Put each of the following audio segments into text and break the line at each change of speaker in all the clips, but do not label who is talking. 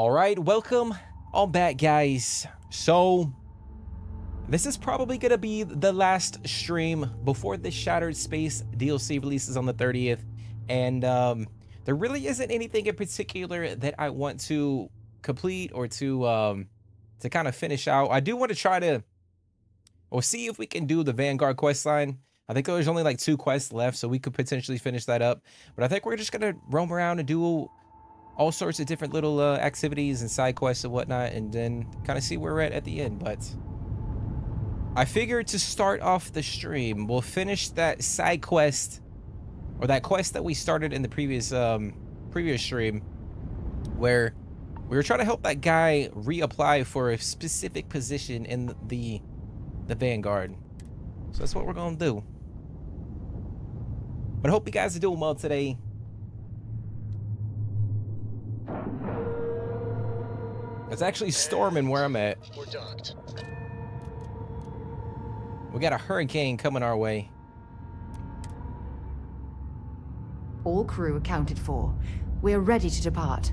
All right, welcome on back, guys. So this is probably gonna be the last stream before the Shattered Space DLC releases on the 30th, and there really isn't anything in particular that I want to complete or to kind of finish out. I do want to try to, or see if we can do the Vanguard quest line. I think there's only like 2 quests left, so we could potentially finish that up. But I think we're just gonna roam around and do all sorts of different little activities and side quests and whatnot, and then kind of see where we're at the end. But I figured to start off the stream, we'll finish that side quest, or that quest that we started in the previous stream, where we were trying to help that guy reapply for a specific position in the Vanguard. So that's what we're gonna do. But I hope you guys are doing well today. It's actually storming where I'm at.
We're docked.
We got a hurricane coming our way.
All crew accounted for. We're ready to depart.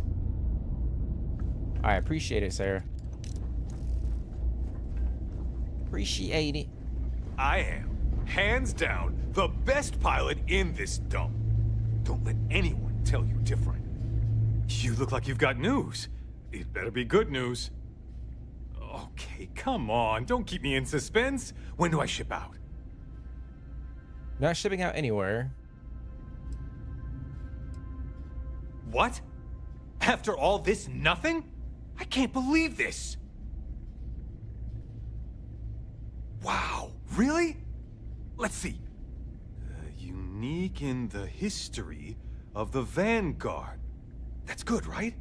I appreciate it, Sarah. Appreciate it.
I am, hands down, the best pilot in this dump. Don't let anyone tell you different. You look like you've got news. It better be good news. Okay, come on. Don't keep me in suspense. When do I ship out?
Not shipping out anywhere.
What? After all this, nothing? I can't believe this. Wow, really? Let's see. Unique in the history of the Vanguard. That's good, right?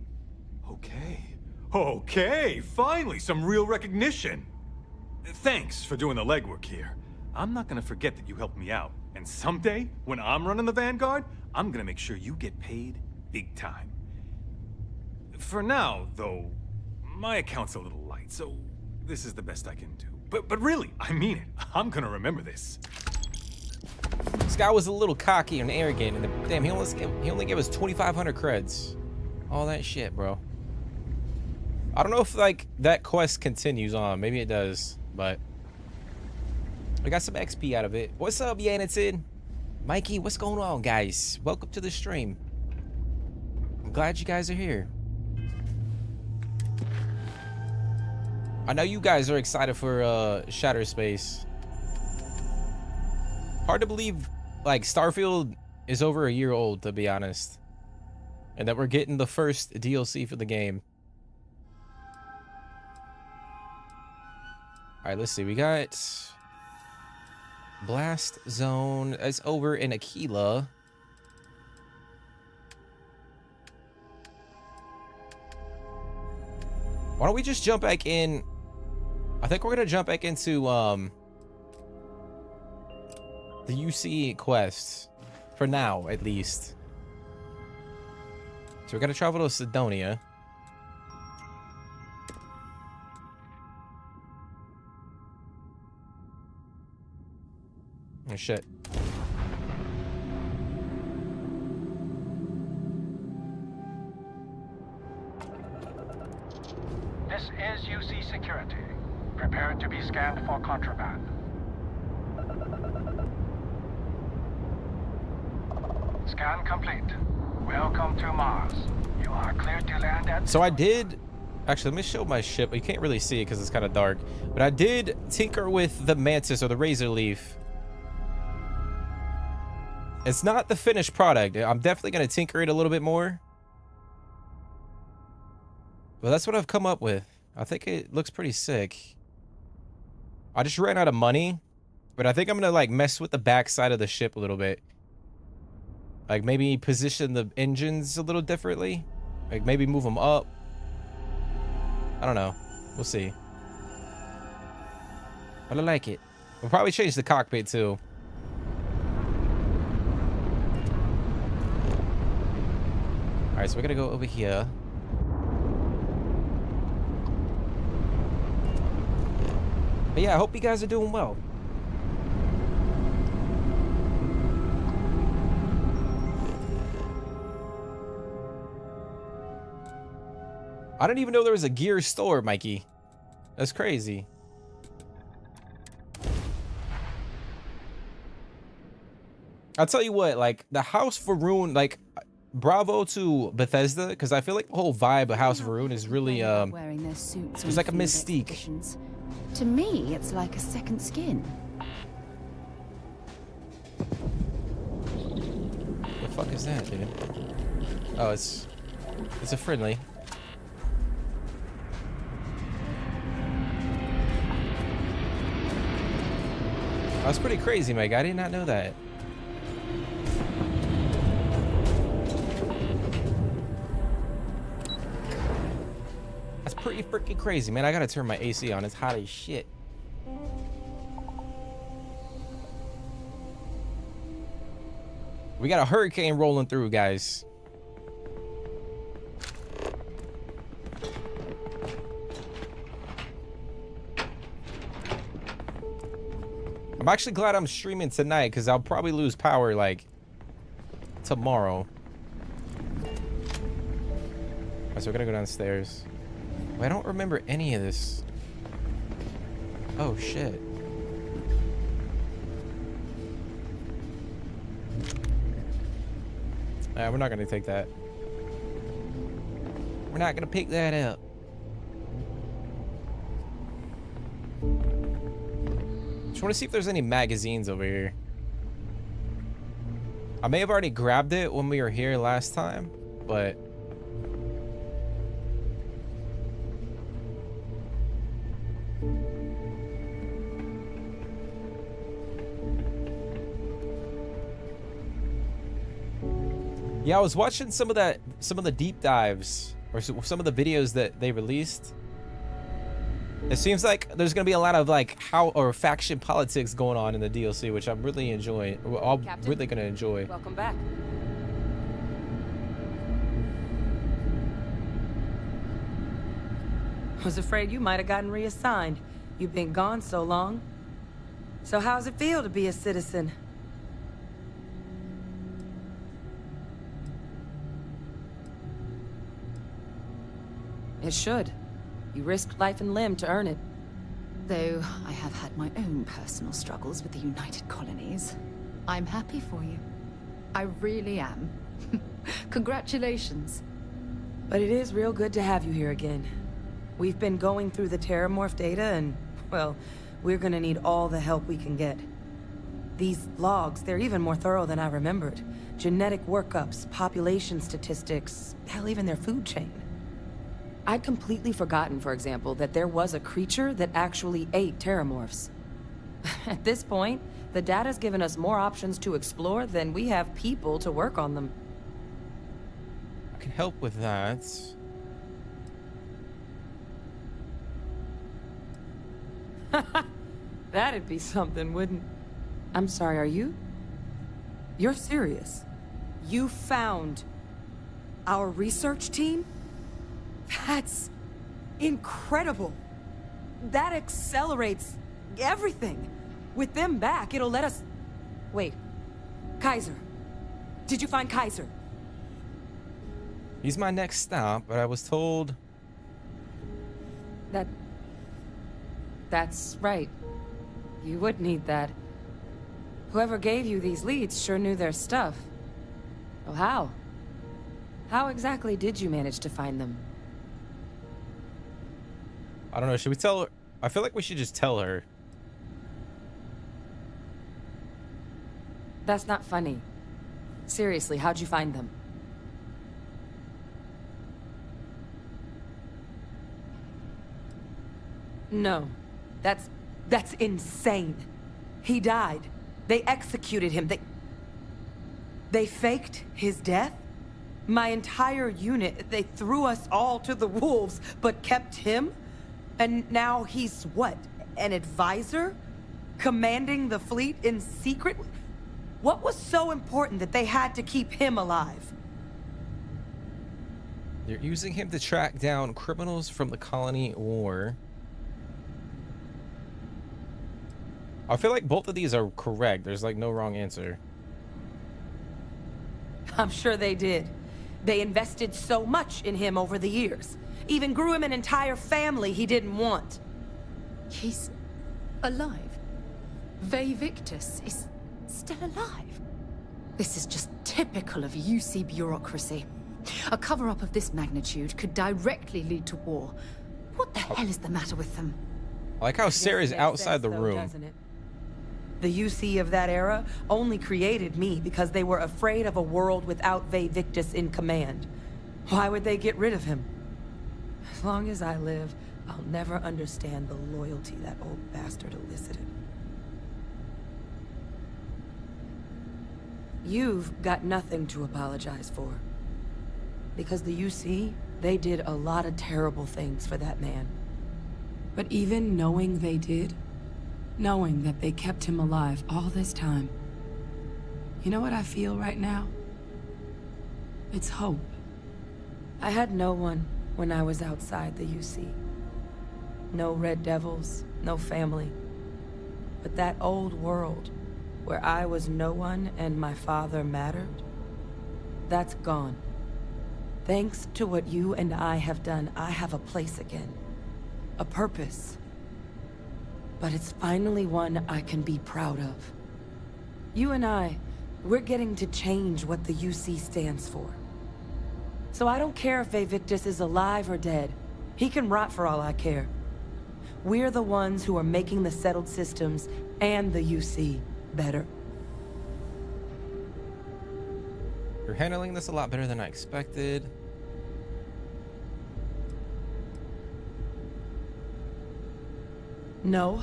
Okay, finally some real recognition. Thanks for doing the legwork here. I'm not gonna forget that you helped me out. And someday, when I'm running the Vanguard, I'm gonna make sure you get paid big time. For now, though, my account's a little light, so this is the best I can do. But really, I mean it. I'm gonna remember this.
This guy was a little cocky and arrogant, and damn, he only gave us 2,500 creds. All that shit, bro. I don't know if like that quest continues on. Maybe it does, but we got some XP out of it. What's up, Yannitin? Mikey, what's going on, guys? Welcome to the stream. I'm glad you guys are here. I know you guys are excited for Shattered Space. Hard to believe like Starfield is over a year old, to be honest, and that we're getting the first DLC for the game. All right, let's see. We got Blast Zone. It's over in Aquila. Why don't we just jump back in? I think we're gonna jump back into the UC quests for now, at least. So we're gonna travel to Sidonia. Oh shit.
This is UC Security. Prepare to be scanned for contraband. Scan complete. Welcome to Mars. You are clear to land at...
So I did... Actually, let me show my ship. You can't really see it because it's kind of dark. But I did tinker with the Mantis, or the Razor Leaf. It's not the finished product. I'm definitely going to tinker it a little bit more. But that's what I've come up with. I think it looks pretty sick. I just ran out of money. But I think I'm going to like mess with the back side of the ship a little bit. Like maybe position the engines a little differently. Like maybe move them up. I don't know. We'll see. But I like it. We'll probably change the cockpit too. All right, so we're gonna go over here. But yeah, I hope you guys are doing well. I didn't even know there was a gear store, Mikey. That's crazy. I'll tell you what, like the House of Varun, like bravo to Bethesda, because I feel like the whole vibe of House of Varun is really
wearing their suits
there's
on
like a
field
mystique.
expeditions. To me, it's like a second skin.
The fuck is that, dude? Oh, it's a friendly. That's pretty crazy, Mike. I did not know that. That's pretty freaking crazy, man. I gotta turn my AC on. It's hot as shit. We got a hurricane rolling through, guys. I'm actually glad I'm streaming tonight because I'll probably lose power like tomorrow. Alright, so we're gonna go downstairs. I don't remember any of this. Oh shit. We're not gonna take that. We're not gonna pick that up. Just want to see if there's any magazines over here. I may have already grabbed it when we were here last time, but yeah, I was watching some of the deep dives or some of the videos that they released. It seems like there's gonna be a lot of like faction politics going on in the DLC, which I'm really enjoying. I'm
Captain,
really gonna enjoy.
Welcome back. Was afraid you might have gotten reassigned. You've been gone so long. So how's it feel to be a citizen? It should. You risked life and limb to earn it.
Though I have had my own personal struggles with the United Colonies. I'm happy for you. I really am. Congratulations.
But it is real good to have you here again. We've been going through the terramorph data and, well, we're gonna need all the help we can get. These logs, they're even more thorough than I remembered. Genetic workups, population statistics, hell, even their food chain. I'd completely forgotten, for example, that there was a creature that actually ate terramorphs. At this point, the data's given us more options to explore than we have people to work on them.
I can help with that.
That'd be something, wouldn't... I'm sorry, are you? You're serious? You found our research team? That's incredible. That accelerates everything. With them back, it'll let us... Wait. Kaiser. Did you find Kaiser?
He's my next stop, but I was told...
That's right. You would need that. Whoever gave you these leads sure knew their stuff. Well, how? How exactly did you manage to find them?
I don't know, should we tell her? I feel like we should just tell her.
That's not funny. Seriously, how'd you find them? No. That's insane. He died. They executed him. They faked his death? My entire unit, they threw us all to the wolves, but kept him? And now he's what? An advisor? Commanding the fleet in secret? What was so important that they had to keep him alive?
They're using him to track down criminals from the colony war. I feel like both of these are correct. There's like no wrong answer.
I'm sure they did. They invested so much in him over the years. Even grew him an entire family he didn't want.
He's alive. Ve Victus is still alive. This is just typical of UC bureaucracy. A cover-up of this magnitude could directly lead to war. What the hell is the matter with them?
I like how Sarah's
Makes
outside
sense,
the
though,
room.
doesn't it? The UC of that era only created me because they were afraid of a world without Ve Victus in command. Why would they get rid of him? As long as I live, I'll never understand the loyalty that old bastard elicited. You've got nothing to apologize for. Because the UC, they did a lot of terrible things for that man. But even knowing they did, knowing that they kept him alive all this time, you know what I feel right now? It's hope. I had no one when I was outside the UC. No Red Devils, no family. But that old world, where I was no one and my father mattered, that's gone. Thanks to what you and I have done, I have a place again. A purpose. But it's finally one I can be proud of. You and I, we're getting to change what the UC stands for. So I don't care if Ve Victus is alive or dead. He can rot for all I care. We're the ones who are making the settled systems and the UC better.
You're handling this a lot better than I expected.
No,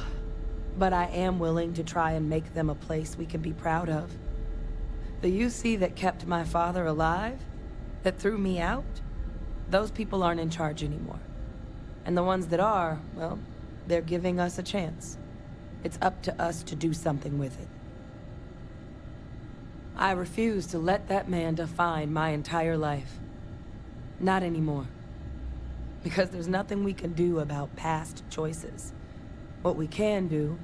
but I am willing to try and make them a place we can be proud of. The UC that kept my father alive, that threw me out, those people aren't in charge anymore. And the ones that are, well, they're giving us a chance. It's up to us to do something with it. I refuse to let that man define my entire life. Not anymore. Because there's nothing we can do about past choices. What we can do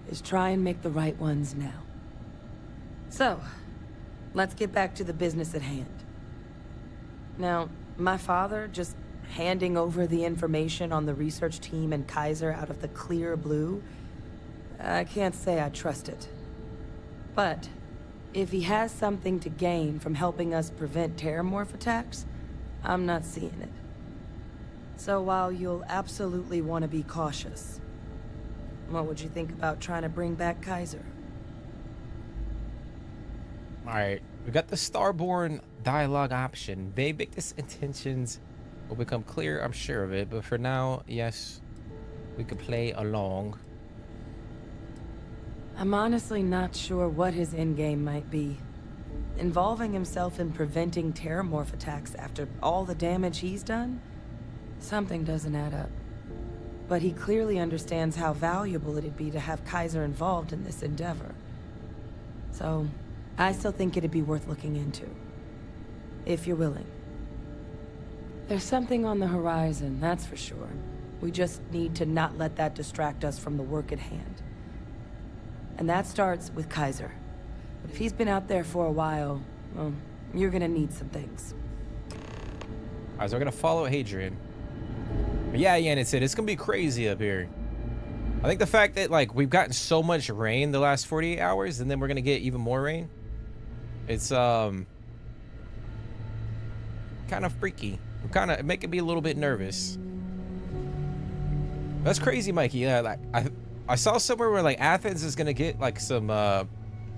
is try and make the right ones now. So, let's get back to the business at hand. Now, my father just handing over the information on the research team and Kaiser out of the clear blue, I can't say I trust it. But if he has something to gain from helping us prevent terramorph attacks, I'm not seeing it. So while you'll absolutely want to be cautious, what would you think about trying to bring back Kaiser?
Alright, we got the Starborn dialogue option. Ve Victus' intentions will become clear, I'm sure of it, but for now, yes, we could play along.
I'm honestly not sure what his endgame might be. Involving himself in preventing terramorph attacks after all the damage he's done? Something doesn't add up. But he clearly understands how valuable it'd be to have Kaiser involved in this endeavor. So, I still think it'd be worth looking into. If you're willing. There's something on the horizon, that's for sure. We just need to not let that distract us from the work at hand. And that starts with Kaiser. But if he's been out there for a while, well, you're gonna need some things.
Alright, so we're gonna follow Hadrian. But yeah, Yann said it's gonna be crazy up here. I think the fact that like we've gotten so much rain the last 48 hours and then we're gonna get even more rain. It's kind of freaky. It making me a little bit nervous. That's crazy, Mikey. Yeah, like I saw somewhere where like Athens is gonna get like some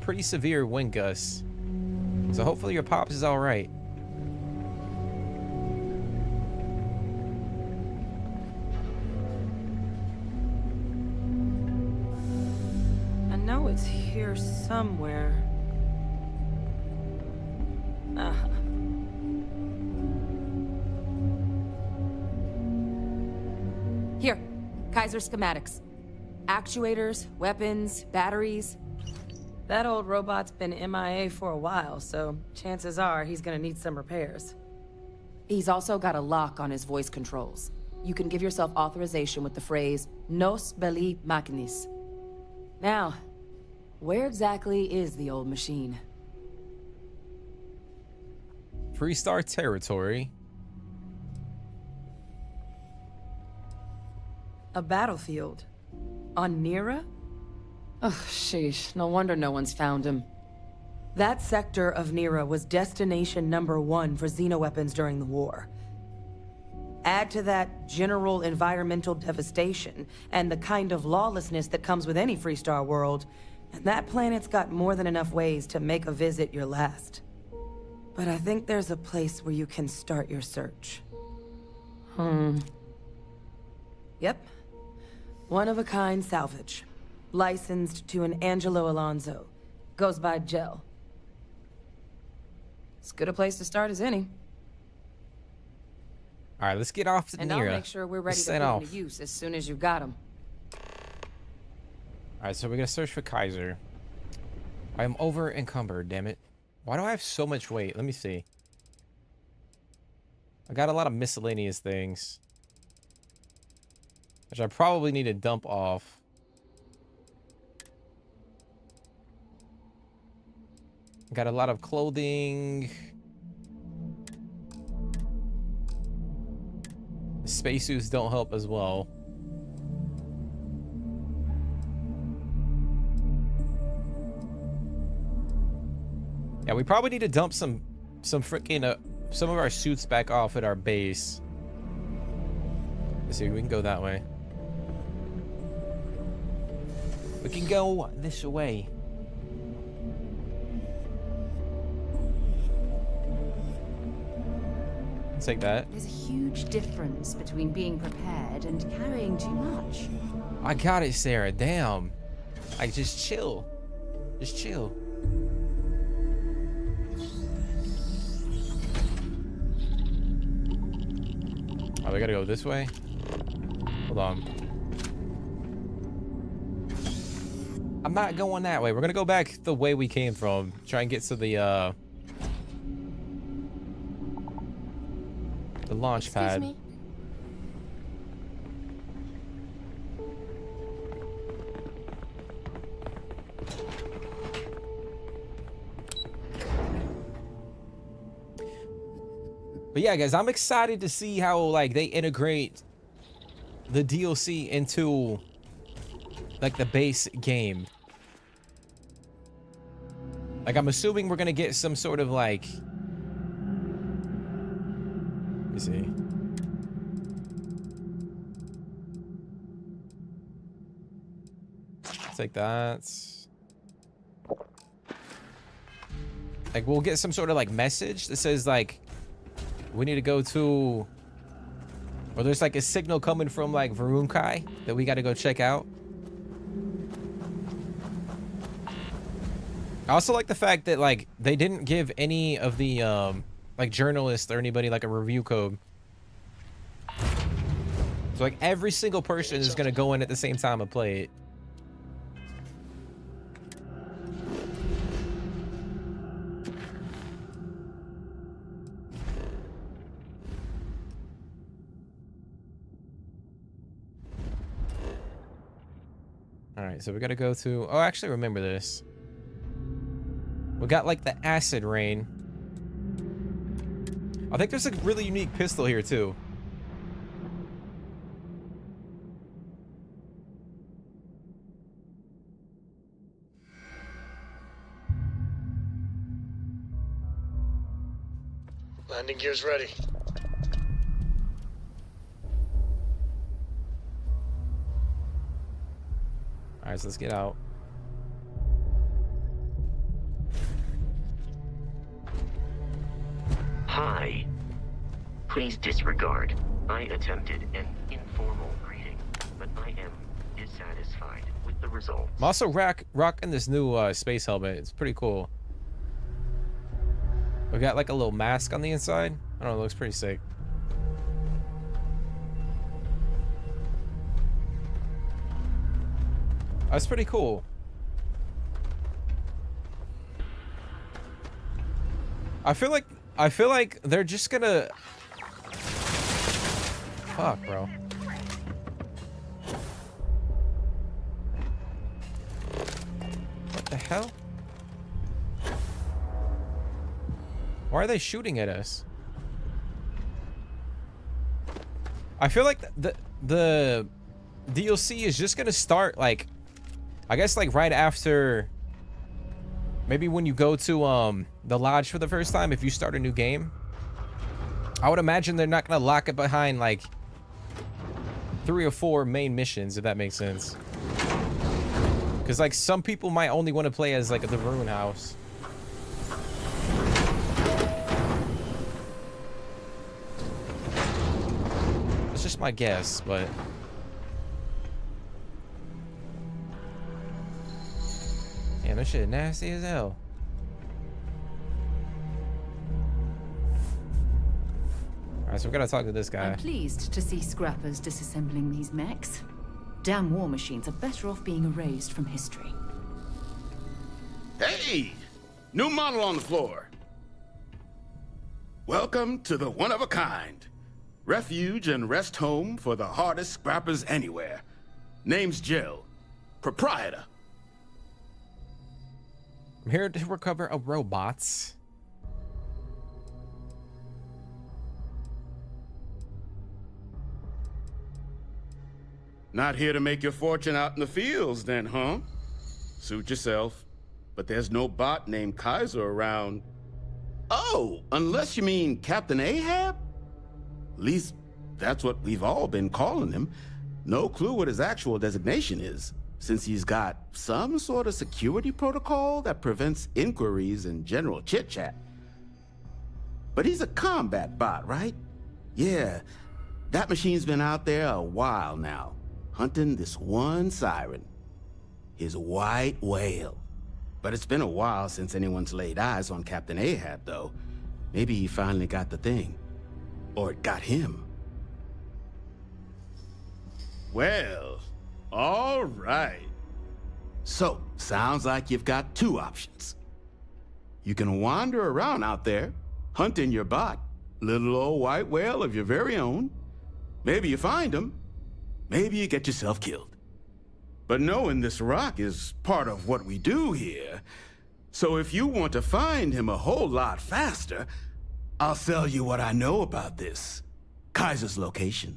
pretty severe wind gusts. So hopefully your pops is all right.
I know it's here somewhere. Here, Kaiser schematics. Actuators, weapons, batteries. That old robot's been MIA for a while, so chances are he's gonna need some repairs. He's also got a lock on his voice controls. You can give yourself authorization with the phrase, Nos belli machinis. Now, where exactly is the old machine?
Freestar territory.
A battlefield. On Nira? Oh, sheesh. No wonder no one's found him. That sector of Nira was destination #1 for xenoweapons during the war. Add to that general environmental devastation and the kind of lawlessness that comes with any Freestar world, and that planet's got more than enough ways to make a visit your last. But I think there's a place where you can start your search. Yep. One-of-a-kind salvage. Licensed to an Angelo Alonso. Goes by Gel. As good a place to start as any.
All right, let's get off to
And
Nira.
I'll make sure we're ready
Let's
to
set
put
off.
them to use as soon as you got them.
All right, so we're gonna search for Kaiser. I am over encumbered, damn it. Why do I have so much weight? Let me see. I got a lot of miscellaneous things, which I probably need to dump off. Got a lot of clothing. Spacesuits don't help as well. Yeah, we probably need to dump some freaking some of our suits back off at our base. Let's see, we can go that way. We can go this way. Take that.
There's a huge difference between being prepared and carrying too much.
I got it, Sarah. Damn. Like, just chill. Just chill. Oh, we gotta go this way? Hold on. I'm not going that way. We're gonna go back the way we came from. Try and get to the launch pad.
Excuse me?
But yeah, guys, I'm excited to see how like they integrate the DLC into like the base game. Like, I'm assuming we're gonna get some sort of like, let me see. Take that. Like, we'll get some sort of like message that says like we need to go to, or there's like a signal coming from like Varunkai that we got to go check out. I also like the fact that like they didn't give any of the like journalists or anybody like a review code. So like every single person is gonna go in at the same time and play it. All right, so we gotta go to, oh, actually remember this. We got like the acid rain. I think there's a really unique pistol here too.
Landing gear's ready.
All right, so let's get out.
Hi. Please disregard. I attempted an informal greeting, but I am dissatisfied with the results.
I'm also rocking this new space helmet. It's pretty cool. We got like a little mask on the inside. I don't know, it looks pretty sick. That's pretty cool. I feel like they're just gonna, fuck, bro. What the hell? Why are they shooting at us? I feel like the DLC is just gonna start like, I guess like right after, maybe when you go to the lodge for the first time, if you start a new game. I would imagine they're not gonna lock it behind like 3 or 4 main missions, if that makes sense. Because like some people might only want to play as like the ruin house. It's just my guess, but damn, this shit nasty as hell. Alright, so we gotta talk to this guy.
I'm pleased to see scrappers disassembling these mechs. Damn war machines are better off being erased from history.
Hey! New model on the floor. Welcome to the one-of-a-kind. Refuge and rest home for the hardest scrappers anywhere. Name's Jill. Proprietor.
I'm here to recover a robots.
Not here to make your fortune out in the fields then, huh? Suit yourself. But there's no bot named Kaiser around. Oh, unless you mean Captain Ahab? At least, that's what we've all been calling him. No clue what his actual designation is, since he's got some sort of security protocol that prevents inquiries and general chit-chat. But he's a combat bot, right? Yeah, that machine's been out there a while now, hunting this one siren, his white whale. But it's been a while since anyone's laid eyes on Captain Ahab, though. Maybe he finally got the thing. Or it got him. Well, all right. So, sounds like you've got 2 options. You can wander around out there, hunting your bot, little old white whale of your very own. Maybe you find him. Maybe you get yourself killed. But knowing this rock is part of what we do here. So if you want to find him a whole lot faster, I'll sell you what I know about this. Kaiser's location.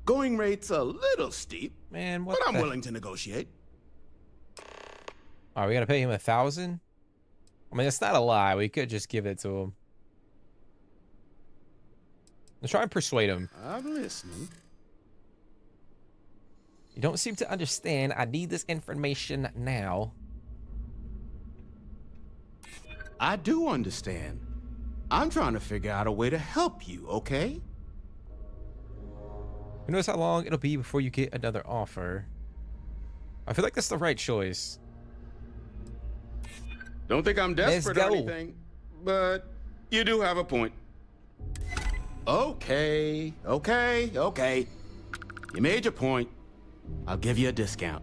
Going rate's a little steep,
Man, what
but I'm
the-
willing to negotiate.
Oh, we gotta pay him 1,000? I mean, it's not a lie. We could just give it to him. Let's try and persuade him.
I'm listening.
You don't seem to understand. I need this information now.
I do understand. I'm trying to figure out a way to help you, okay?
Who knows how long it'll be before you get another offer? I feel like that's the right choice.
Don't think I'm desperate or
go.
anything, but you do have a point. Okay. You made your point. I'll give you a discount.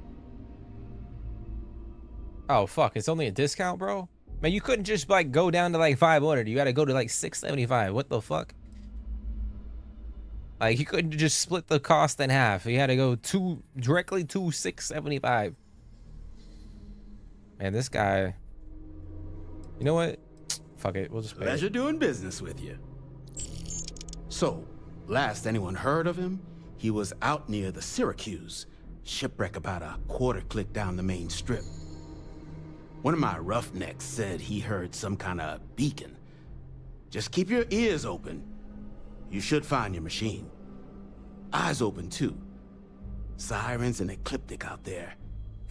Oh, fuck. It's only a discount, bro? Man, you couldn't just, like, go down to, like, 500. You gotta go to, like, 675. What the fuck? Like, you couldn't just split the cost in half. You had to go directly to 675. Man, this guy... You know what? Fuck it. We'll just pay
Pleasure
it.
doing business with you. So, last anyone heard of him, he was out near the Syracuse. Shipwreck about a quarter click down the main strip. One of my roughnecks said he heard some kind of beacon. Just keep your ears open. You should find your machine. Eyes open too. Sirens and ecliptic out there,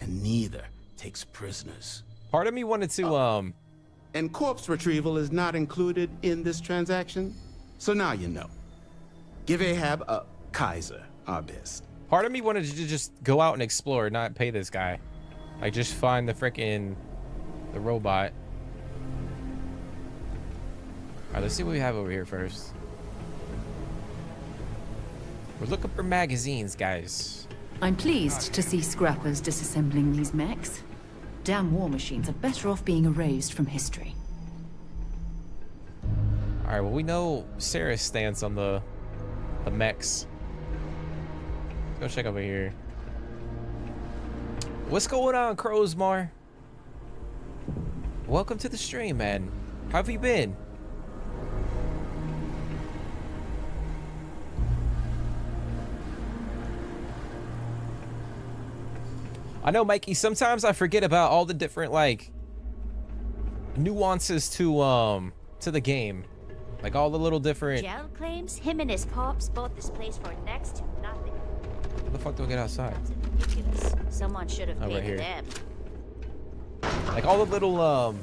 and neither takes prisoners.
Part of me wanted to,
And corpse retrieval is not included in this transaction, so now you know. Give Ahab a Kaiser our best.
Part of me wanted to just go out and explore, not pay this guy. Like, just find the robot. Alright, let's see what we have over here first. We're looking for magazines, guys.
I'm pleased to see scrappers disassembling these mechs. Damn war machines are better off being erased from history.
Alright, well, we know Sarah's stance on the mechs. Let's go check over here. What's going on, Crowsmar? Welcome to the stream, man. How have you been? I know, Mikey, sometimes I forget about all the different, like, nuances to the game. Like, all the little different...
Gel claims him and his pops bought this place for next to nothing.
How the fuck do I get outside?
That's ridiculous. Someone should have
Oh,
paid
right here.
them.
Like, all the little,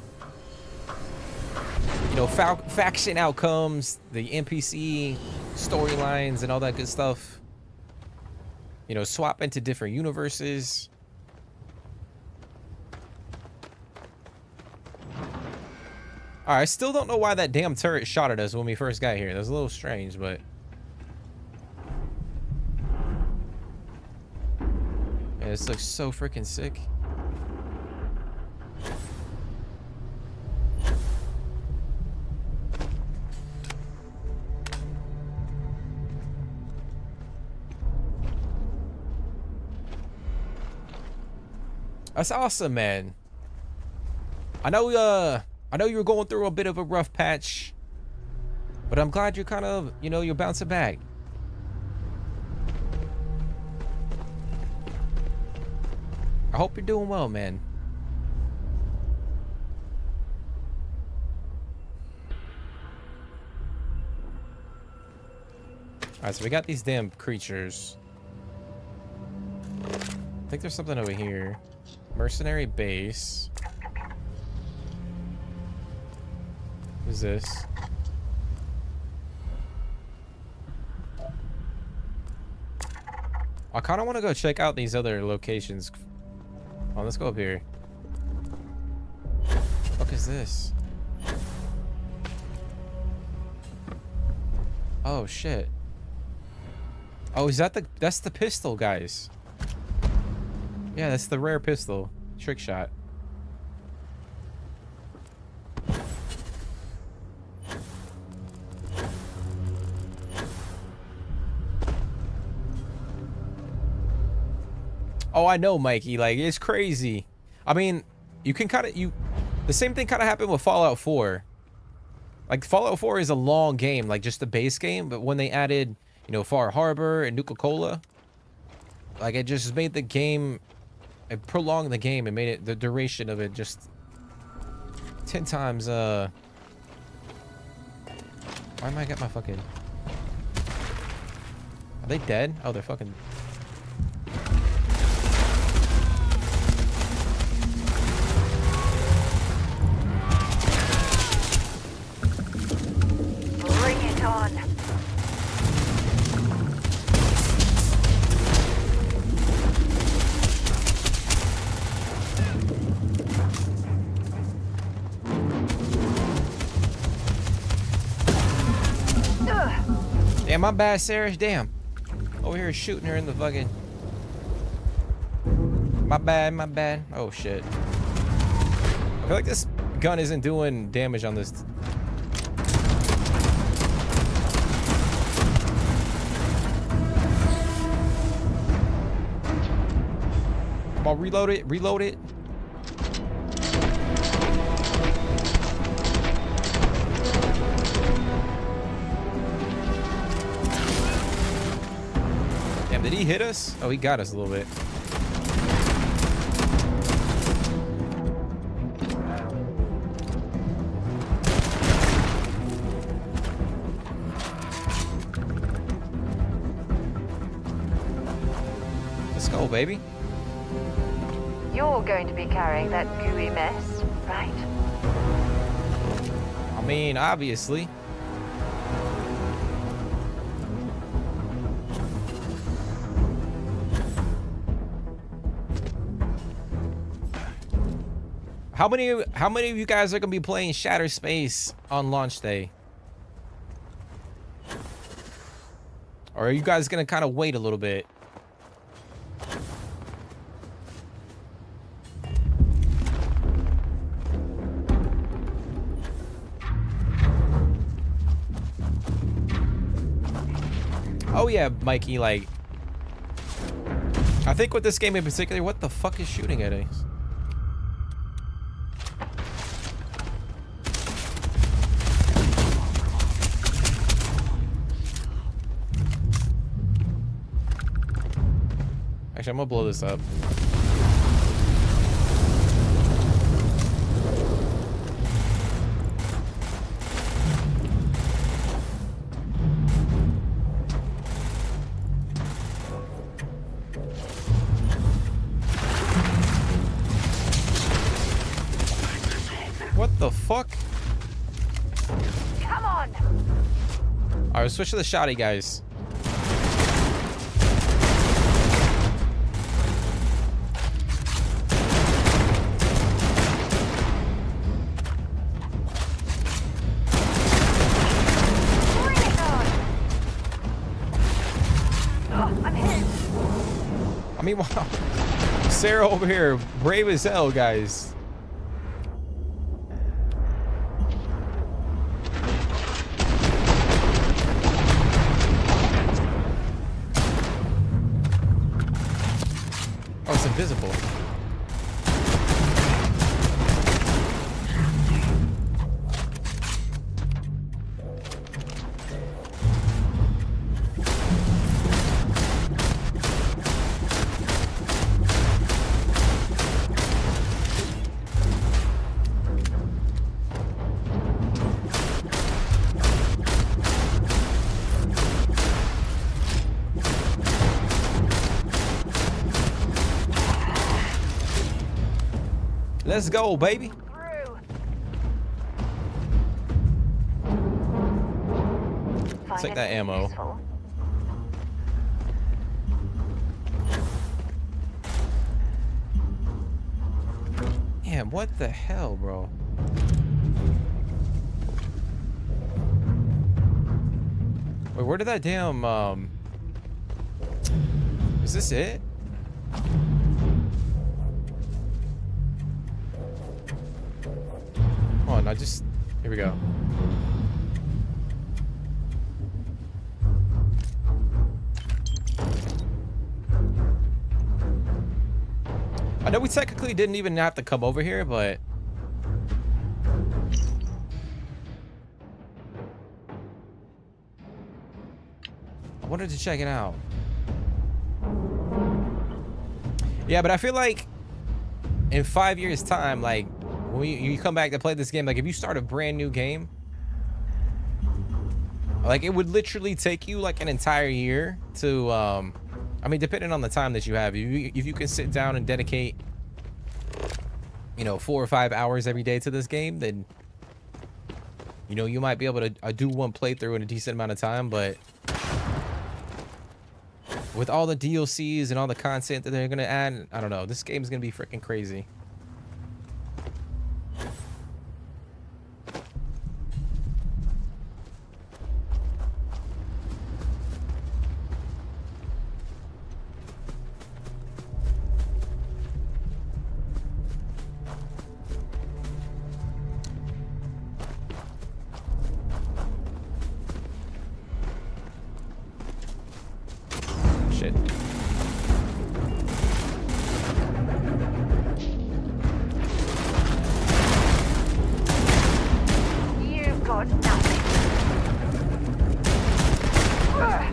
you know, faction outcomes, the NPC storylines, and all that good stuff. You know, swap into different universes. Alright, I still don't know why that damn turret shot at us when we first got here. That was a little strange, but... yeah, this looks so freaking sick. That's awesome, man. I know you were going through a bit of a rough patch, but I'm glad you're kind of, you know, you're bouncing back. I hope you're doing well, man. Alright, so we got these damn creatures. I think there's something over here. Mercenary base. What is this? I kind of want to go check out these other locations. Oh, let's go up here. What is this? Oh shit. Oh, is that that's the pistol, guys? Yeah, that's the rare pistol. Trick shot. Oh, I know, Mikey. Like, it's crazy. I mean, you can kind of... the same thing kind of happened with Fallout 4. Like, Fallout 4 is a long game, like, just the base game. But when they added, you know, Far Harbor and Nuka-Cola, like, it just made the game... it prolonged the game and made it... the duration of it just... 10 times, Why am I got my fucking... Are they dead? Oh, they're fucking...
Bring it on.
Damn, my bad, Sarah. Damn. Over here shooting her in the fucking... My bad, my bad. Oh, shit. I feel like this gun isn't doing damage on this... I'll reload it, reload it. Damn, did he hit us? Oh, he got us a little bit. Let's go, baby.
You're going to be carrying that gooey mess, right?
I mean, obviously. How many of you guys are gonna be playing Shattered Space on launch day? Or are you guys gonna kind of wait a little bit? Oh yeah, Mikey, like... I think with this game in particular, what the fuck is shooting at us? Actually, I'm gonna blow this up. fuck?
Come on!
Alright, let's switch to the shotty, guys.
Bring it on! Oh, I'm hit.
I mean, wow. Sarah over here, brave as hell, guys. Oh, it's invisible. Let's go, baby.
Through.
Take that ammo.
Useful.
Damn, what the hell, bro? Wait, where did that damn, is this it? Oh, no, just, here we go. I know we technically didn't even have to come over here, but I wanted to check it out. Yeah, but I feel like in 5 years' time, like when you come back to play this game, like if you start a brand new game, like it would literally take you like an entire year to I mean, depending on the time that you have, if you can sit down and dedicate, you know, 4 or 5 hours every day to this game, then, you know, you might be able to do one playthrough in a decent amount of time. But with all the DLCs and all the content that they're going to add, I don't know, this game is going to be freaking crazy. Shit.
You've got nothing. Ugh.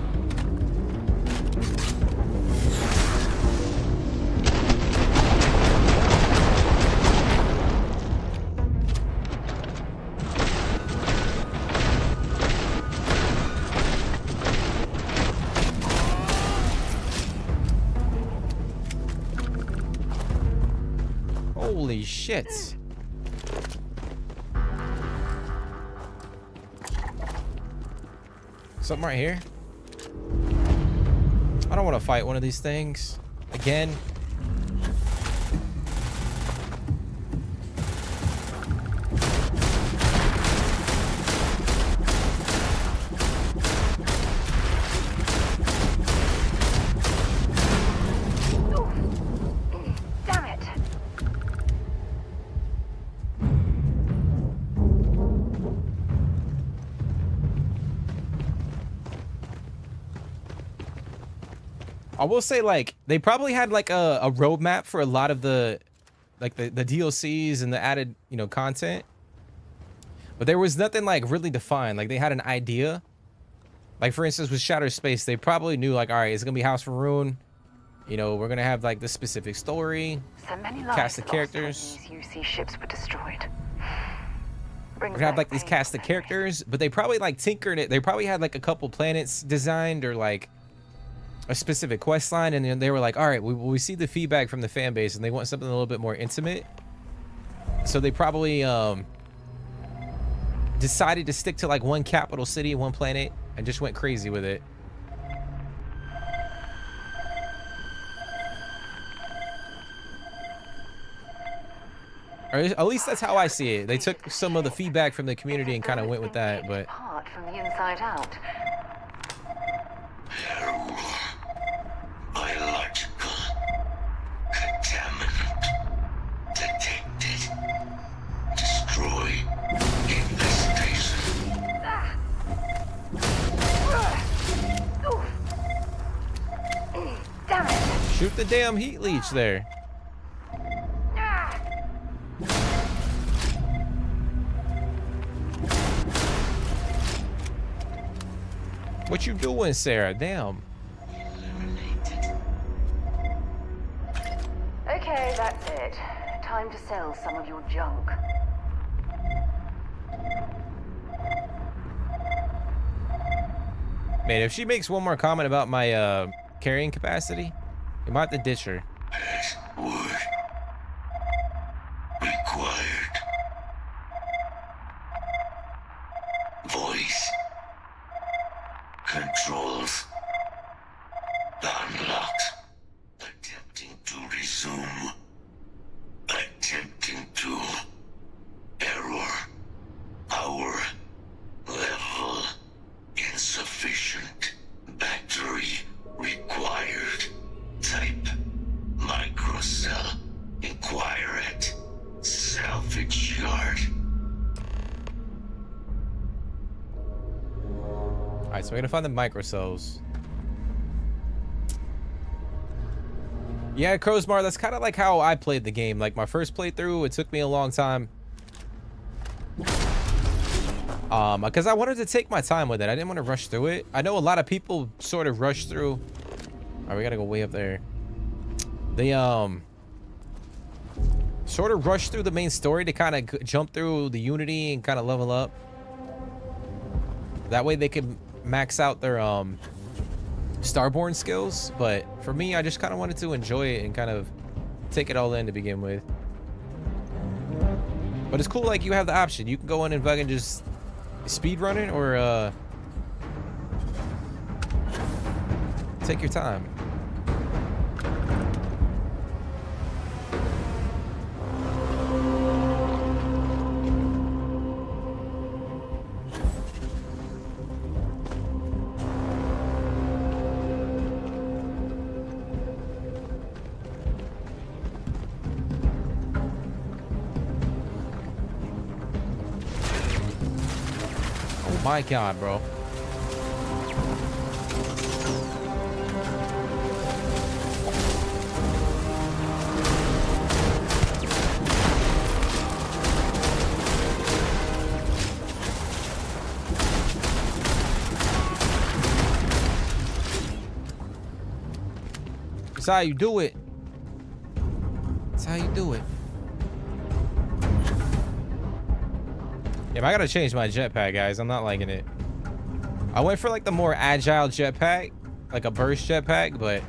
Holy shit. Something right here. I don't want to fight one of these things again.
Damn it.
I will say, like, they probably had like a roadmap for a lot of the like the DLCs and the added, you know, content, but there was nothing like really defined. Like they had an idea, like for instance with Shattered Space, they probably knew like, all right, it's gonna be House for Ruin, you know, we're gonna have like this specific story,
So many
cast of
lives lost when
characters.
these UC ships were destroyed.
We're gonna have like these cast of characters, but they probably like tinkered it. They probably had like a couple planets designed or like a specific quest line, and then they were like, all right, we see the feedback from the fan base and they want something a little bit more intimate, so they probably decided to stick to like one capital city, one planet, and just went crazy with it. Or at least that's how I see it. They took some of the feedback from the community and kind of went with that, but
Apart from the inside out.
Biological contaminant detected. Destroy infestation.
Damn it!
shoot the damn heat leech there. What you doing, Sarah? Damn.
Okay, that's it. Time to sell some of your junk.
Man, if she makes one more comment about my carrying capacity, you might have to ditch her.
Password required. Voice controls unlocked. Attempting to resume. Attempting to error. Power level insufficient. Battery required. Type microcell. Inquire at salvage yard.
Alright, so we're gonna find the microcells. Yeah, Crowsmar, that's kind of like how I played the game. Like my first playthrough, it took me a long time. Because I wanted to take my time with it. I didn't want to rush through it. I know a lot of people sort of rush through. Alright, we gotta go way up there. They sort of rush through the main story to kind of jump through the Unity and kind of level up. That way they can max out their Starborn skills, but for me, I just kind of wanted to enjoy it and kind of take it all in to begin with. But it's cool, like you have the option. You can go in and fucking just speed run it or take your time. My God, bro. That's how you do it. That's how you do it. Yeah, I gotta change my jetpack, guys. I'm not liking it. I went for like the more agile jetpack, like a burst jetpack, but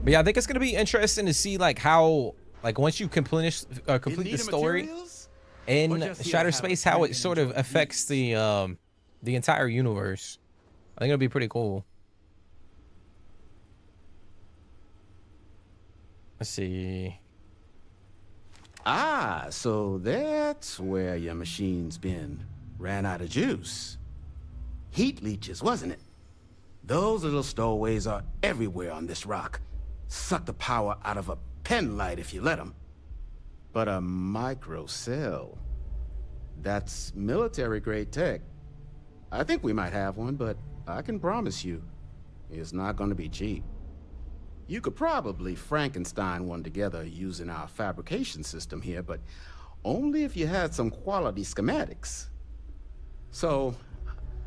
yeah, I think it's gonna be interesting to see like how, like once you complete the story in Shattered Space, how it sort of affects the entire universe. I think it'll be pretty cool. Let's see.
Ah, so that's where your machine's been. Ran out of juice. Heat leeches, wasn't it? Those little stowaways are everywhere on this rock. Suck the power out of a pen light if you let them. But a microcell, that's military-grade tech. I think we might have one, but I can promise you, it's not going to be cheap. You could probably Frankenstein one together using our fabrication system here, but only if you had some quality schematics. So,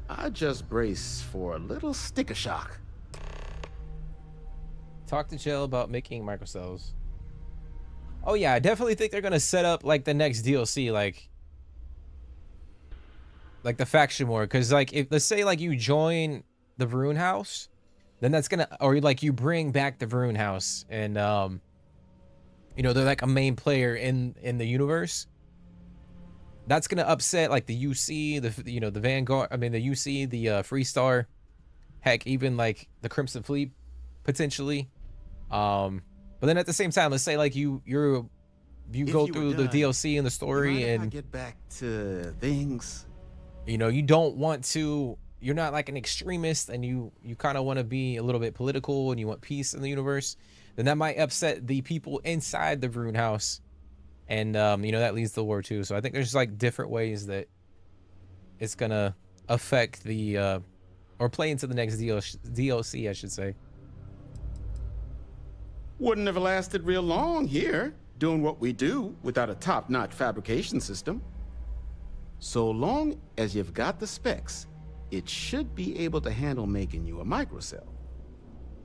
I just brace for a little sticker shock.
Talk to Jill about making microcells. Oh yeah, I definitely think they're gonna set up like the next DLC, like the faction war, because like if let's say like you join the Vroon house, then that's gonna, or like you bring back the Vroon house, and you know, they're like a main player in the universe. That's gonna upset like the UC, the, you know, the Vanguard, I mean the UC, the Freestar, heck, even like the Crimson Fleet potentially. But then at the same time, let's say like you go through the DLC and the story, and
get back to things.
You know, you don't want to, you're not like an extremist, and you kind of want to be a little bit political, and you want peace in the universe, then that might upset the people inside the Vroon house, and you know, that leads to war too. So I think there's like different ways that it's gonna affect the or play into the next DLC, I should say.
Wouldn't have lasted real long here, doing what we do without a top-notch fabrication system. So long as you've got the specs, it should be able to handle making you a microcell.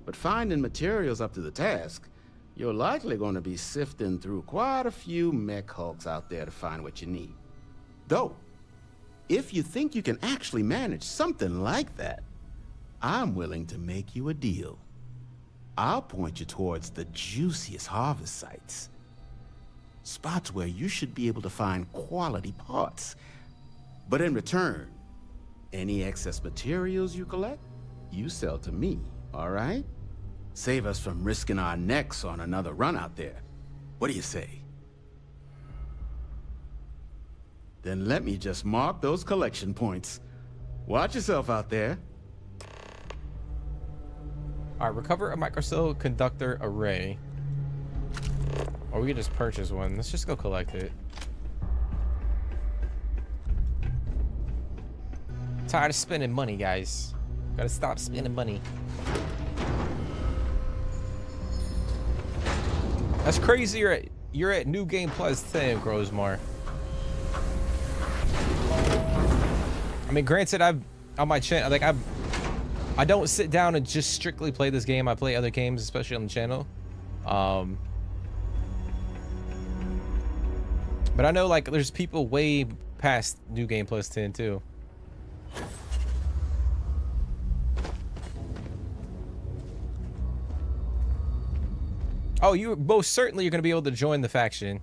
But finding materials up to the task, you're likely going to be sifting through quite a few mech hulks out there to find what you need. Though, if you think you can actually manage something like that, I'm willing to make you a deal. I'll point you towards the juiciest harvest sites. Spots where you should be able to find quality parts. But in return, any excess materials you collect, you sell to me, all right? Save us from risking our necks on another run out there. What do you say? Then let me just mark those collection points. Watch yourself out there.
All right, recover a microcell conductor array. Or we can just purchase one. Let's just go collect it. Tired of spending money, guys. Gotta stop spending money. That's crazy. You're at New Game Plus 10, Grosmar. I mean, granted, I've on my channel, like I don't sit down and just strictly play this game. I play other games, especially on the channel. But I know like there's people way past New Game Plus 10 too. Oh, you most certainly you're gonna be able to join the faction.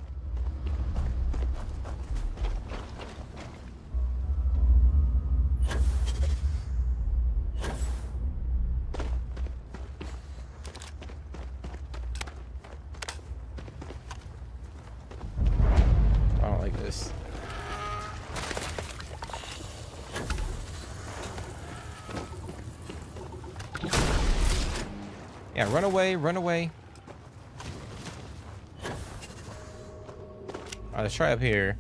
I don't like this. Yeah, run away, run away. All right, let's try up here.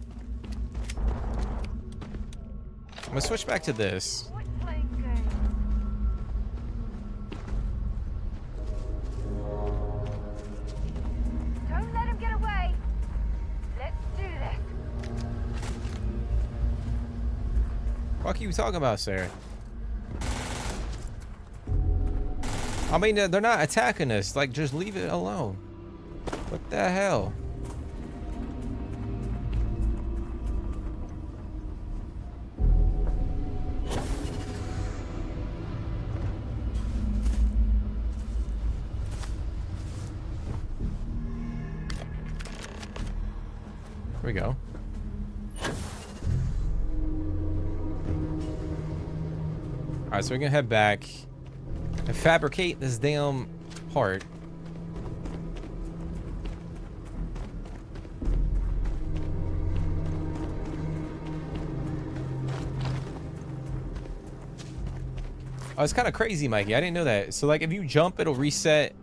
I'm gonna switch back to this.
Don't let him get away. Let's do this.
What are you talking about, Sarah? I mean, they're not attacking us. Like, just leave it alone. What the hell? Here we go. Alright, so we're gonna head back and fabricate this damn part. Oh, it's kind of crazy, Mikey. I didn't know that. So, like, if you jump, it'll reset.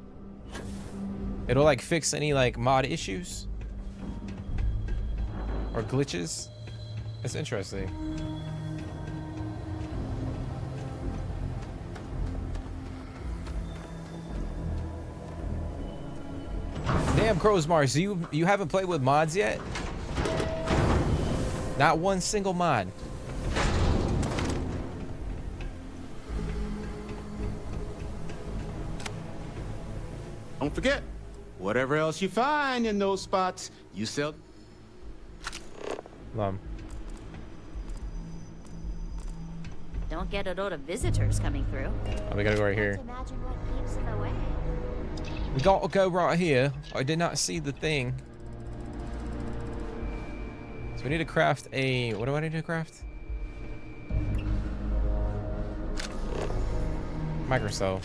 It'll, like, fix any, like, mod issues. Or glitches. That's interesting. Damn, Crowsmar, so you haven't played with mods yet? Not one single mod.
Don't forget, whatever else you find in those spots, you sell.
Don't get a load of visitors coming through.
Oh, we gotta go right here.
Imagine what keeps them away.
We gotta go right here. I did not see the thing. So we need to craft a... What do I need to craft? Microcell.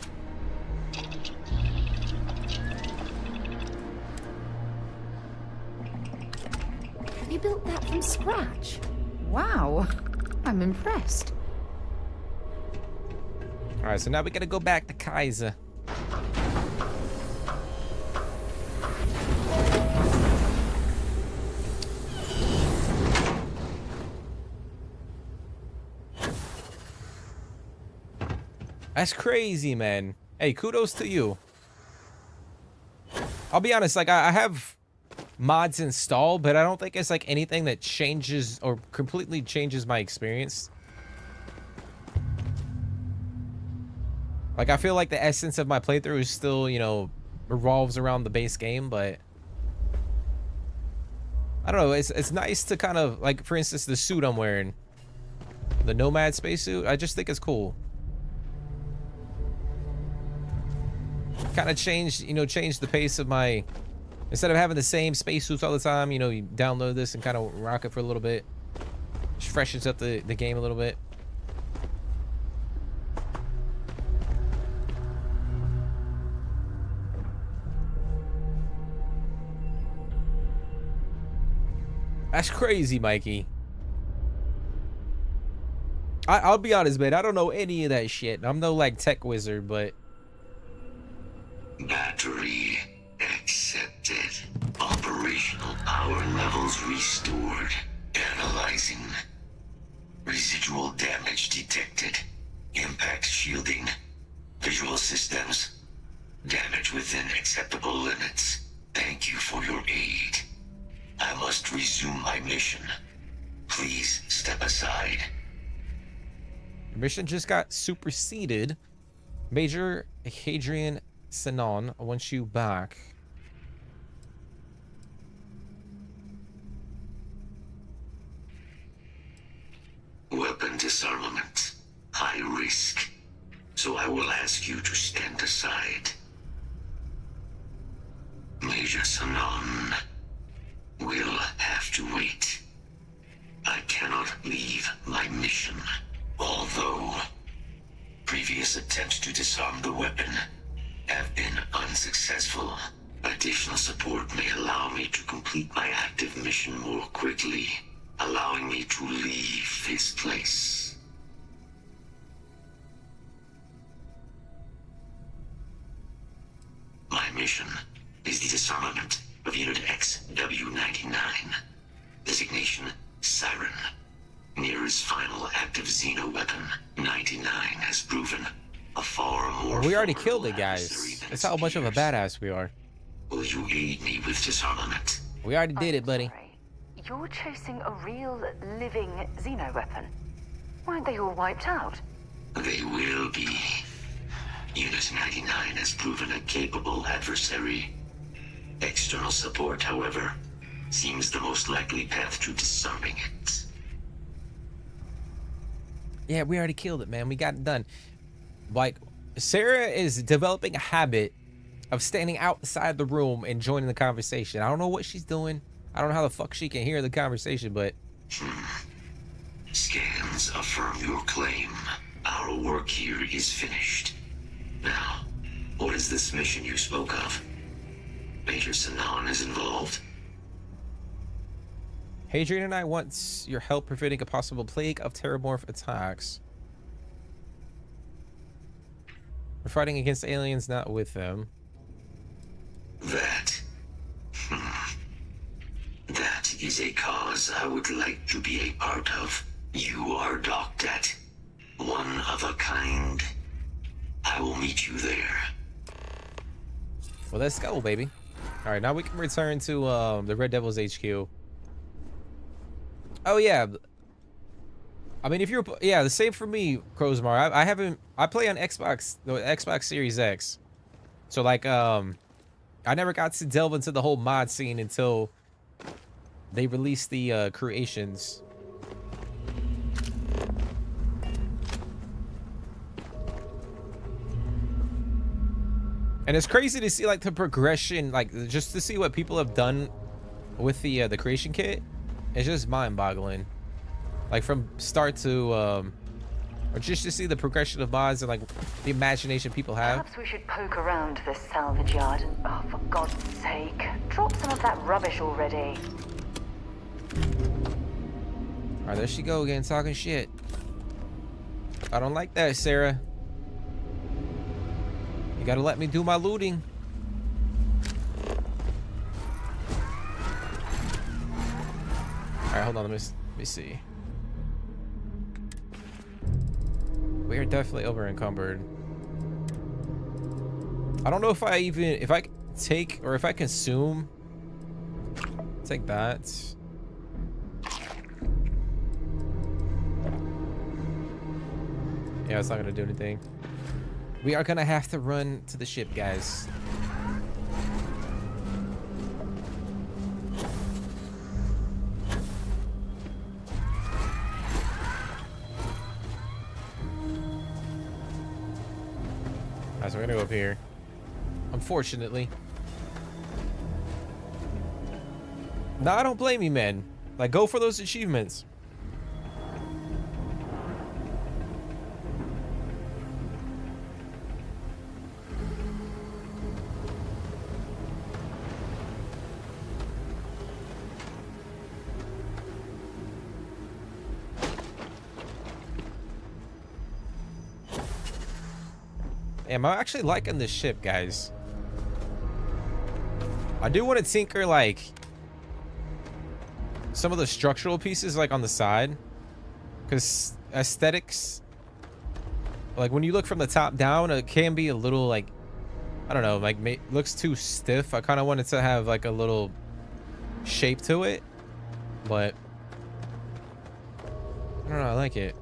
You built that from scratch? Wow, I'm impressed.
Alright, so now we gotta go back to Kaiser. That's crazy, man. Hey, kudos to you. I'll be honest, like, I have mods installed, but I don't think it's like anything that changes or completely changes my experience. Like, I feel like the essence of my playthrough is still, you know, revolves around the base game, but I don't know, it's nice to kind of, like, for instance, the suit I'm wearing, the Nomad spacesuit, I just think it's cool. Kind of change, you know, change the pace of my, instead of having the same spacesuits all the time, you know, you download this and kind of rock it for a little bit. Just freshens up the game a little bit. That's crazy, Mikey. I'll be honest, man. I don't know any of that shit. I'm no like tech wizard, but
battery accepted. Operational power levels restored. Analyzing. Residual damage detected. Impact shielding. Visual systems. Damage within acceptable limits. Thank you for your aid. I must resume my mission. Please step aside.
Your mission just got superseded. Major Hadrian Sinon wants you back.
Weapon disarmament. High risk. So I will ask you to stand aside. Major Sinon will have to wait. I cannot leave my mission. Although previous attempts to disarm the weapon have been unsuccessful, additional support may allow me to complete my active mission more quickly, allowing me to leave this place. My mission is the disarmament of Unit XW-99. Designation, Siren. Nearest final active Xeno weapon, 99 has proven a far more...
We already killed it, guys. That's how much of a badass we are.
Will you aid me with disarmament?
We already did it, buddy.
Sorry. You're chasing a real, living Xeno weapon. Weren't they all wiped out?
They will be. Unit 99 has proven a capable adversary. External support, however, seems the most likely path to disarming it.
Yeah, we already killed it, man. We got it done. Like, Sarah is developing a habit of standing outside the room and joining the conversation. I don't know what she's doing. I don't know how the fuck she can hear the conversation, but...
Scans affirm your claim. Our work here is finished. Now, what is this mission you spoke of? Major Sinon is involved.
Hadrian and I want your help preventing a possible plague of terramorph attacks. We're fighting against aliens, not with them.
That is a cause I would like to be a part of. You are docked at one of a kind. I will meet you there.
Well, let's go, baby. All right, now we can return to the Red Devil's HQ. Oh yeah, I mean, if you're, yeah, the same for me, Crowsmar. I play on Xbox, the Xbox Series X. So like, I never got to delve into the whole mod scene until they released the creations. And it's crazy to see like the progression, like just to see what people have done with the creation kit. It's just mind-boggling. Like from start to or just to see the progression of mods and like the imagination people have.
Perhaps we should poke around this salvage yard. Oh, for God's sake, drop some of that rubbish already.
All right, there she go again, talking shit. I don't like that, Sarah. You gotta let me do my looting. All right, hold on, let me see. We are definitely over encumbered. I don't know if I take or if I consume. Take that. Yeah, it's not gonna do anything. We are gonna have to run to the ship, guys. Alright, so we're gonna go up here. Unfortunately. No, I don't blame you, man. Like, go for those achievements. Damn, I'm actually liking this ship, guys. I do want to tinker, like, some of the structural pieces, like, on the side. Because aesthetics, like, when you look from the top down, it can be a little, like, I don't know, like, looks too stiff. I kind of wanted to have, like, a little shape to it. But, I don't know, I like it.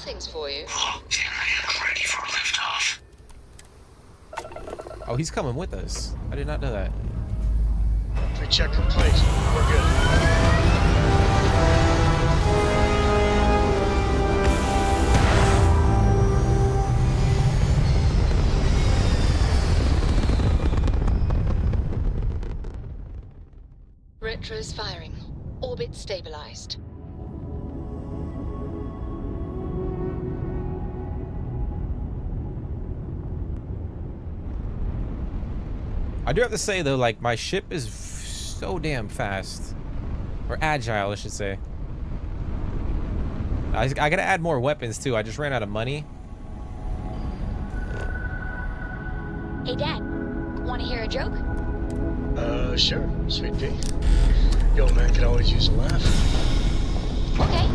Things for you.
Ready for liftoff.
Oh, he's coming with us. I did not know that.
Pre-check complete. We're good.
Retro's firing. Orbit stabilized.
I do have to say though, like, my ship is so damn fast, or agile, I should say. I gotta add more weapons too. I just ran out of money.
Hey, Dad. Want to hear a joke?
Sure, sweet pea. The old man could always use a laugh.
Okay.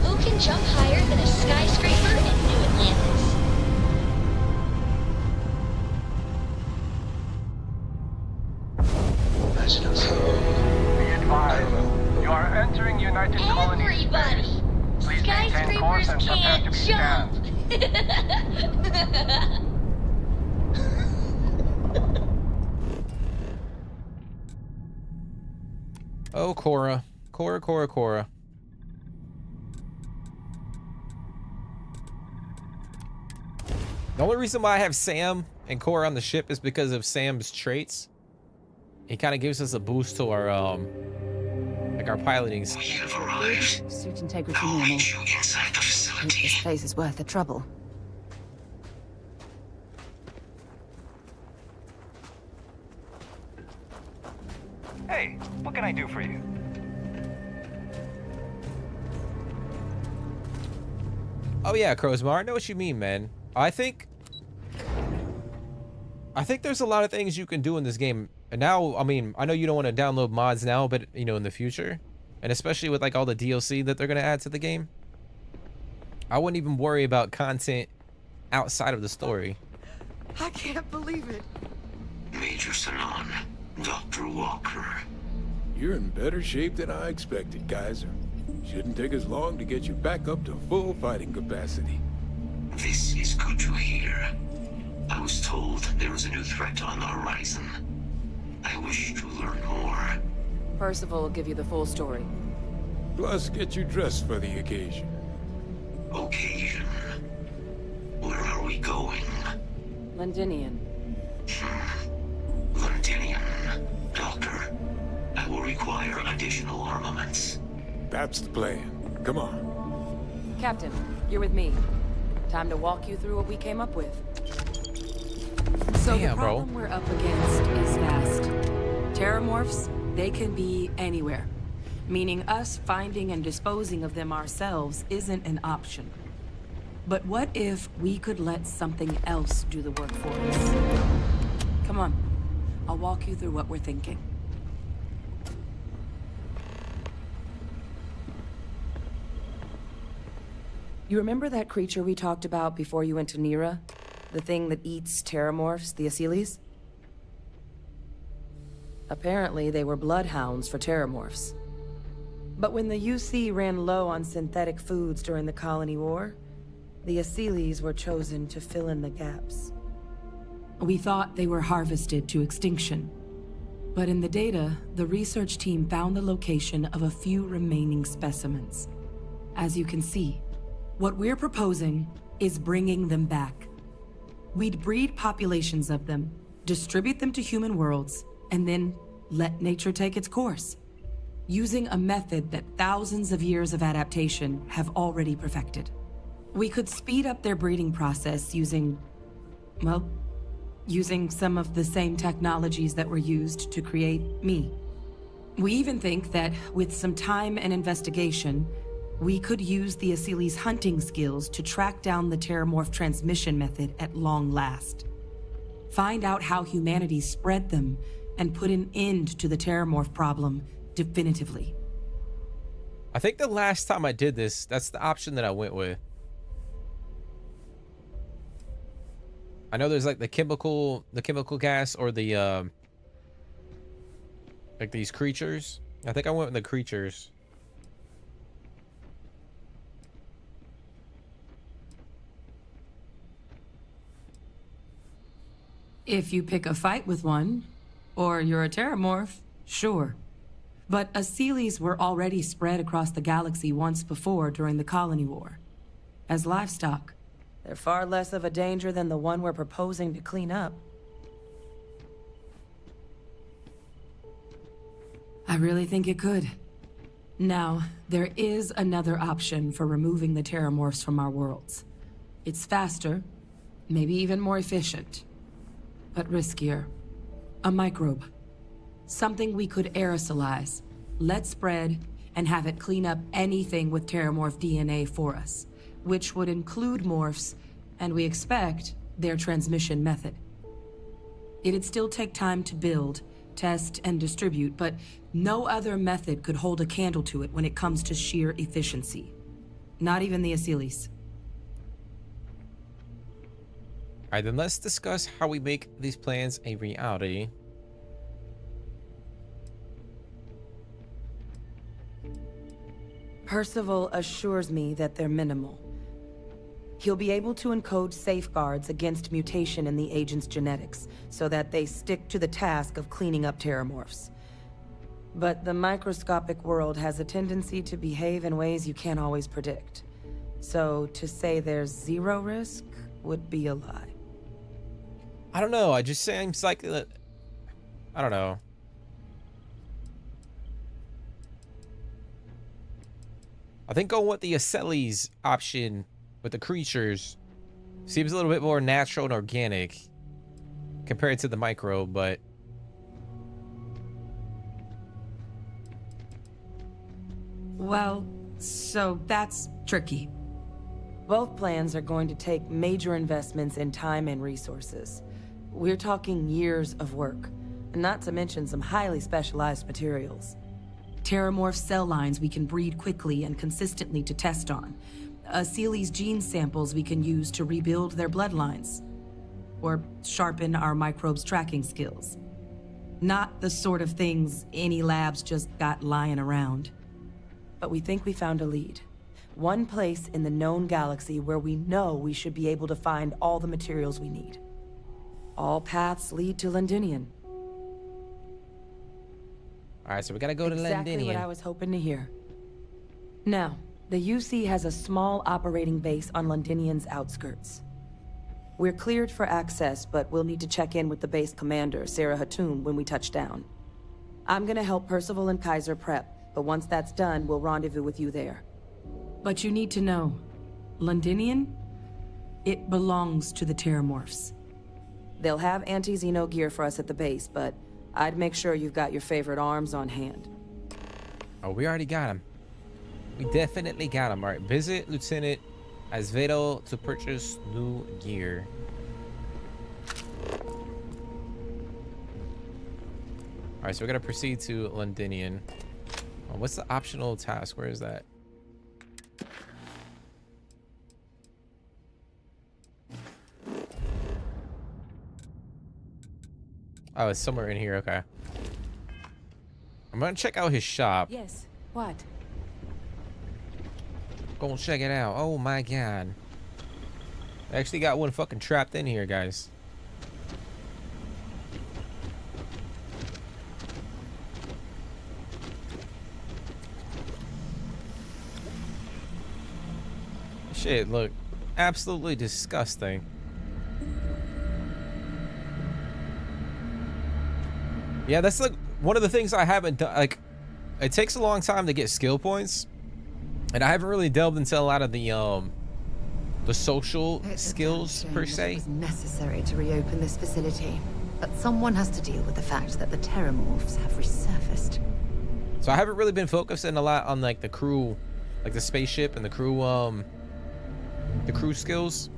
Who can jump higher than a skyscraper in New Atlantis?
Be advised, you are entering United Colonies.
Everybody!
Please maintain course and prepare to be scanned.
Oh, Cora. Cora. The only reason why I have Sam and Cora on the ship is because of Sam's traits. He kind of gives us a boost to our, like our piloting.
You've arrived.
Suit integrity
I'll
normal.
meet you inside the facility.
This place is worth the trouble.
Hey, what can I do for you?
Oh yeah, Crowsmar, I know what you mean, man. I think there's a lot of things you can do in this game. And now, I mean, I know you don't want to download mods now, but, you know, in the future, and especially with like all the DLC that they're going to add to the game, I wouldn't even worry about content outside of the story.
I can't believe it.
Major Sanon, Dr. Walker.
You're in better shape than I expected, Kaiser. Shouldn't take us long to get you back up to full fighting capacity.
This is good to hear. I was told there was a new threat on the horizon. I wish to learn more.
Percival will give you the full story.
Plus, get you dressed for the occasion.
Occasion? Where are we going?
Londinian.
Londinian. Doctor, I will require additional armaments.
That's the plan. Come on.
Captain, you're with me. Time to walk you through what we came up with. So
Damn,
the problem we're up against is vast. Terramorphs, they can be anywhere. Meaning us finding and disposing of them ourselves isn't an option. But what if we could let something else do the work for us? Come on, I'll walk you through what we're thinking. You remember that creature we talked about before you went to Nira? The thing that eats terramorphs, the Asylees? Apparently, they were bloodhounds for terramorphs. But when the UC ran low on synthetic foods during the Colony War, the Asylees were chosen to fill in the gaps. We thought they were harvested to extinction. But in the data, the research team found the location of a few remaining specimens. As you can see, what we're proposing is bringing them back. We'd breed populations of them, distribute them to human worlds, and then let nature take its course, using a method that thousands of years of adaptation have already perfected. We could speed up their breeding process using some of the same technologies that were used to create me. We even think that with some time and investigation, we could use the Asylees' hunting skills to track down the Terramorph transmission method at long last. Find out how humanity spread them and put an end to the Terramorph problem definitively.
I think the last time I did this, that's the option that I went with. I know there's like the chemical gas or the like these creatures. I think I went with the creatures.
If you pick a fight with one, or you're a Terramorph, sure. But Asylees were already spread across the galaxy once before during the Colony War. As livestock, they're far less of a danger than the one we're proposing to clean up. I really think it could. Now, there is another option for removing the Terramorphs from our worlds. It's faster, maybe even more efficient, but riskier. A microbe. Something we could aerosolize, let spread, and have it clean up anything with Terramorph DNA for us, which would include morphs, and we expect their transmission method. It'd still take time to build, test, and distribute, but no other method could hold a candle to it when it comes to sheer efficiency. Not even the Asylees.
All right, then let's discuss how we make these plans a reality.
Percival assures me that they're minimal. He'll be able to encode safeguards against mutation in the agent's genetics, so that they stick to the task of cleaning up Terramorphs. But the microscopic world has a tendency to behave in ways you can't always predict. So to say there's zero risk would be a lie.
I don't know. I just seems like I don't know. I think going with the Asylees option with the creatures seems a little bit more natural and organic compared to the microbe, but
well, so that's tricky. Both plans are going to take major investments in time and resources. We're talking years of work, not to mention some highly specialized materials. Terramorph cell lines we can breed quickly and consistently to test on. Asylees gene samples we can use to rebuild their bloodlines. or sharpen our microbes tracking skills. Not the sort of things any labs just got lying around. But we think we found a lead. One place in the known galaxy where we know we should be able to find all the materials we need. All paths lead to Londinian.
All right, so we gotta go to
Exactly
Londinian.
what I was hoping to hear. Now, the UC has a small operating base on Londinian's outskirts. We're cleared for access, but we'll need to check in with the base commander, Sarah Hatoum, when we touch down. I'm gonna help Percival and Kaiser prep, but once that's done, we'll rendezvous with you there. But you need to know, Londinian, it belongs to the Terramorphs. They'll have anti-Xeno gear for us at the base, but I'd make sure you've got your favorite arms on hand.
Oh, we already got him. We definitely got him. All right, visit Lieutenant Azevedo to purchase new gear. All right, so we're gonna proceed to Londinian. Oh, what's the optional task? Where is that? Oh, it's somewhere in here. Okay. I'm gonna check out his shop.
Yes. What?
Go check it out. Oh my god. I actually got one fucking trapped in here, guys. Shit, look. Absolutely disgusting. Yeah, that's like one of the things I haven't done. Like, it takes a long time to get skill points. And I haven't really delved into a lot of the social skills per se.
It was necessary to reopen this facility, but someone has to deal with the fact that the Terramorphs have resurfaced.
So I haven't really been focusing a lot on like the crew, like the spaceship and the crew skills.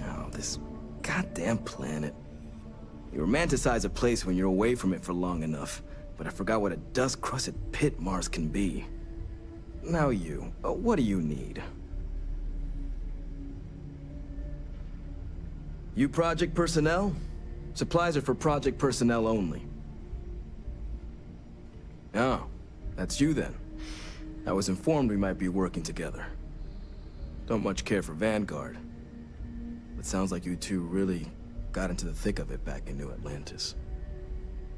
Oh, this goddamn planet. You romanticize a place when you're away from it for long enough, but I forgot what a dust-crusted pit Mars can be. Now you, what do you need? You project personnel? Supplies are for project personnel only. Oh, that's you then. I was informed we might be working together. Don't much care for Vanguard. But sounds like you two really got into the thick of it back in New Atlantis.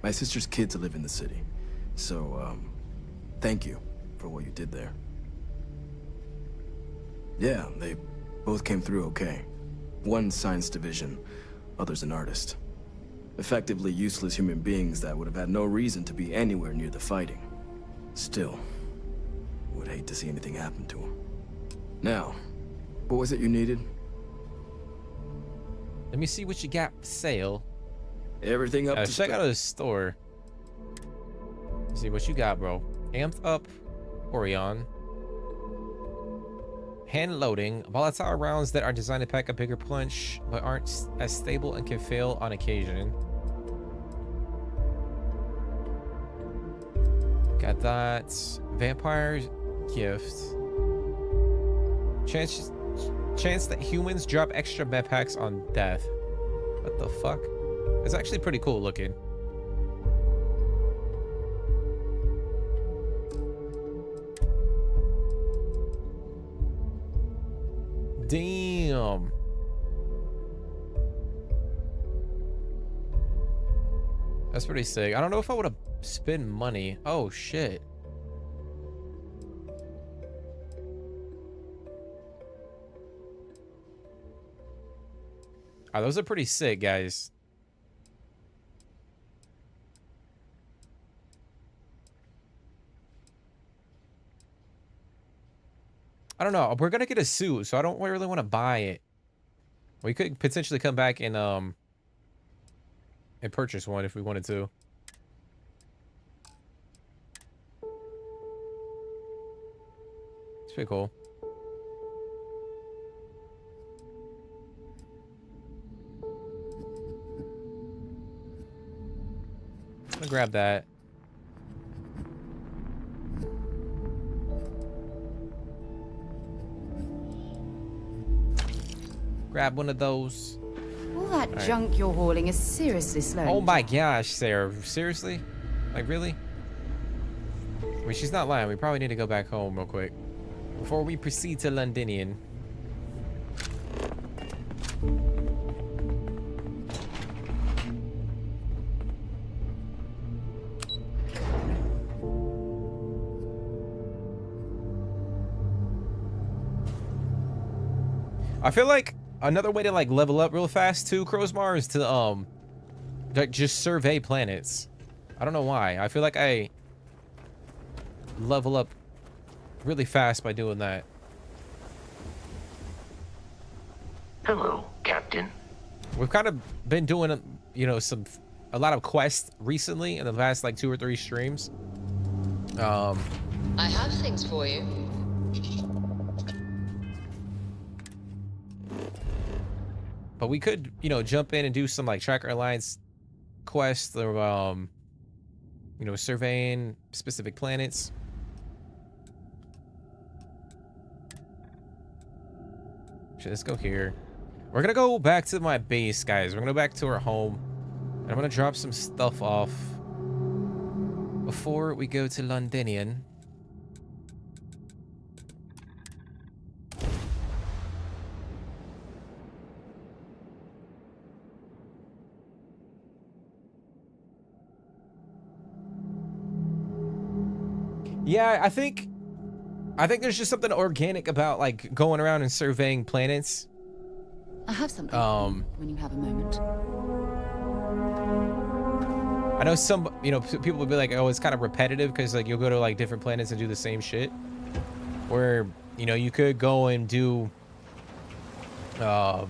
My sister's kids live in the city, so, thank you for what you did there. Yeah, they both came through okay. One science division, other's an artist. Effectively useless human beings that would have had no reason to be anywhere near the fighting. Still, would hate to see anything happen to them. Now, what was it you needed?
Let me see what you got for sale.
Everything up to
check out his store. See what you got, bro. Amped up Orion. Hand loading. Volatile rounds that are designed to pack a bigger punch, but aren't as stable and can fail on occasion. Got that. Vampire gift. Chance that humans drop extra med packs on death. What the fuck? It's actually pretty cool looking. Damn. That's pretty sick. I don't know if I would have spent money. Oh shit. Oh, those are pretty sick, guys. I don't know. We're gonna get a suit, so I don't really want to buy it. We could potentially come back and purchase one if we wanted to. It's pretty cool. I'm gonna grab that. Grab one of those.
All that junk you're hauling is seriously slow.
Oh my gosh, Sarah. Seriously? Like, really? I mean, she's not lying. We probably need to go back home real quick before we proceed to Londinian. I feel like another way to like level up real fast too, Crowsmar, is to like just survey planets. I don't know why. I feel like I level up really fast by doing that.
Hello, Captain.
We've kind of been doing, you know, a lot of quests recently in the past like 2 or 3 streams.
I have things for you.
But we could, you know, jump in and do some like Tracker Alliance quests or, you know, surveying specific planets. Actually, let's go here. We're gonna go back to my base, guys. We're gonna go back to our home. And I'm gonna drop some stuff off before we go to Londinian. Yeah, I think there's just something organic about like going around and surveying planets.
I have something when you have a moment.
I know some, you know, people would be like, oh, it's kind of repetitive because like you'll go to like different planets and do the same shit. Where, you know, you could go and do, you know,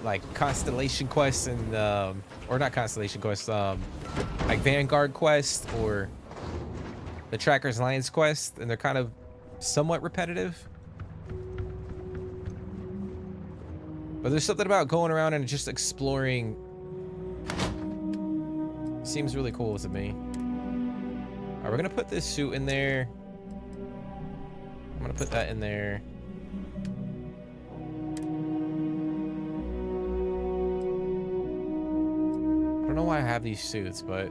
like Constellation quests and, or not Constellation quests, like Vanguard quests or the Trackers Alliance quest, and they're kind of somewhat repetitive. But there's something about going around and just exploring. Seems really cool to me. Alright, we're gonna put this suit in there. I'm gonna put that in there. I don't know why I have these suits, but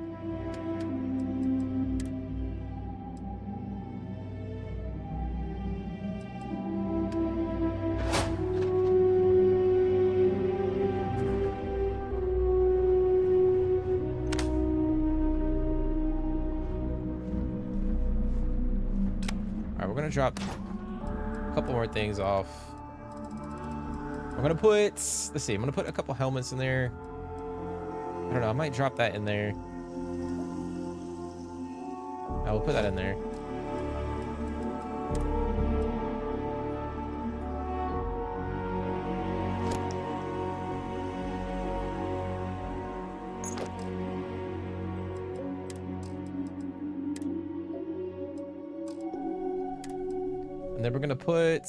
drop a couple more things off. I'm gonna put, let's see, I'm gonna put a couple helmets in there. I don't know, I might drop that in there. I will put that in there. Then we're gonna put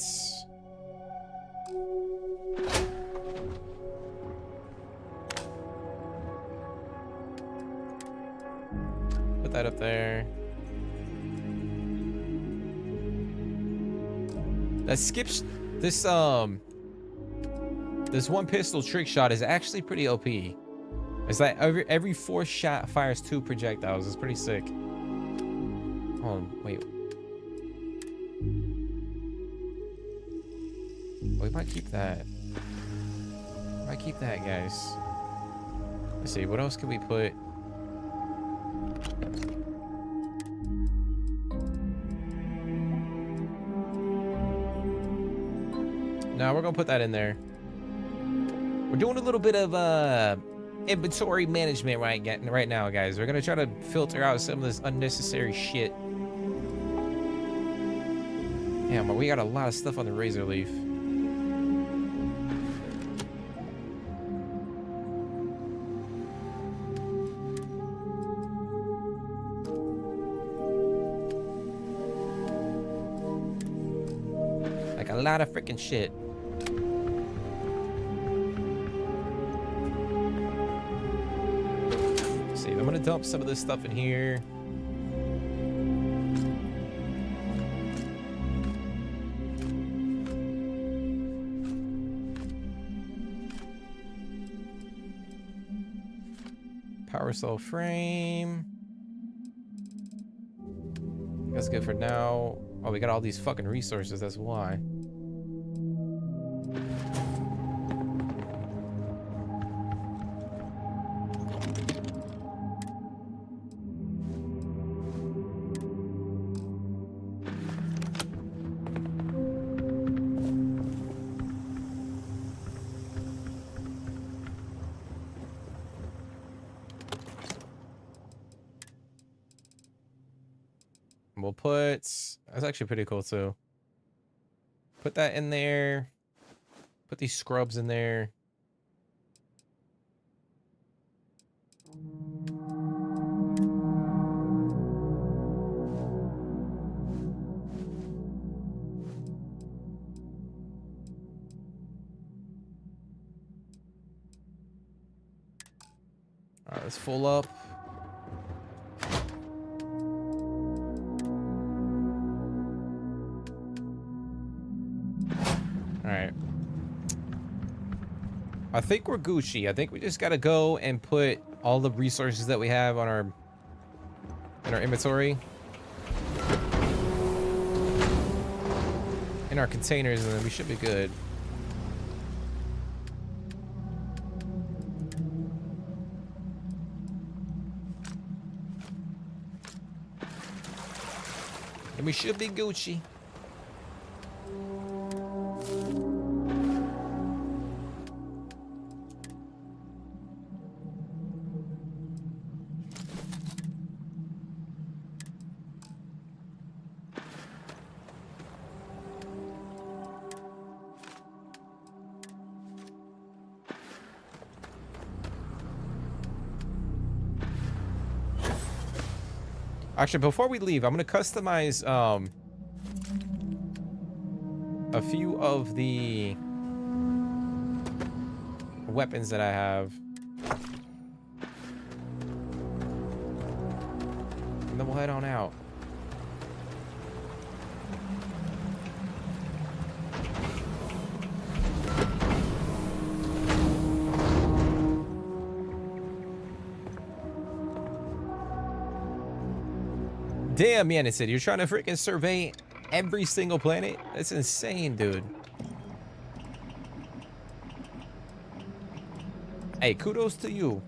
that up there. That skips this this one pistol trick shot is actually pretty OP. It's like every 4 shot fires 2 projectiles. It's pretty sick. Hold on, wait. We might keep that. Might keep that, guys. Let's see, what else can we put? No, we're gonna put that in there. We're doing a little bit of inventory management right now, guys. We're gonna try to filter out some of this unnecessary shit. Damn, but we got a lot of stuff on the Razor Leaf. Like a lot of freaking shit. Let's see, I'm gonna dump some of this stuff in here. power cell frame. That's good for now. Oh, we got all these fucking resources, that's why. We'll put, that's actually pretty cool too. Put that in there. Put these scrubs in there. All right, let's full up. All right. I think we're Gucci. I think we just gotta go and put all the resources that we have on our inventory in our containers, and then we should be good. And we should be Gucci. Actually, before we leave, I'm going to customize a few of the weapons that I have. And then we'll head on out. Damn, man, it said you're trying to freaking survey every single planet? That's insane, dude. Hey, kudos to you.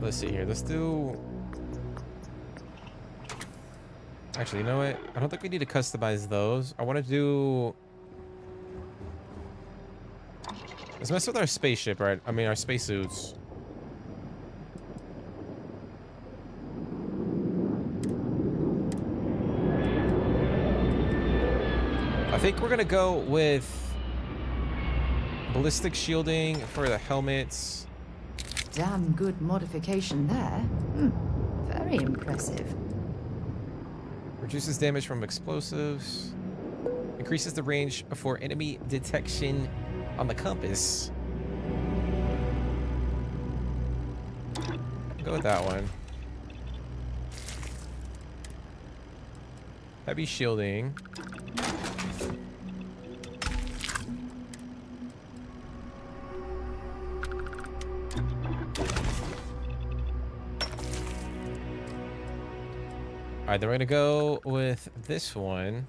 Let's see here. Let's do... Actually, you know what? I don't think we need to customize those. I want to do... Let's mess with our spaceship, right? I mean, our spacesuits. I think we're gonna go with ballistic shielding for the helmets.
Damn good modification there. Very impressive.
Reduces damage from explosives. Increases the range for enemy detection on the compass. Go with that one. Heavy shielding. Alright, then we're gonna go with this one.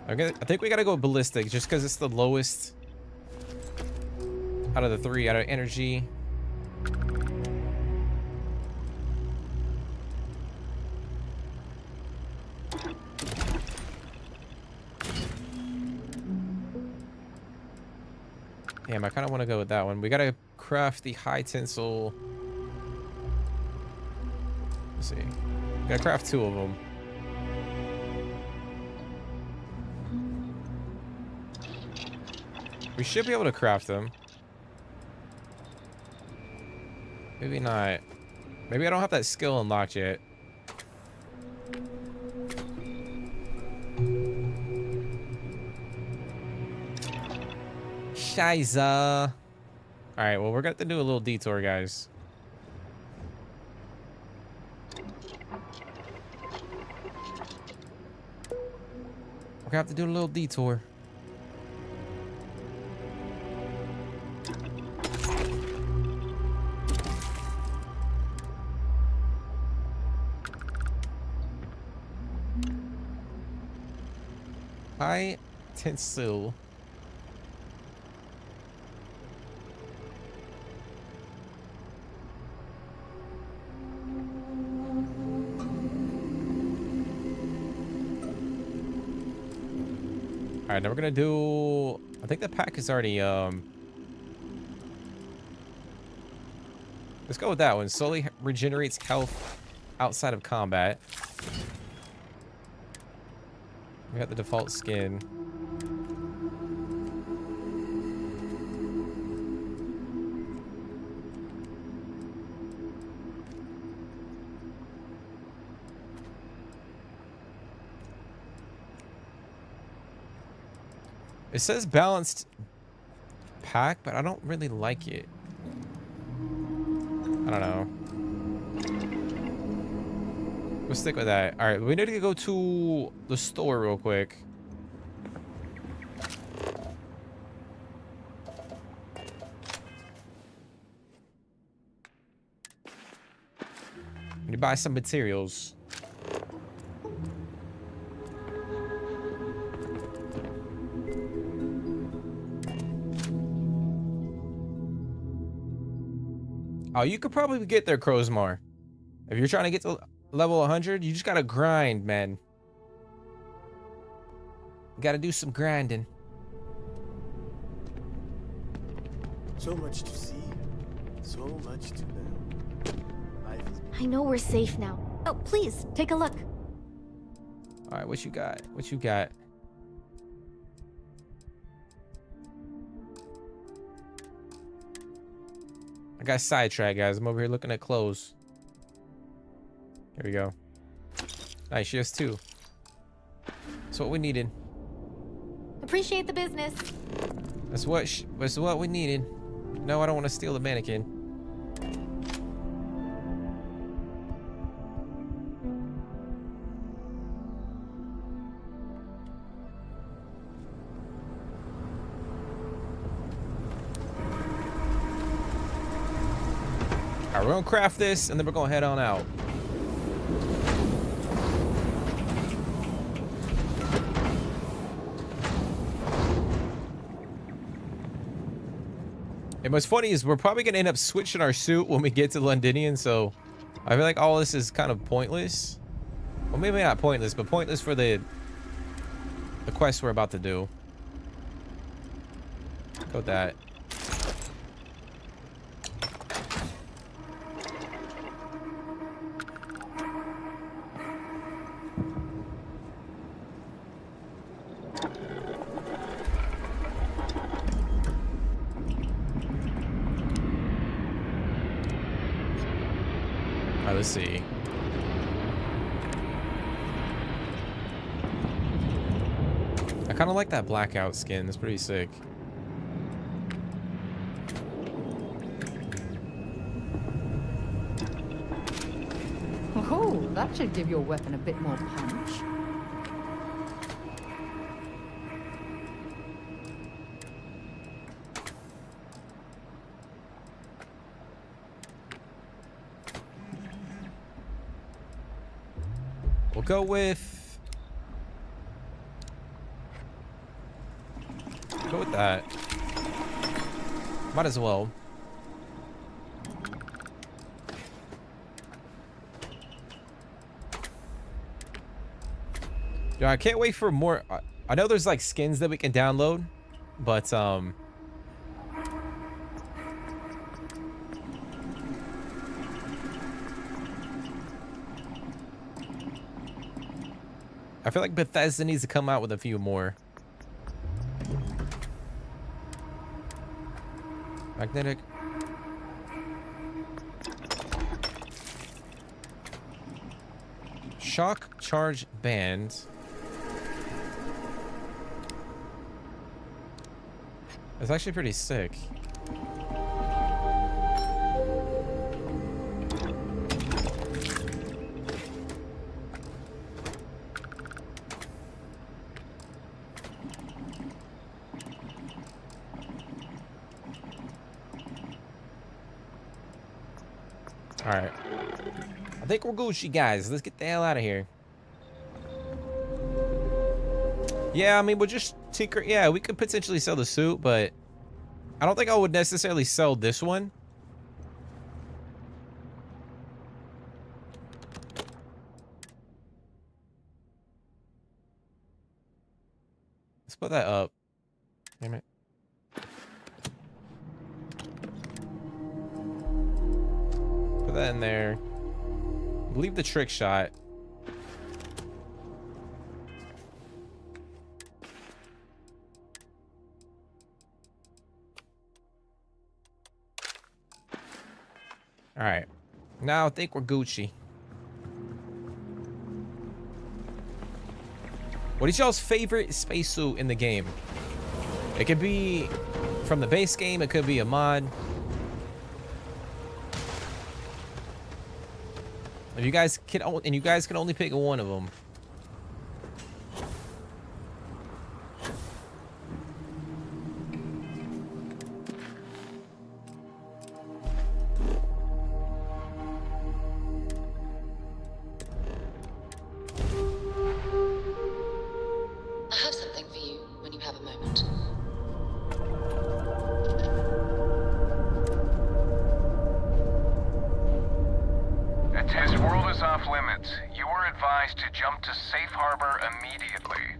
I think we gotta go ballistic just because it's the lowest out of the three, out of energy. Damn, I kind of want to go with that one. We gotta craft the high tensile. Let's see. Gotta craft two of them. We should be able to craft them. Maybe not. Maybe I don't have that skill unlocked yet. Shiza. Alright, well, we're going to do a little detour, guys. We're gonna have to do a little detour. High tensile. All right, now we're gonna do. I think the pack is already. Let's go with that one. Slowly regenerates health outside of combat. We got the default skin. It says balanced pack, but I don't really like it. I don't know. We'll stick with that. All right, we need to go to the store real quick. We need to buy some materials. Oh, you could probably get there, Crowsmar. If you're trying to get to level 100, you just gotta grind, man. You gotta do some grinding.
So much to see, so much to learn.
I know we're safe now. Oh, please, take a look.
All right, what you got? What you got? I got sidetracked, guys. I'm over here looking at clothes. Here we go. Nice, she has 2. That's what we needed.
Appreciate the business.
That's what we needed. No, I don't want to steal the mannequin. Alright, we're gonna craft this and then we're gonna head on out. And what's funny is we're probably gonna end up switching our suit when we get to Londinian, so I feel like all this is kind of pointless. Well, maybe not pointless, but pointless for the quest we're about to do. Go with that. Let's see. I kind of like that blackout skin. It's pretty sick.
Oh, that should give your weapon a bit more punch.
We'll go with that. Might as well. Yeah, I can't wait for more. I know there's like skins that we can download, but I feel like Bethesda needs to come out with a few more. Magnetic. Shock charge band. It's actually pretty sick. Alright. I think we're Gucci, guys. Let's get the hell out of here. Yeah, I mean, we'll just tinker. Yeah, we could potentially sell the suit, but I don't think I would necessarily sell this one. Let's put that up. Damn it. Put that in there. Leave the trick shot. All right. Now I think we're Gucci. What is y'all's favorite spacesuit in the game? It could be from the base game. It could be a mod. If you guys can, and you guys can only pick one of them.
I have something for you when you have a moment.
This world is off limits. You are advised to jump to safe harbor immediately.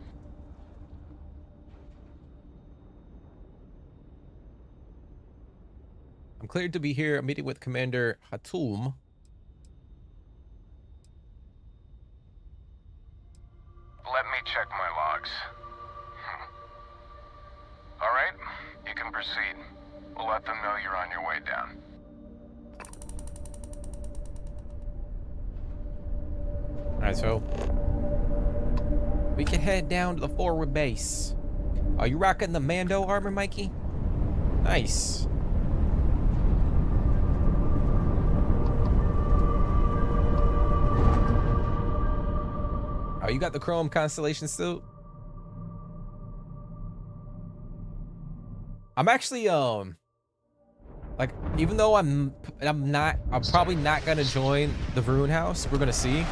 I'm cleared to be here. A meeting with Commander Hatum.
Let me check my logs. All right, you can proceed. We'll let them know you're on your way down.
Alright, so we can head down to the forward base. Are you rocking the Mando armor, Mikey? Nice. Oh, you got the chrome Constellation suit? I'm actually like, even though I'm probably not gonna join the Vroon house. We're gonna see.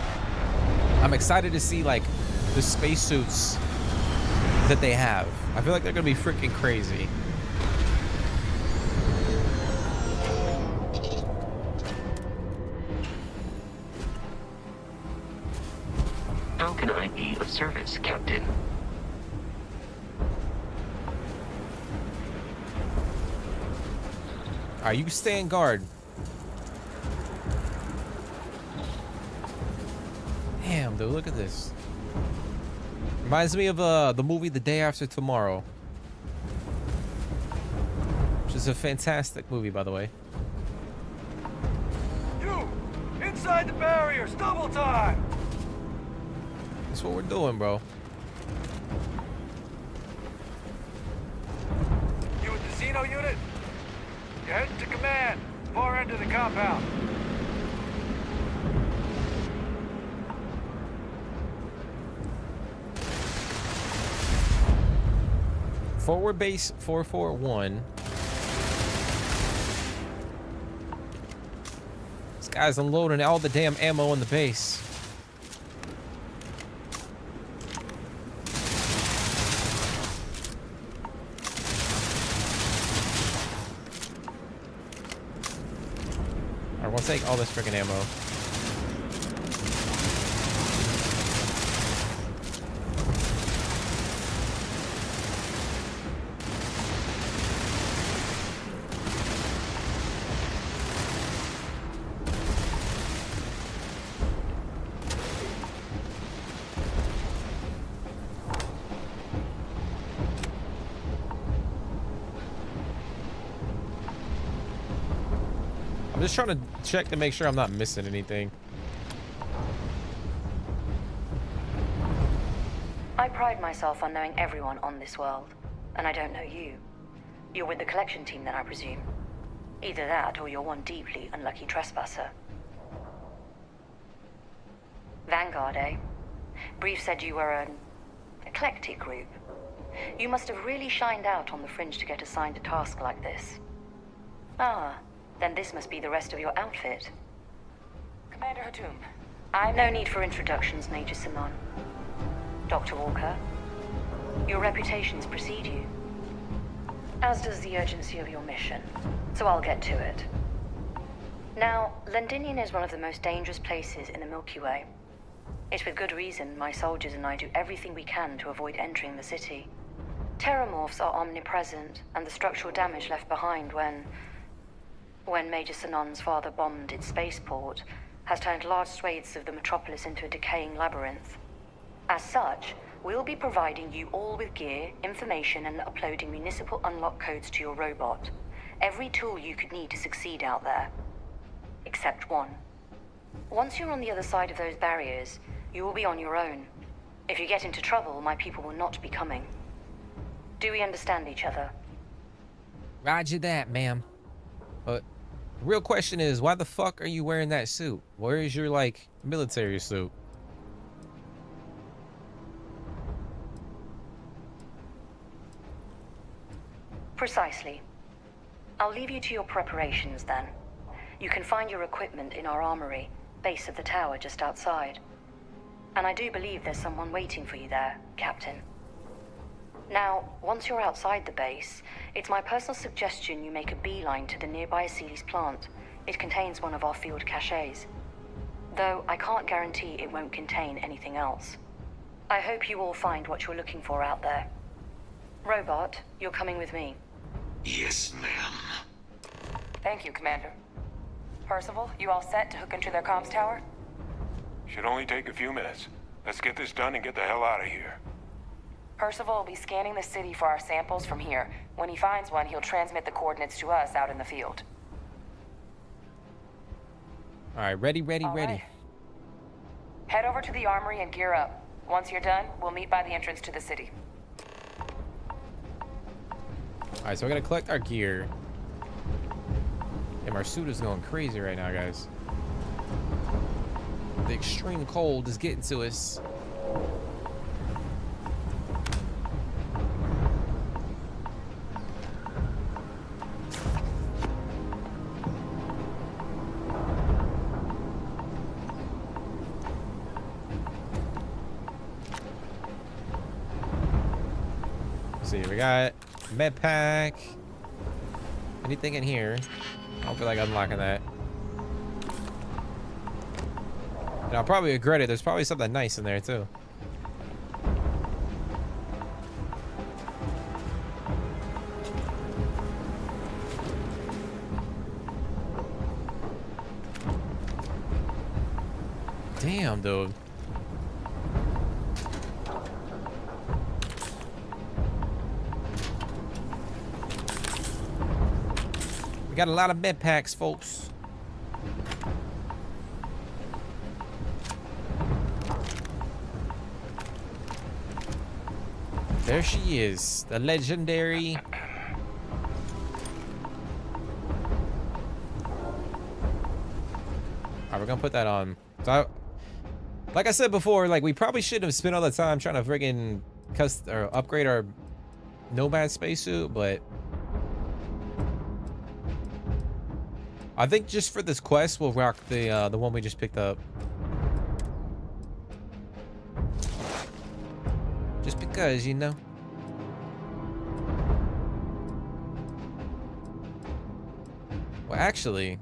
I'm excited to see like the spacesuits that they have. I feel like they're gonna be freaking crazy.
How can I be of service, Captain?
Alright, you stand guard. Damn, dude, look at this. Reminds me of the movie The Day After Tomorrow. Which is a fantastic movie, by the way.
You! Inside the barriers! Double time!
That's what we're doing, bro.
You with the Xeno unit? You're heading to command. Far end of the compound.
Forward base 441. This guy's unloading all the damn ammo in the base. Alright, we'll take all this freaking ammo. I'm just trying to check to make sure I'm not missing anything.
I pride myself on knowing everyone on this world, and I don't know you. You're with the collection team then, I presume. Either that, or you're one deeply unlucky trespasser. Vanguard, eh? Brief said you were an eclectic group. You must have really shined out on the fringe to get assigned a task like this. Ah, then this must be the rest of your outfit.
Commander Hatum,
No need for introductions, Major Simon. Dr. Walker, your reputations precede you, as does the urgency of your mission, so I'll get to it. Now, Londinium is one of the most dangerous places in the Milky Way. It's with good reason my soldiers and I do everything we can to avoid entering the city. Terramorphs are omnipresent, and the structural damage left behind when Major Sinon's father bombed its spaceport has turned large swathes of the metropolis into a decaying labyrinth. As such, we'll be providing you all with gear, information, and uploading municipal unlock codes to your robot. Every tool you could need to succeed out there. Except one. Once you're on the other side of those barriers, you will be on your own. If you get into trouble, my people will not be coming. Do we understand each other?
Roger that, ma'am. But the real question is, why the fuck are you wearing that suit? Where is your, like, military suit?
Precisely. I'll leave you to your preparations then. You can find your equipment in our armory, base of the tower just outside. And I do believe there's someone waiting for you there, Captain. Now, once you're outside the base, it's my personal suggestion you make a beeline to the nearby Aceles plant. It contains one of our field caches. Though I can't guarantee it won't contain anything else. I hope you all find what you're looking for out there. Robot, you're coming with me.
Yes, ma'am.
Thank you, Commander. Percival, you all set to hook into their comms tower?
Should only take a few minutes. Let's get this done and get the hell out of here.
Percival will be scanning the city for our samples from here. When he finds one, he'll transmit the coordinates to us out in the field.
All right, ready.
Right. Head over to the armory and gear up. Once you're done, we'll meet by the entrance to the city.
All right, so we're gonna collect our gear. Damn, our suit is going crazy right now, guys. The extreme cold is getting to us. Let's see, we got med pack. Anything in here? I don't feel like unlocking that. And I'll probably regret it. There's probably something nice in there too. Damn, dude. We got a lot of med packs, folks. There she is, the legendary. All right, we're gonna put that on. So, like I said before, like we probably shouldn't have spent all the time trying to friggin' upgrade our Nomad spacesuit, but I think just for this quest, we'll rock the one we just picked up. Just because, you know. Well, actually,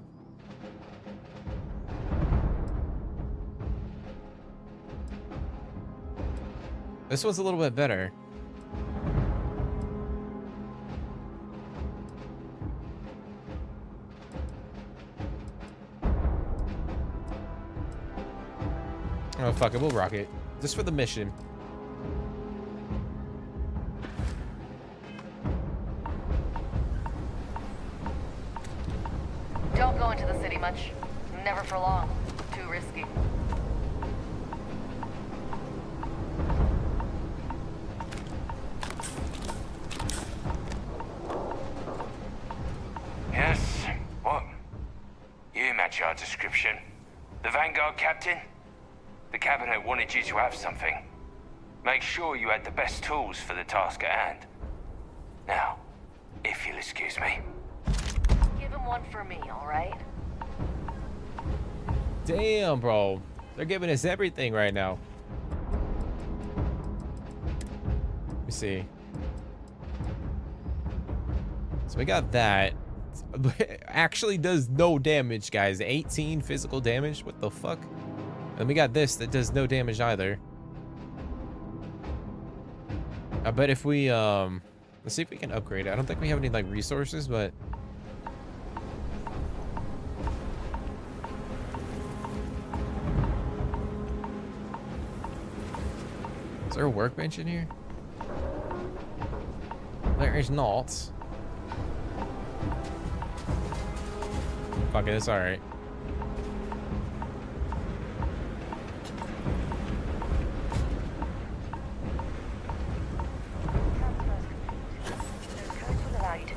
this one's a little bit better. Oh, fuck it, we'll rock it. Just for the mission.
Don't go into the city much. Never for long. Too risky.
Yes? What? You match our description. The Vanguard captain? The cabinet wanted you to have something. Make sure you had the best tools for the task at hand. Now, if you'll excuse me.
Give him one for me, all right?
Damn, bro. They're giving us everything right now. Let me see. So we got that. Actually does no damage, guys. 18 physical damage. What the fuck? And we got this that does no damage either. I bet if we let's see if we can upgrade it. I don't think we have any like resources, but is there a workbench in here? There is not. Fuck it, it's alright.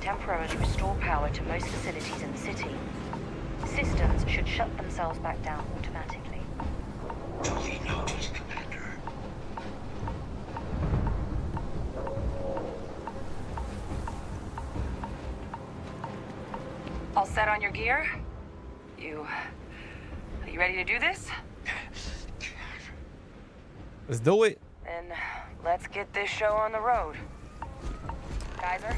Temporarily restore power to most facilities in the city. Systems should shut themselves back down automatically.
Duly noted, Commander.
All set on your gear? Are you ready to do this?
Let's do it.
Then let's get this show on the road. Kaiser?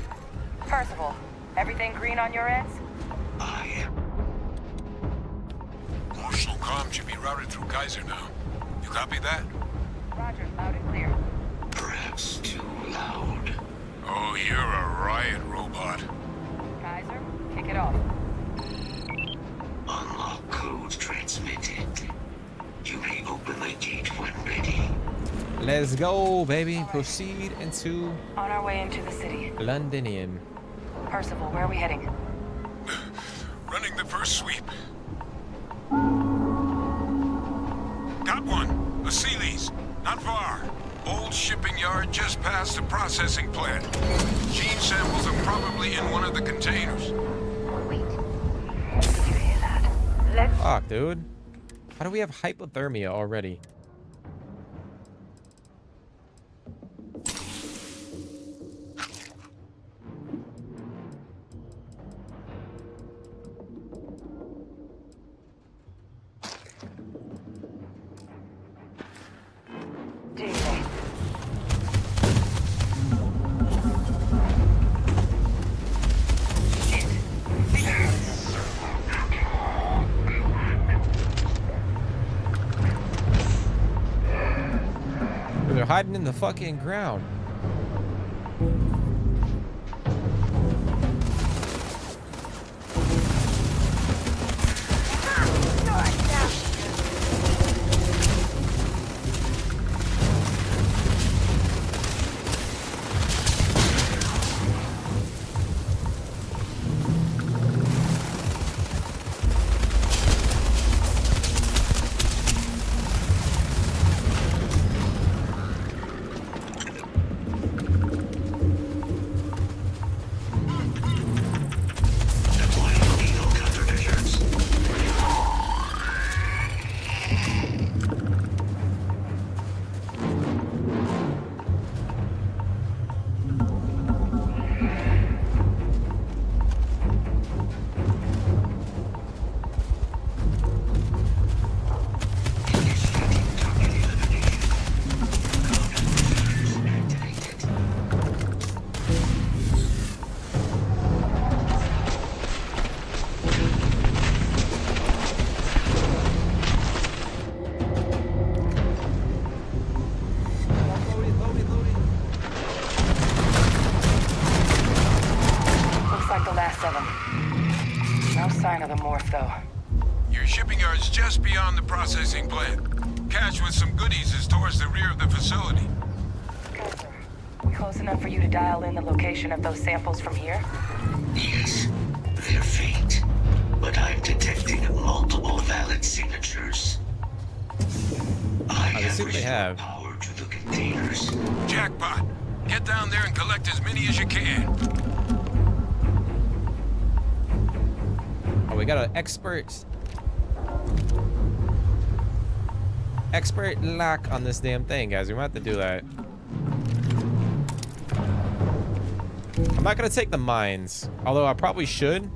Percival, everything green on your ends?
Marshal comm should be routed through Kaiser now. You copy that?
Roger, loud and clear.
Perhaps too loud.
Oh, you're a riot robot.
Kaiser, kick it off.
Unlock code transmitted. You may open the gate when ready.
Let's go, baby. Proceed into
On our way into the city.
Londonian.
Percival, where are we heading?
Running the first sweep. Got one. A Sealy's. Not far. Old shipping yard just past the processing plant. Gene samples are probably in one of the containers.
Wait. Did you hear that? Let's...
Fuck, dude. How do we have hypothermia already? They're hiding in the fucking ground.
Your shipping yard's just beyond the processing plant. Cache with some goodies is towards the rear of the facility.
Kaiser, close enough for you to dial in the location of those samples from here?
Yes, they're faint, but I'm detecting multiple valid signatures. I have restored power to the containers.
Jackpot! Get down there and collect as many as you can.
Oh, we got an expert lock on this damn thing, guys. We might have to do that. I'm not gonna take the mines, although I probably should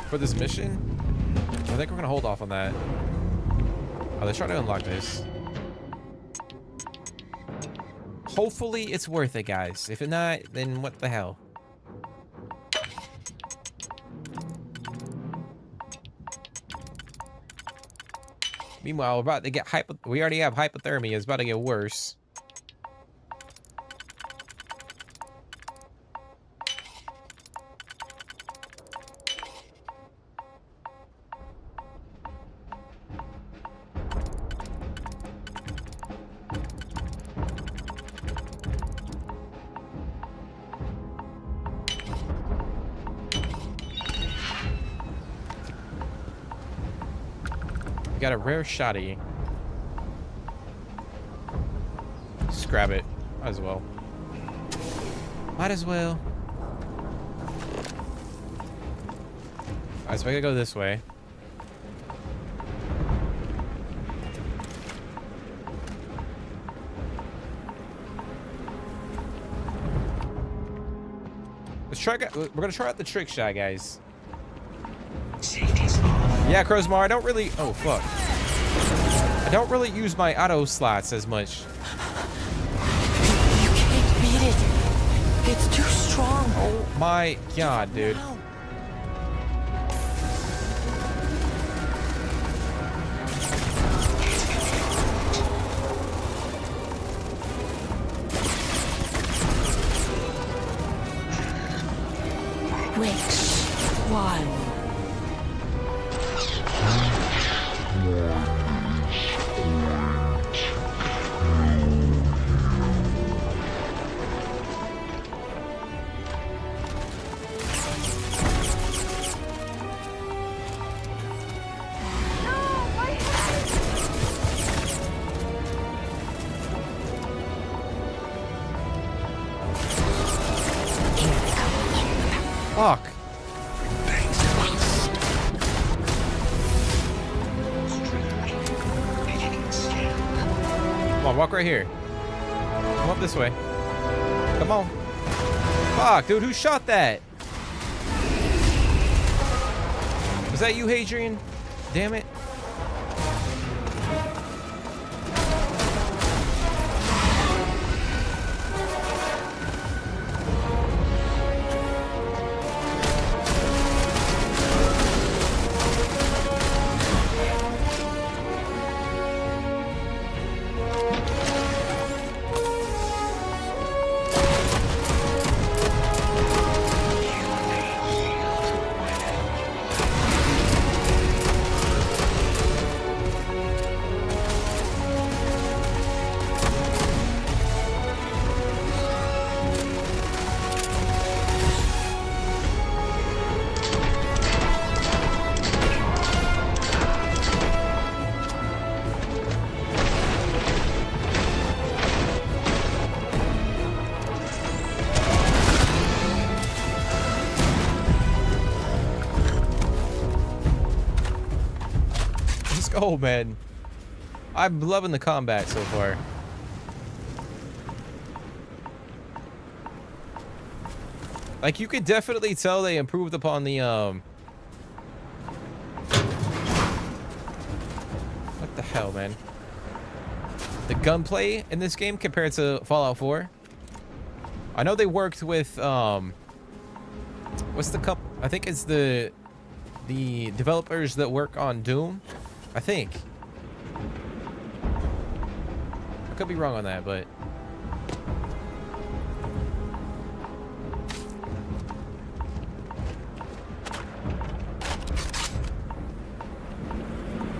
for this mission. I think we're gonna hold off on that. Oh, let's try to unlock this. Hopefully it's worth it, guys. If it's not, then what the hell? Meanwhile, we're about to get we already have hypothermia. It's about to get worse. Got a rare shotty. Just grab it. Might as well. Might as well. Alright, so I gotta go this way. Let's try. We're gonna try out the trick shot, guys. Yeah, Crowsmar, I don't really... Oh, fuck. I don't really use my auto slots as much.
You can't beat it. It's too strong.
Oh my god, dude.
Which one?
Fuck. Come on, walk right here. Come up this way. Come on. Fuck, dude, who shot that? Was that you, Hadrian? Damn it. Oh man, I'm loving the combat so far. Like, you could definitely tell they improved upon the what the hell, man? The gunplay in this game compared to Fallout 4. I know they worked with what's the I think it's the developers that work on Doom. I think. I could be wrong on that, but...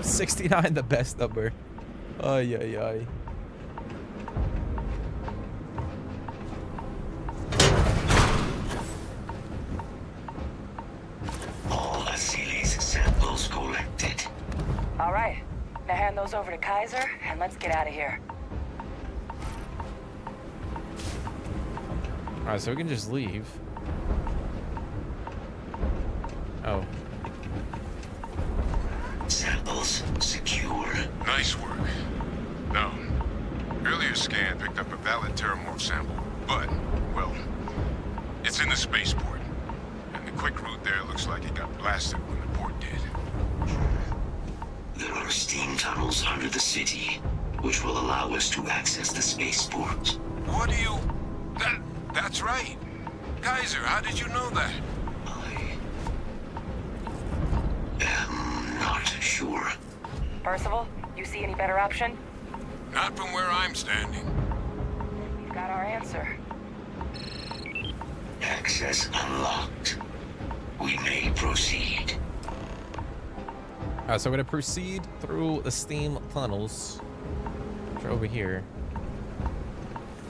$69, the best number. Ay, ay, ay.
All Asile's samples collected.
All right. Now hand those over to Kaiser, and let's get out of here.
Alright, so we can just leave. Oh.
Samples secure.
Nice work. No. Earlier scan picked up a valid terramorph sample, but, well, it's in the spaceport. And the quick route there looks like it got blasted when the port did.
There are steam tunnels under the city, which will allow us to access the spaceport.
What do you... That's right. Kaiser, how did you know that?
I'm not sure.
Percival, you see any better option?
Not from where I'm standing.
You've got our answer.
Access unlocked. We may proceed.
Alright, so we're gonna proceed through the steam tunnels. Which are over here.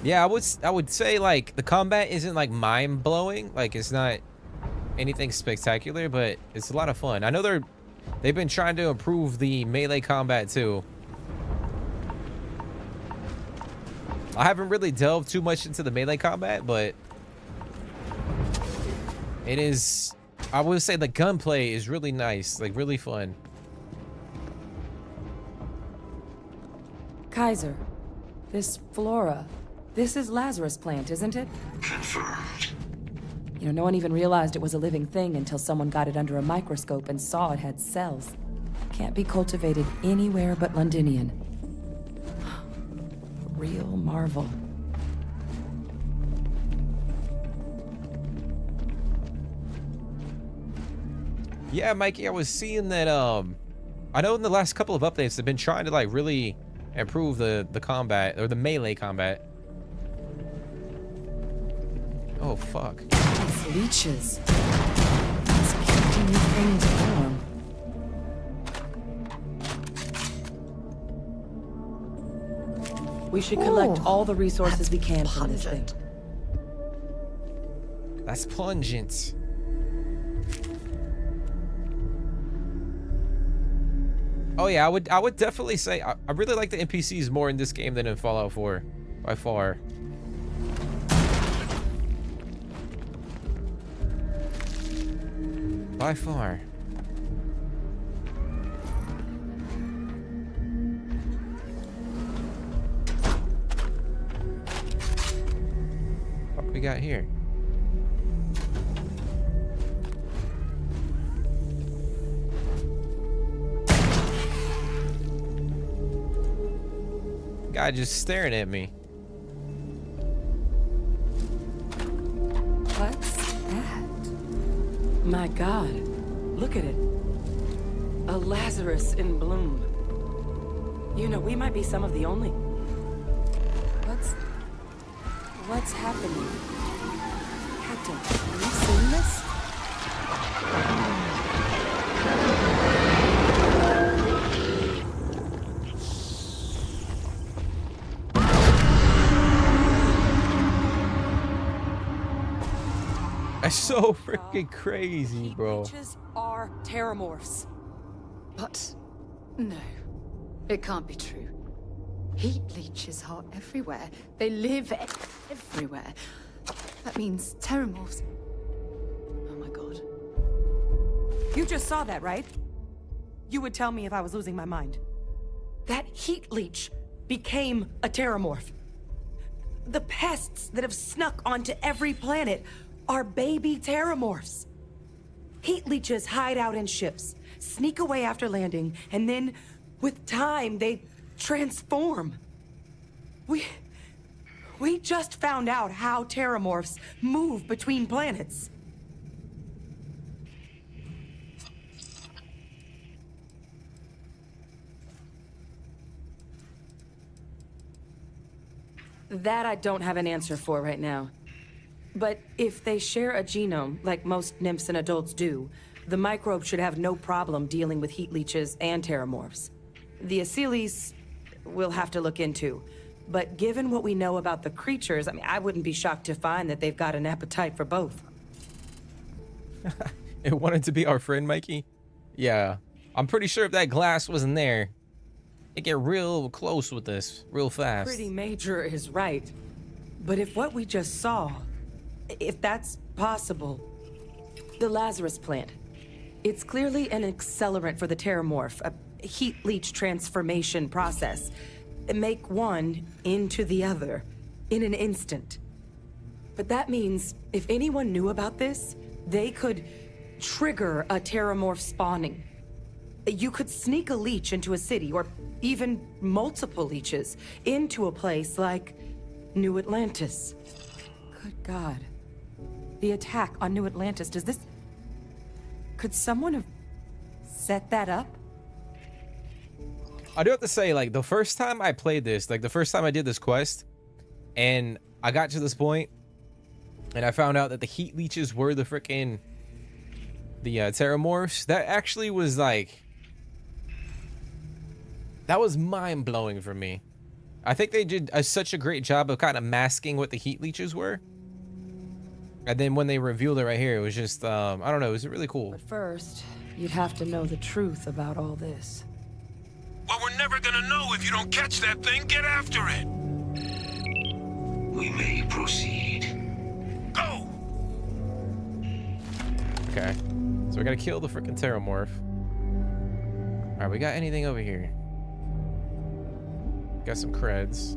Yeah, I would say like the combat isn't like mind blowing. Like it's not anything spectacular, but it's a lot of fun. I know they've been trying to improve the melee combat too. I haven't really delved too much into the melee combat, but it is, I would say the gunplay is really nice, like really fun.
Kaiser, this flora, this is Lazarus plant, isn't it?
Confirmed.
You know, no one even realized it was a living thing until someone got it under a microscope and saw it had cells. Can't be cultivated anywhere but Londinian. Real marvel.
Yeah, Mikey, I was seeing that I know in the last couple of updates they've been trying to like really improve the combat or the melee combat. Oh fuck.
These leeches. It's keeping these things warm. We should collect all the resources we can from this thing.
That's pungent. Oh yeah, I would definitely say I really like the NPCs more in this game than in Fallout 4, by far. By far. What we got here? Guy just staring at me.
What's that? My God, look at it. A Lazarus in bloom. You know, we might be some of the only. What's happening? Captain, have you seen this?
That's so freaking crazy, bro.
Leeches are terramorphs.
But no, it can't be true. Heat leeches are everywhere. They live everywhere. That means terramorphs. Oh my God.
You just saw that, right? You would tell me if I was losing my mind. That heat leech became a terramorph. The pests that have snuck onto every planet are baby terramorphs. Heat leeches hide out in ships, sneak away after landing, and then, with time, they transform. We just found out how terramorphs move between planets. That I don't have an answer for right now. But if they share a genome, like most nymphs and adults do, the microbe should have no problem dealing with heat leeches and terramorphs. The Asylees, we'll have to look into. But given what we know about the creatures, I mean, I wouldn't be shocked to find that they've got an appetite for both.
It wanted to be our friend, Mikey? Yeah. I'm pretty sure if that glass wasn't there, it'd get real close with this, real fast.
Pretty Major is right. But if what we just saw, if that's possible, the Lazarus plant, it's clearly an accelerant for the terramorph, a heat leech transformation process. Make one into the other in an instant. But that means if anyone knew about this, they could trigger a terramorph spawning. You could sneak a leech into a city, or even multiple leeches, into a place like New Atlantis. Good God. The attack on New Atlantis, does this... Could someone have set that up?
I do have to say, like, the first time I played this, like, the first time I did this quest, and I got to this point, and I found out that the heat leeches were the frickin' terramorphs, that actually was, like... That was mind-blowing for me. I think they did such a great job of kind of masking what the heat leeches were. And then when they revealed it right here, it was just, I don't know, it was really cool.
But first, you'd have to know the truth about all this.
Well, we're never gonna know if you don't catch that thing. Get after it.
We may proceed.
Go!
Okay. So we gotta kill the freaking terramorph. Alright, we got anything over here? Got some creds.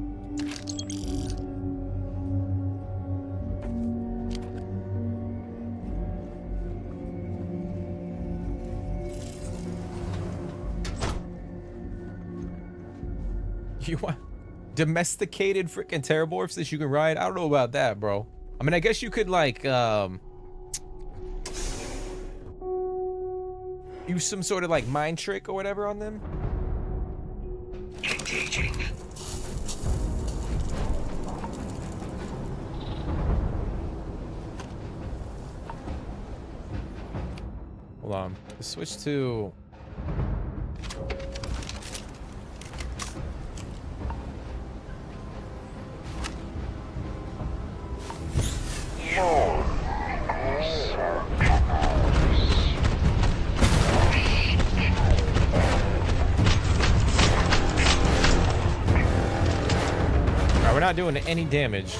You want domesticated freaking terramorphs that you can ride? I don't know about that, bro. I mean, I guess you could like use some sort of like mind trick or whatever on them.
Engaging.
Hold on. Let's switch to Alright, we're not doing any damage.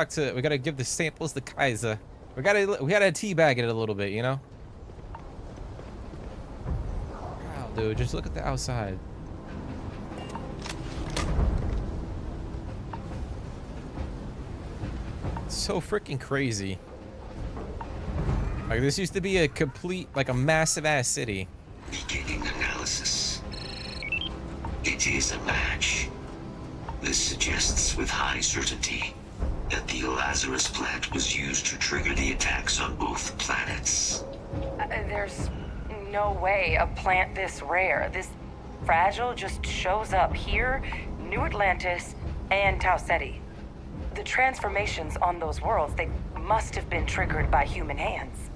So we gotta give the samples to Kaiser. We gotta teabag it a little bit, you know? Wow, dude, just look at the outside. It's so freaking crazy. Like, this used to be a complete, like a massive ass city.
Beginning analysis. It is a match. This suggests with high certainty that the Lazarus plant was used to trigger the attacks on both planets.
There's no way a plant this rare, this fragile, just shows up here, New Atlantis, and Tau Ceti. The transformations on those worlds, they must have been triggered by human hands.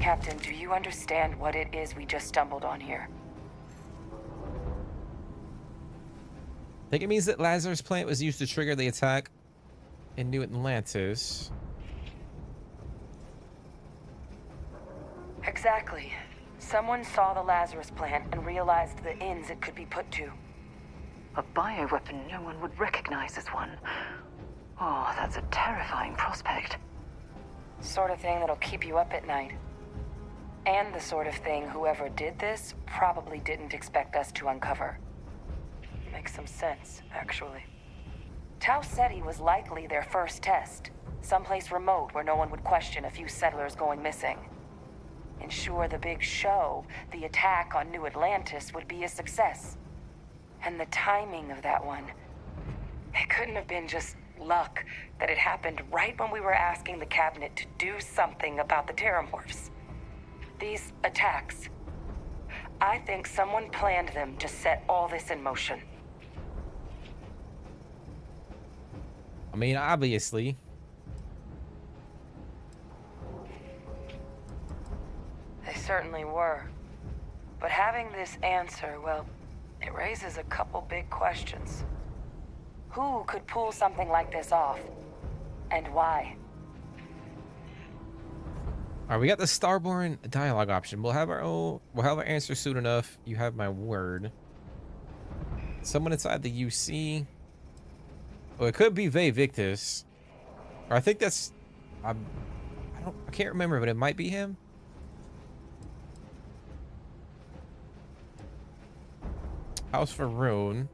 Captain, do you understand what it is we just stumbled on here?
I think it means that Lazarus plant was used to trigger the attack in New Atlantis.
Exactly. Someone saw the Lazarus plant and realized the ends it could be put to.
A bioweapon no one would recognize as one. Oh, that's a terrifying prospect.
Sort of thing that'll keep you up at night. And the sort of thing whoever did this probably didn't expect us to uncover. Makes some sense, actually. Tau Ceti was likely their first test. Someplace remote where no one would question a few settlers going missing. Ensure the big show, the attack on New Atlantis, would be a success. And the timing of that one, it couldn't have been just luck that it happened right when we were asking the cabinet to do something about the terramorphs. These attacks, I think someone planned them to set all this in motion.
I mean, obviously.
They certainly were. But having this answer, well, It raises a couple big questions. Who could pull something like this off? And why?
All right, we got the Starborn dialogue option. We'll have our answer soon enough. You have my word. Someone inside the UC. Well, it could be Victus. Or I think that's I can't remember, but it might be him. House for Rune.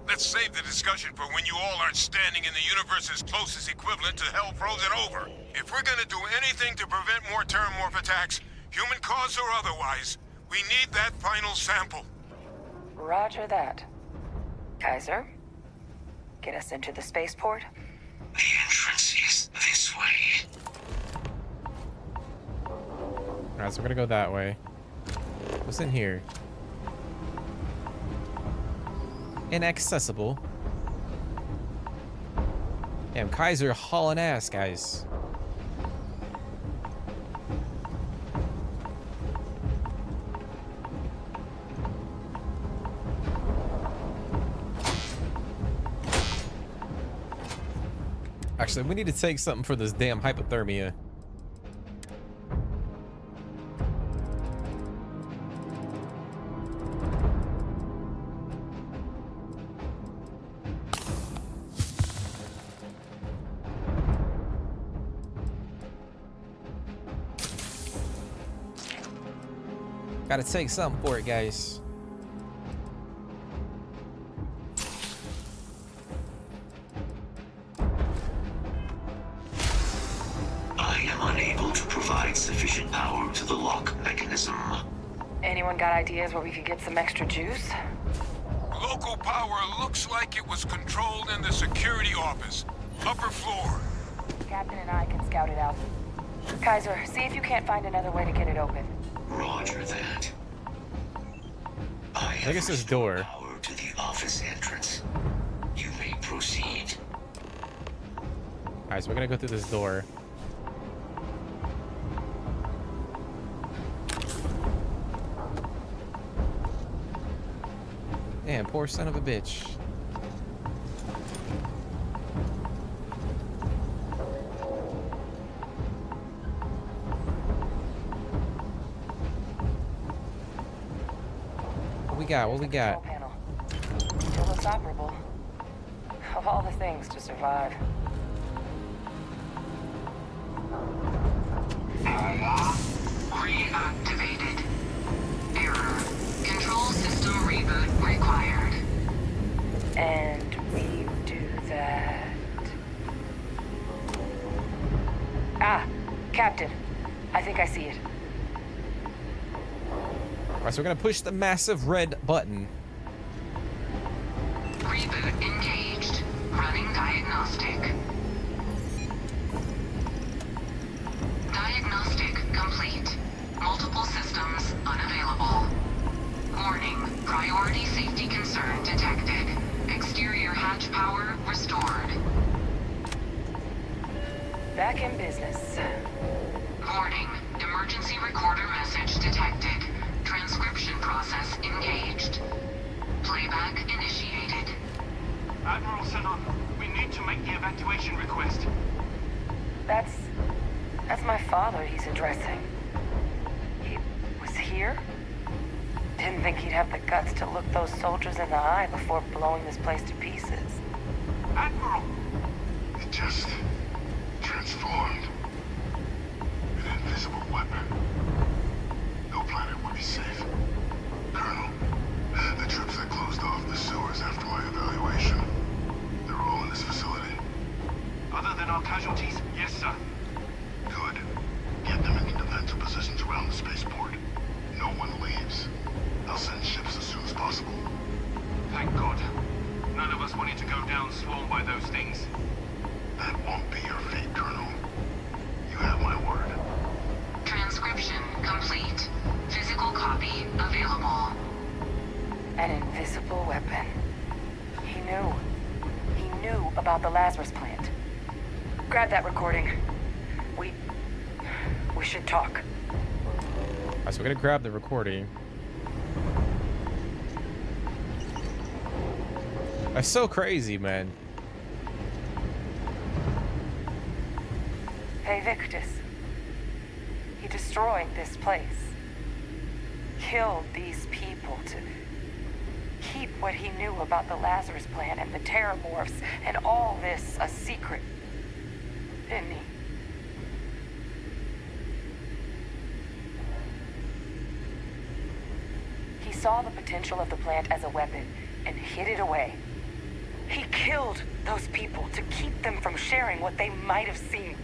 Let's save the discussion for when you all aren't standing in the universe's closest equivalent to hell frozen over. If we're gonna do anything to prevent more terramorph attacks, human cause or otherwise, we need that final sample.
Roger that. Kaiser, get us into the spaceport.
The entrance is this way.
Alright, so we're gonna go that way. What's in here? Inaccessible. Damn, Kaiser hauling ass, guys. Actually, we need to take something for this damn hypothermia. Gotta take something for it, guys.
I am unable to provide sufficient power to the lock mechanism.
Anyone got ideas where we could get some extra juice?
Local power looks like it was controlled in the security office. Upper floor.
Captain and I can scout it out. Kaiser, see if you can't find another way to get it open.
Roger that.
I guess this door.
Power to the office entrance. You may proceed.
Alright, so we're gonna go through this door. Damn, poor son of a bitch. What we got?
Panel. Still it's operable. Of all the things to survive.
Reactivated. Error. Control system reboot required.
And we do that. Ah, Captain. I think I see it.
Alright, so we're gonna push the massive red button.
Reboot engaged. Running diagnostic. Diagnostic complete. Multiple systems unavailable. Warning. Priority safety concern detected. Exterior hatch power restored.
Back in business.
Warning. Emergency recorder message detected. Transcription process engaged. Playback initiated.
Admiral Sinon, we need to make the evacuation request.
That's my father he's addressing. He was here? Didn't think he'd have the guts to look those soldiers in the eye before blowing this place to pieces.
Admiral!
It just transformed. An invisible weapon. No planet would be safe. Colonel, the troops that closed off the sewers after my evaluation, they're all in this facility.
Other than our casualties, yes, sir.
Good. Get them into defensive positions around the spaceport. No one leaves. I'll send ships as soon as possible.
Thank God. None of us wanted to go down swarmed by those things.
That won't be your fate, Colonel. You have my word.
Transcription complete. Physical copy available.
An invisible weapon. He knew. He knew about the Lazarus plant. Grab that recording. We should talk.
Alright, so we're gonna grab the recording. That's so crazy, man.
Hey, Victus. He destroyed this place. Killed these people to keep what he knew about the Lazarus Plan and the Terramorphs and all this a secret. Didn't he? He saw the potential of the plant as a weapon and hid it away. He killed those people to keep them from sharing what they might have seen.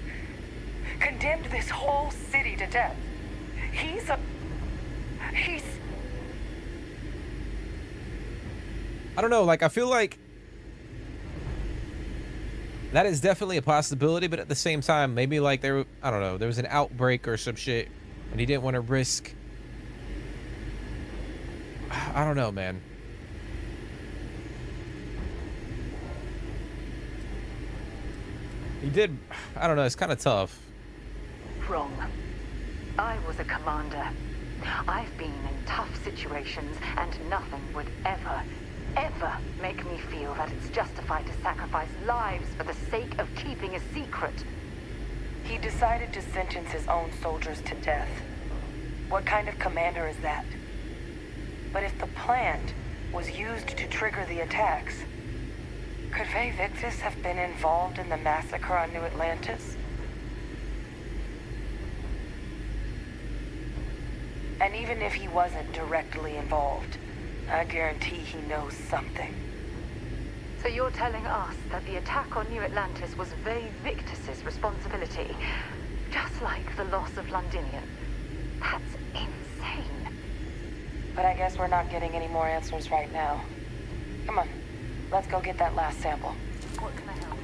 Condemned this whole city to death. He's
I don't know, like, I feel like that is definitely a possibility, but at the same time, maybe like there, I don't know, there was an outbreak or some shit and he didn't want to risk. I don't know, man. He did, I don't know, it's kind of tough.
Wrong. I was a commander. I've been in tough situations, and nothing would ever make me feel that it's justified to sacrifice lives for the sake of keeping a secret.
He decided to sentence his own soldiers to death. What kind of commander is that? But if the plant was used to trigger the attacks, could Vae Victis have been involved in the massacre on New Atlantis? And even if he wasn't directly involved, I guarantee he knows something.
So you're telling us that the attack on New Atlantis was Vae Victis' responsibility, just like the loss of Londinium? That's insane.
But I guess we're not getting any more answers right now. Come on, let's go get that last sample.
What can I help?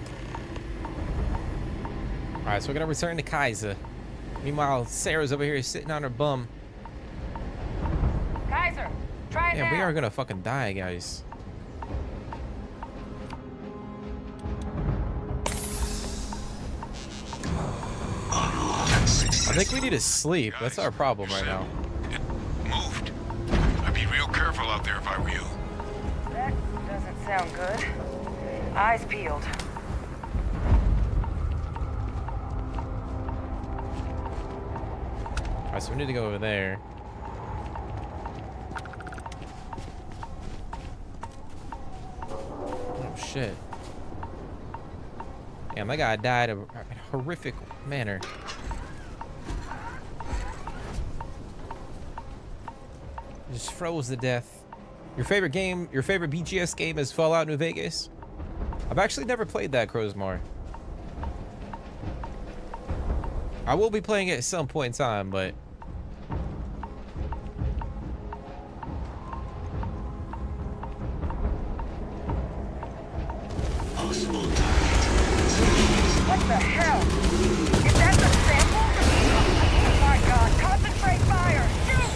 Alright, so we're gonna return to Kaiser. Meanwhile, Sarah's over here sitting on her bum.
Kaiser, try it now.
Yeah, we are gonna fucking die, guys. I think we need to sleep. That's our problem right now.
It moved. I'd be real careful out there if I were you.
That doesn't sound good. Eyes peeled.
Alright, so we need to go over there. Oh shit. Damn, that guy died in a horrific manner. Just froze to death. Your favorite game, your favorite BGS game is Fallout New Vegas? I've actually never played that, Crowsmore. I will be playing it at some point in time, but
What the hell? Is that the sample? Oh my god, concentrate fire! Shoot!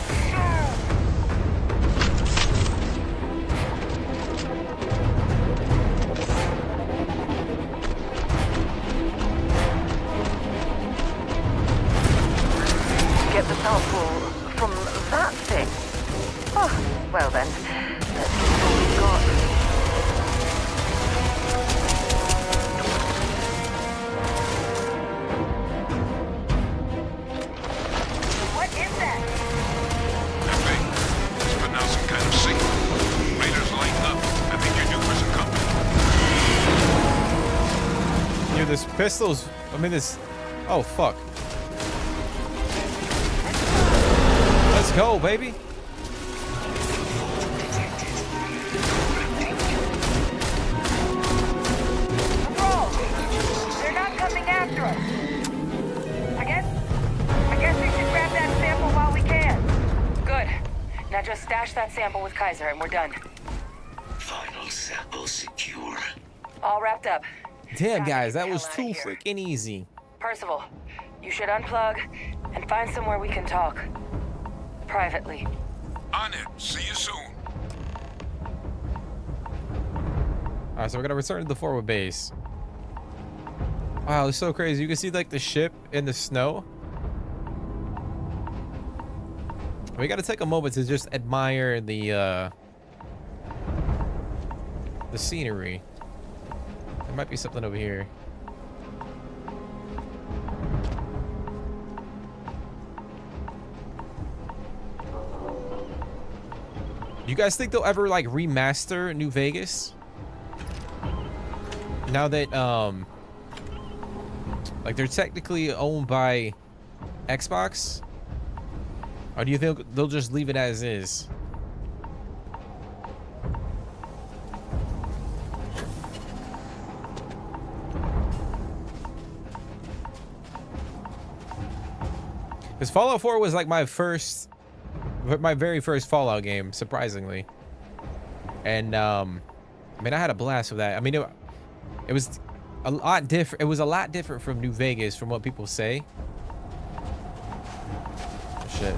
Get the sample from that thing? Oh, well then, let's see what we've got.
This pistol's, I mean this, oh fuck. Let's go, baby.
Bro, they're not coming after us. I guess we should grab that sample while we can. Good. Now just stash that sample with Kaiser and we're done.
Final sample secure.
All wrapped up.
Damn, guys, that was too freaking easy.
Percival, you should unplug and find somewhere we can talk. Privately.
On it. See you soon.
Alright, so we're gonna return to the forward base. Wow, it's so crazy. You can see like the ship in the snow. We gotta take a moment to just admire the scenery. There might be something over here. You guys think they'll ever like remaster New Vegas? Now that like they're technically owned by Xbox? Or do you think they'll just leave it as is? Because Fallout 4 was like my very first Fallout game, surprisingly. And I mean, I had a blast with that. I mean, it was a lot different. It was a lot different from New Vegas, from what people say. Oh, shit.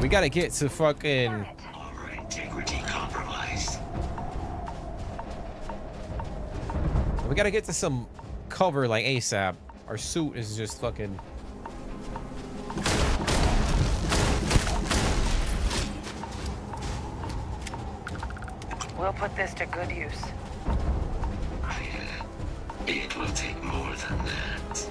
We gotta get to fucking.
Integrity compromised.
We gotta get to some cover like ASAP. Our suit is just fucking.
We'll put this to good use.
It will take more than that.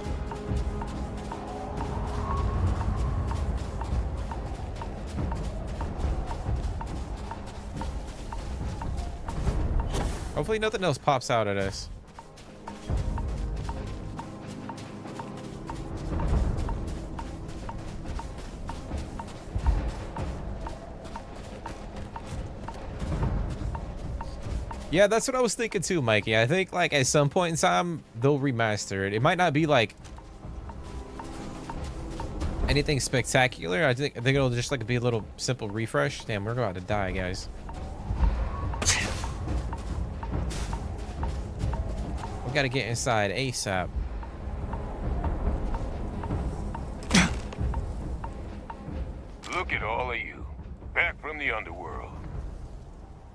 Hopefully nothing else pops out at us. Yeah, that's what I was thinking too, Mikey. I think like at some point in time they'll remaster it. It might not be like anything spectacular. I think it'll just like be a little simple refresh. Damn, we're about to die, guys. We gotta get inside ASAP.
Look at all of you, back from the underworld.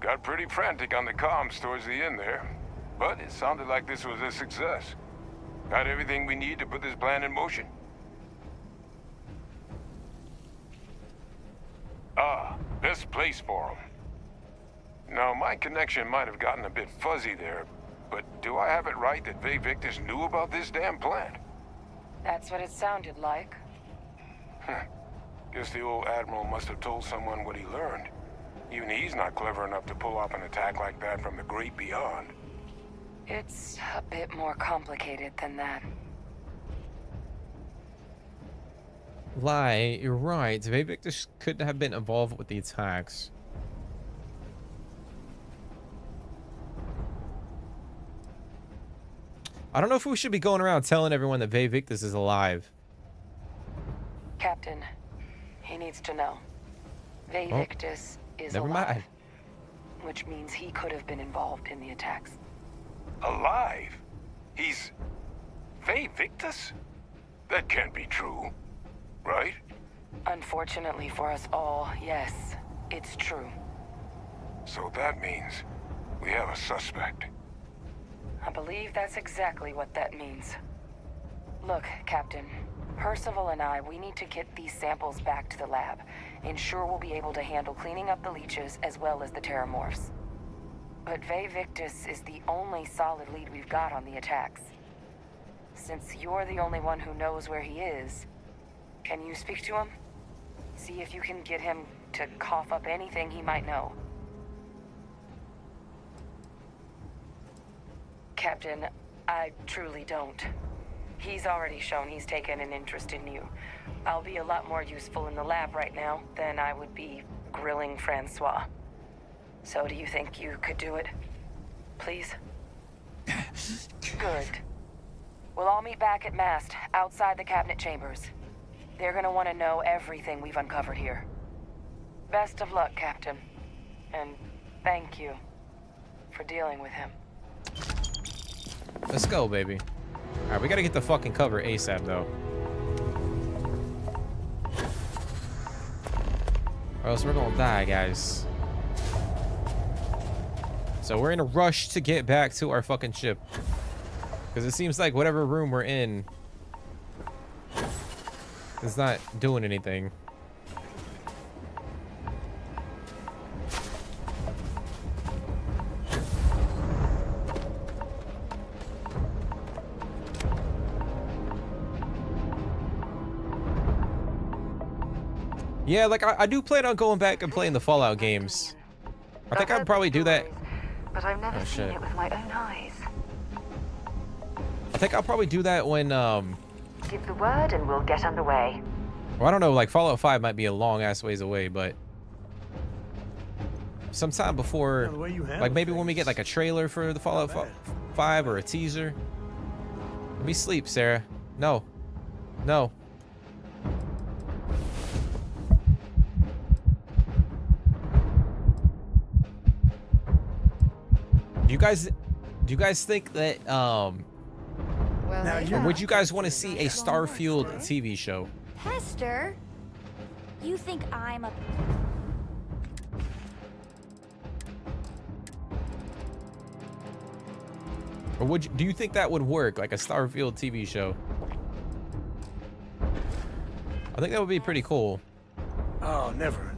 Got pretty frantic on the comms towards the end there, but it sounded like this was a success. Got everything we need to put this plan in motion. Ah, best place for them. Now, my connection might have gotten a bit fuzzy there, but do I have it right that Vae Victus knew about this damn plant?
That's what it sounded like.
Guess the old Admiral must have told someone what he learned. Even he's not clever enough to pull off an attack like that from the great beyond.
It's a bit more complicated than that.
Lie, you're right. Vae Victus couldn't have been involved with the attacks. I don't know if we should be going around telling everyone that Vae Victus is alive.
Captain, he needs to know. Vae Victus is
never
alive.
mind.
Which means he could have been involved in the attacks.
Alive? He's... Vae Victus? That can't be true, right?
Unfortunately for us all, yes, it's true.
So that means we have a suspect.
I believe that's exactly what that means. Look, Captain, Percival and I, we need to get these samples back to the lab. Ensure we'll be able to handle cleaning up the leeches as well as the terramorphs. But Vae Victus is the only solid lead we've got on the attacks. Since you're the only one who knows where he is, can you speak to him? See if you can get him to cough up anything he might know. Captain, I truly don't. He's already shown he's taken an interest in you. I'll be a lot more useful in the lab right now than I would be grilling Francois. So do you think you could do it? Please? Good. We'll all meet back at Mast, outside the cabinet chambers. They're gonna want to know everything we've uncovered here. Best of luck, Captain. And thank you for dealing with him.
Let's go, baby. All right, we gotta get the fucking cover ASAP though. Or else we're gonna die, guys. So we're in a rush to get back to our fucking ship. Because it seems like whatever room we're in is not doing anything. Yeah, like I do plan on going back and playing the Fallout games. I think I'd probably do that.
But I've never seen it with my own eyes.
I think I'll probably do that when
Give the word and we'll get underway.
well, I don't know, like Fallout 5 might be a long ass ways away, but sometime before, like maybe when we get like a trailer for the Fallout 5 or a teaser. Let me sleep, Sarah. No. No. Do you guys think that or would you guys want to see a Starfield TV show?
Hester, you think I'm a...
Or do you think that would work, like a Starfield TV show? I think that would be pretty cool.
Oh, never.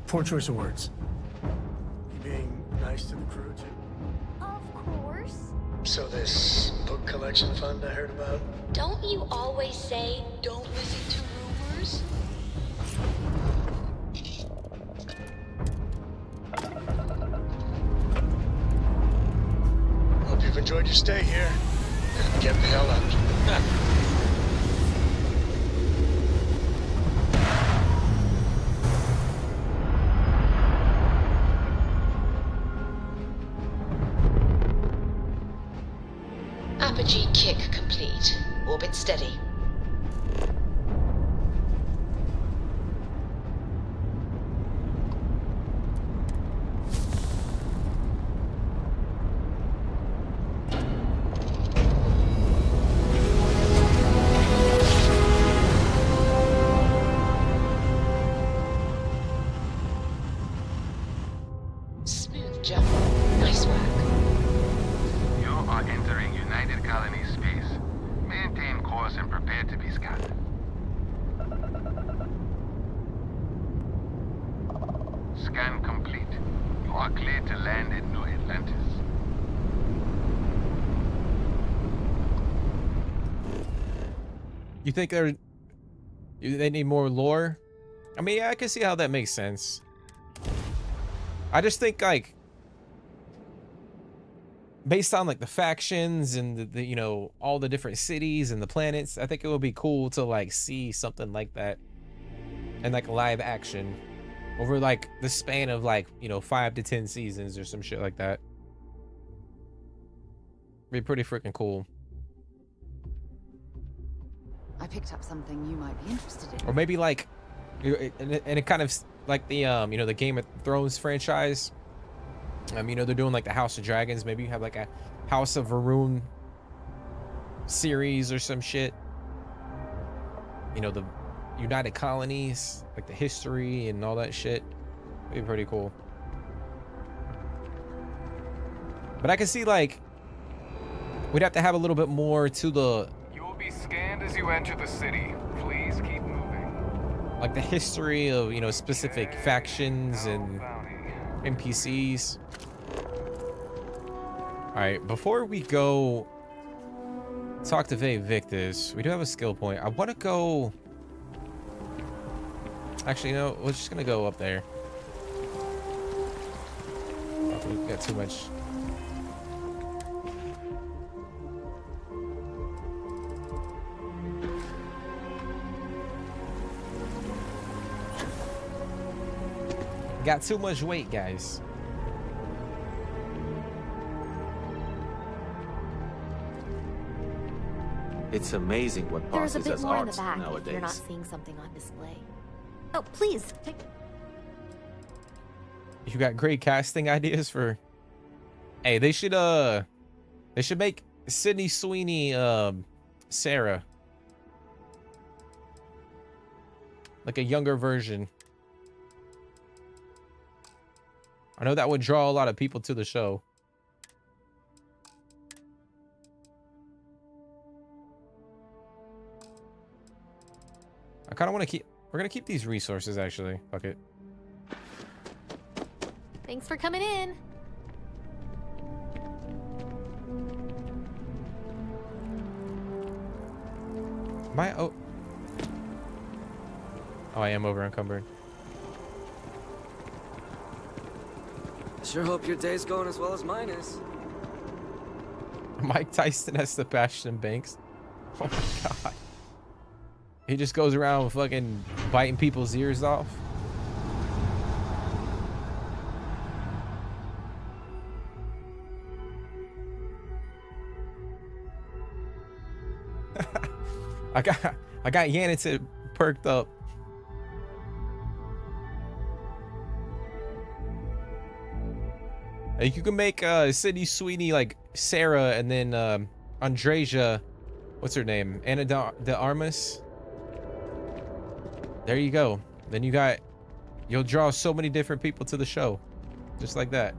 Poor choice of words. You being nice to the crew, too?
Of course.
So this book collection fund I heard about?
Don't you always say, don't listen to rumors?
Hope you've enjoyed your stay here. And get the hell out.
Apogee kick complete. Orbit steady. Smooth jump. Nice work.
You are entering United Colony space. Maintain course and prepare to be scanned. Scan complete. You are cleared to land in New Atlantis.
You think they need more lore? I mean, yeah, I can see how that makes sense. I just think like based on like the factions and the you know, all the different cities and the planets, I think it would be cool to like see something like that and like live action over like the span of like, you know, 5 to 10 seasons or some shit like that. Be pretty freaking cool.
I picked up something you might be interested in.
Or maybe like, and it kind of like the you know, the Game of Thrones franchise. You know, they're doing like the House of Dragons. Maybe you have like a House of Varun series or some shit. You know, the United Colonies, like the history and all that shit. It'd be pretty cool. But I can see like we'd have to have a little bit more to the.
You will be scanned as you enter the city. Please keep moving.
Like the history of, you know, specific factions and NPCs. All right, before we go talk to Victus, we do have a skill point. I want to go. Actually, no, we're just gonna go up there. Oh, we've got too much. Got too much weight, guys.
It's amazing what
There's a
passes
bit
as
more in the
art
back
nowadays.
if you're not seeing something on display. Oh, please, take...
You got great casting ideas for... Hey, they should make Sydney Sweeney, Sarah. Like a younger version. I know that would draw a lot of people to the show. I kind of want to keep... We're going to keep these resources, actually. Fuck it.
Thanks for coming in.
Oh, I am over encumbered.
Sure hope your day's going as well as mine is.
Mike Tyson as Sebastian Banks. Oh my god. He just goes around fucking biting people's ears off. I got Yannick perked up. Like, you can make Sydney Sweeney like Sarah, and then Andreja, what's her name? Anna de Armas. There you go. Then you'll draw so many different people to the show. Just like that.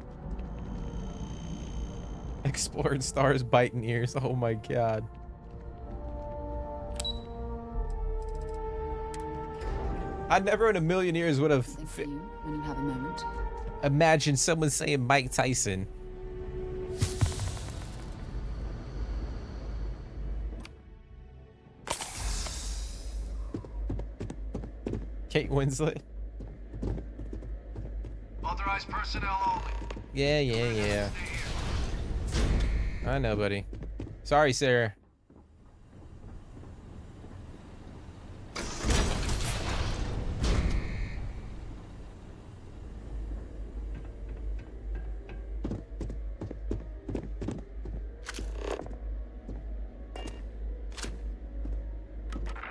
Exploring stars, biting ears. Oh my god. I never in a million years would have
when you have a moment.
imagined someone saying Mike Tyson. Kate Winslet.
Authorized personnel only.
Yeah. I know, buddy. Sorry, Sarah.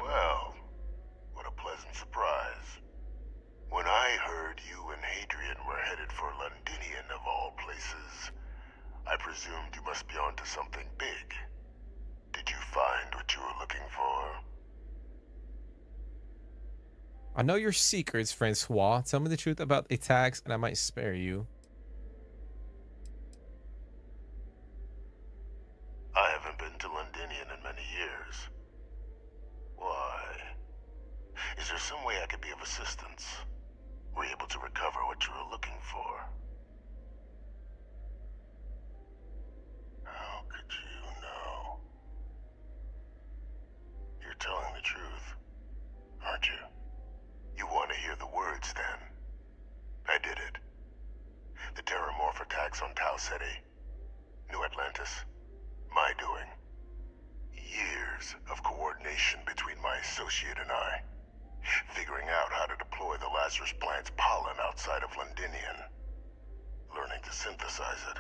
Well, what a pleasant surprise. When I heard you and Hadrian were headed for Londinian of all places, I presumed you must be onto something big. Did you find what you were looking for?
I know your secrets, Francois. Tell me the truth about the attacks, and I might spare you.
I haven't been to Londinian in many years. Why? Is there some way I could be of assistance? Were you able to recover what you were looking for? How could you know? You're telling the truth, aren't you? You want to hear the words, then? I did it. The Terramorph attacks on Tau Ceti, New Atlantis, my doing. Years of coordination between my associate and I, figuring out how to deploy the Lazarus plant's pollen outside of Londinian, learning to synthesize it,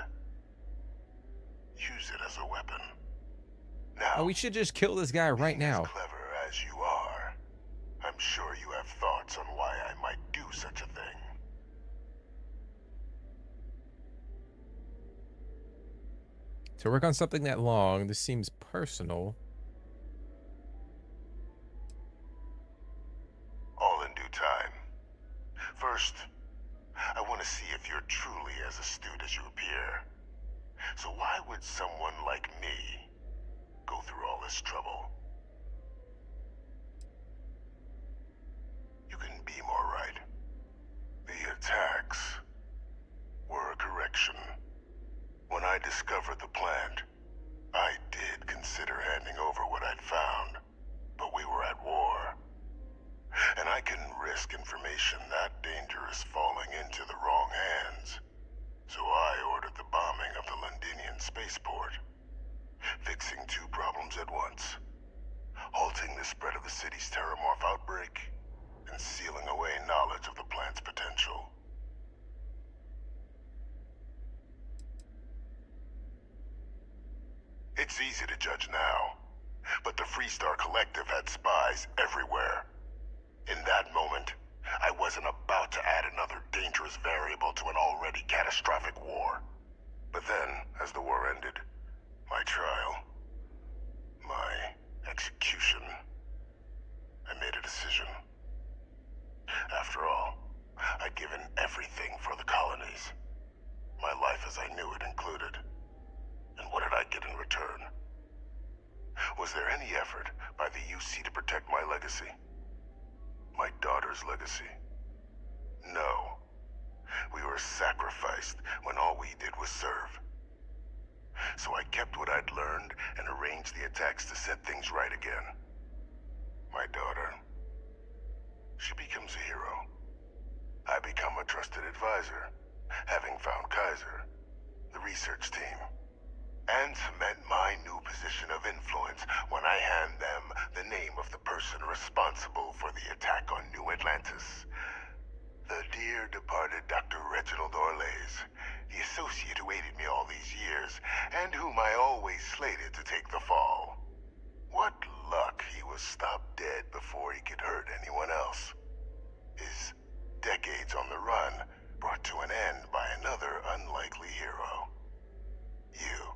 use it as a weapon. Now,
Oh, we should just kill this guy right now.
as clever as you are, I'm sure you have thoughts on why I might do such a thing.
To work on something that long, this seems personal.
All in due time. First, I want to see if you're truly as astute as you appear. So why would someone like me go through all this trouble? You couldn't be more right. The attacks were a correction. When I discovered the plant, I did consider handing over what I'd found, but we were at war. And I couldn't risk information that dangerous falling into the wrong hands. So I ordered the bombing of the Londinian spaceport, fixing two problems at once. Halting the spread of the city's Terramorph outbreak, and sealing away knowledge of the plant's potential. It's easy to judge now, but the Freestar Collective had spies everywhere. In that moment, I wasn't about to add another dangerous variable to an already catastrophic war. But then, as the war ended, my trial father's legacy? No. We were sacrificed when all we did was serve. So I kept what I'd learned and arranged the attacks to set things right again. My daughter, she becomes a hero. I become a trusted advisor, having found Kaiser, the research team, and cement my new position of influence when I hand them the name of the person responsible for the attack on New Atlantis. The dear departed Dr. Reginald Orlays, the associate who aided me all these years, and whom I always slated to take the fall. What luck he was stopped dead before he could hurt anyone else. His decades on the run brought to an end by another unlikely hero. You.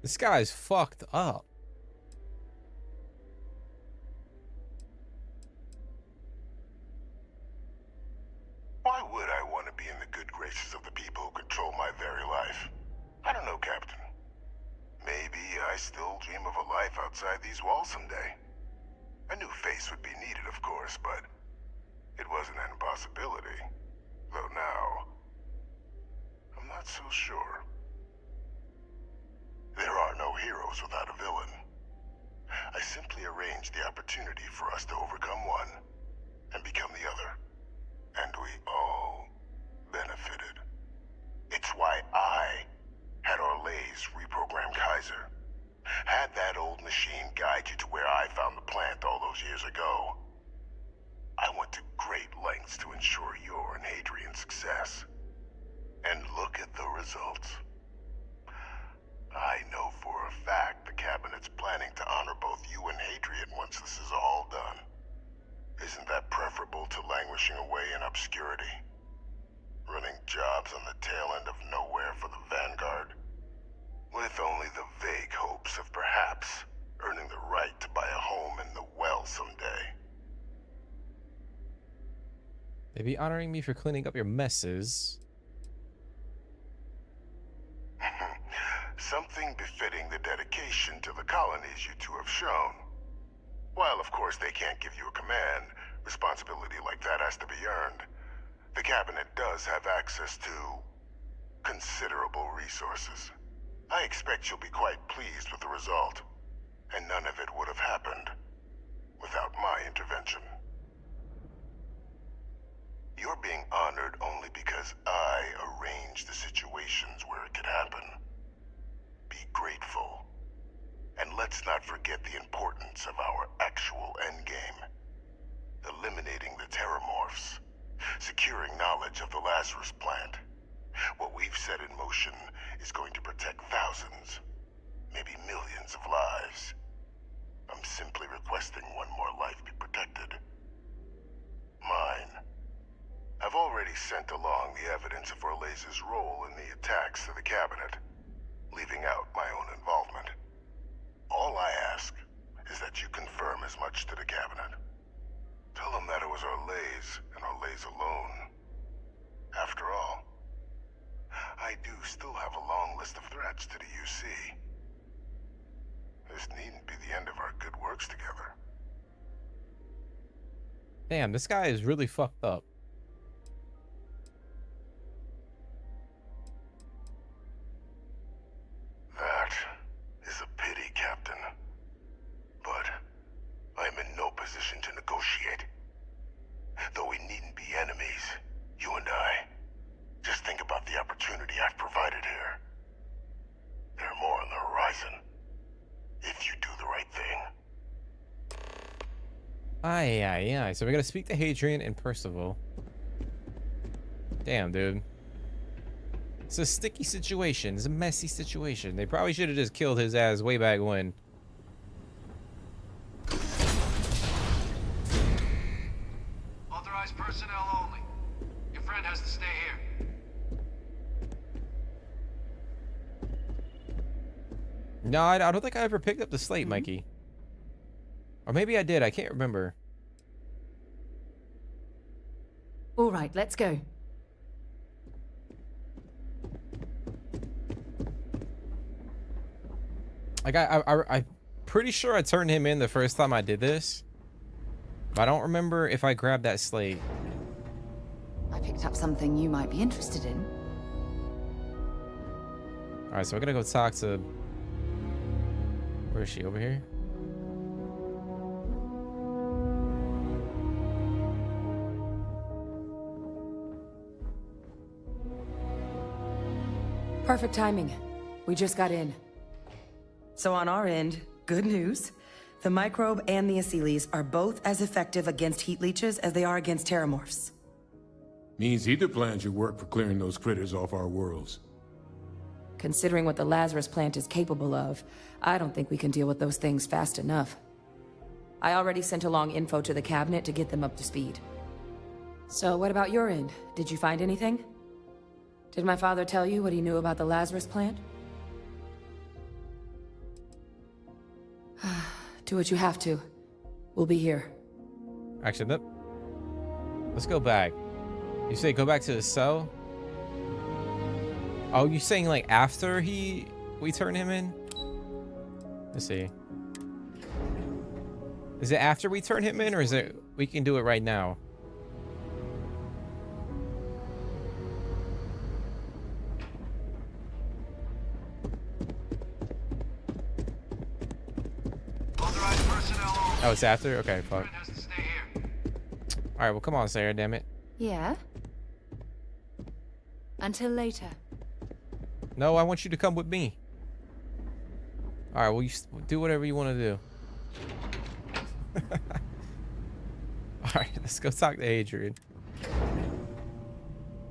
This guy's fucked up.
Why would I want to be in the good graces of the people who control my very life? I don't know, Captain. Maybe I still dream of a life outside these walls someday. A new face would be needed, of course, but it wasn't an impossibility. Though now, I'm not so sure. There are no heroes without a villain. I simply arranged the opportunity for us to overcome one and become the other. And we all benefited. It's why I had Orlays reprogram Kaiser. Had that old machine guide you to where I found the plant all those years ago. I went to great lengths to ensure your and Hadrian's success. And look at the results. I know for a fact the Cabinet's planning to honor both you and Hadrian once this is all done. Isn't that preferable to languishing away in obscurity? Running jobs on the tail end of nowhere for the Vanguard? With only the vague hopes of perhaps earning the right to buy a home in the well someday.
They be honoring me for cleaning up your messes.
Something befitting the dedication to the colonies you two have shown. While of course they can't give you a command, responsibility like that has to be earned. The Cabinet does have access to considerable resources. I expect you'll be quite pleased with the result, and none of it would have happened without my intervention. You're being honored only because I arranged the situations where it could happen. Be grateful. And let's not forget the importance of our actual endgame. Eliminating the terramorphs. Securing knowledge of the Lazarus plant. What we've set in motion is going to protect thousands, maybe millions of lives. I'm simply requesting one more life be protected. Mine. I've already sent along the evidence of Orlays' role in the attacks to the Cabinet, leaving out my own involvement. All I ask is that you confirm as much to the Cabinet. Tell them that it was Orlays and Orlays alone. After all, I do still have a long list of threats to the UC. This needn't be the end of our good works together.
Damn, this guy is really fucked up.
That is a pity, Captain. But I'm in no position to negotiate. Though we needn't be enemies, you and I. Just think about the opportunity I've provided here. There are more on the horizon. If you do the right thing.
Aye, aye, aye. So we gotta speak to Hadrian and Percival. Damn, dude. It's a sticky situation. It's a messy situation. They probably should have just killed his ass way back when.
Authorized personnel only. Your friend has to stay here.
No, I don't think I ever picked up the slate, Mikey. Or maybe I did. I can't remember.
All right, let's go.
Like I'm pretty sure I turned him in the first time I did this. But I don't remember if I grabbed that slate.
I picked up something you might be interested in.
Alright, so we're gonna go talk to... Where is she? Over here?
Perfect timing. We just got in. So on our end, good news. The microbe and the Asylees are both as effective against heat leeches as they are against terramorphs.
Means either plan should work for clearing those critters off our worlds.
Considering what the Lazarus plant is capable of, I don't think we can deal with those things fast enough. I already sent along info to the cabinet to get them up to speed. So what about your end? Did you find anything? Did my father tell you what he knew about the Lazarus plant? Do what you have to. We'll be here.
Actually, let's go back. You say go back to the cell? Oh, you saying like after we turn him in? Let's see. Is it after we turn him in, or is it we can do it right now? Oh, it's after? Okay, fuck. Alright, well, come on, Sarah, damn it.
Yeah? Until later.
No, I want you to come with me. Alright, well, you do whatever you want to do. Alright, let's go talk to Adrian.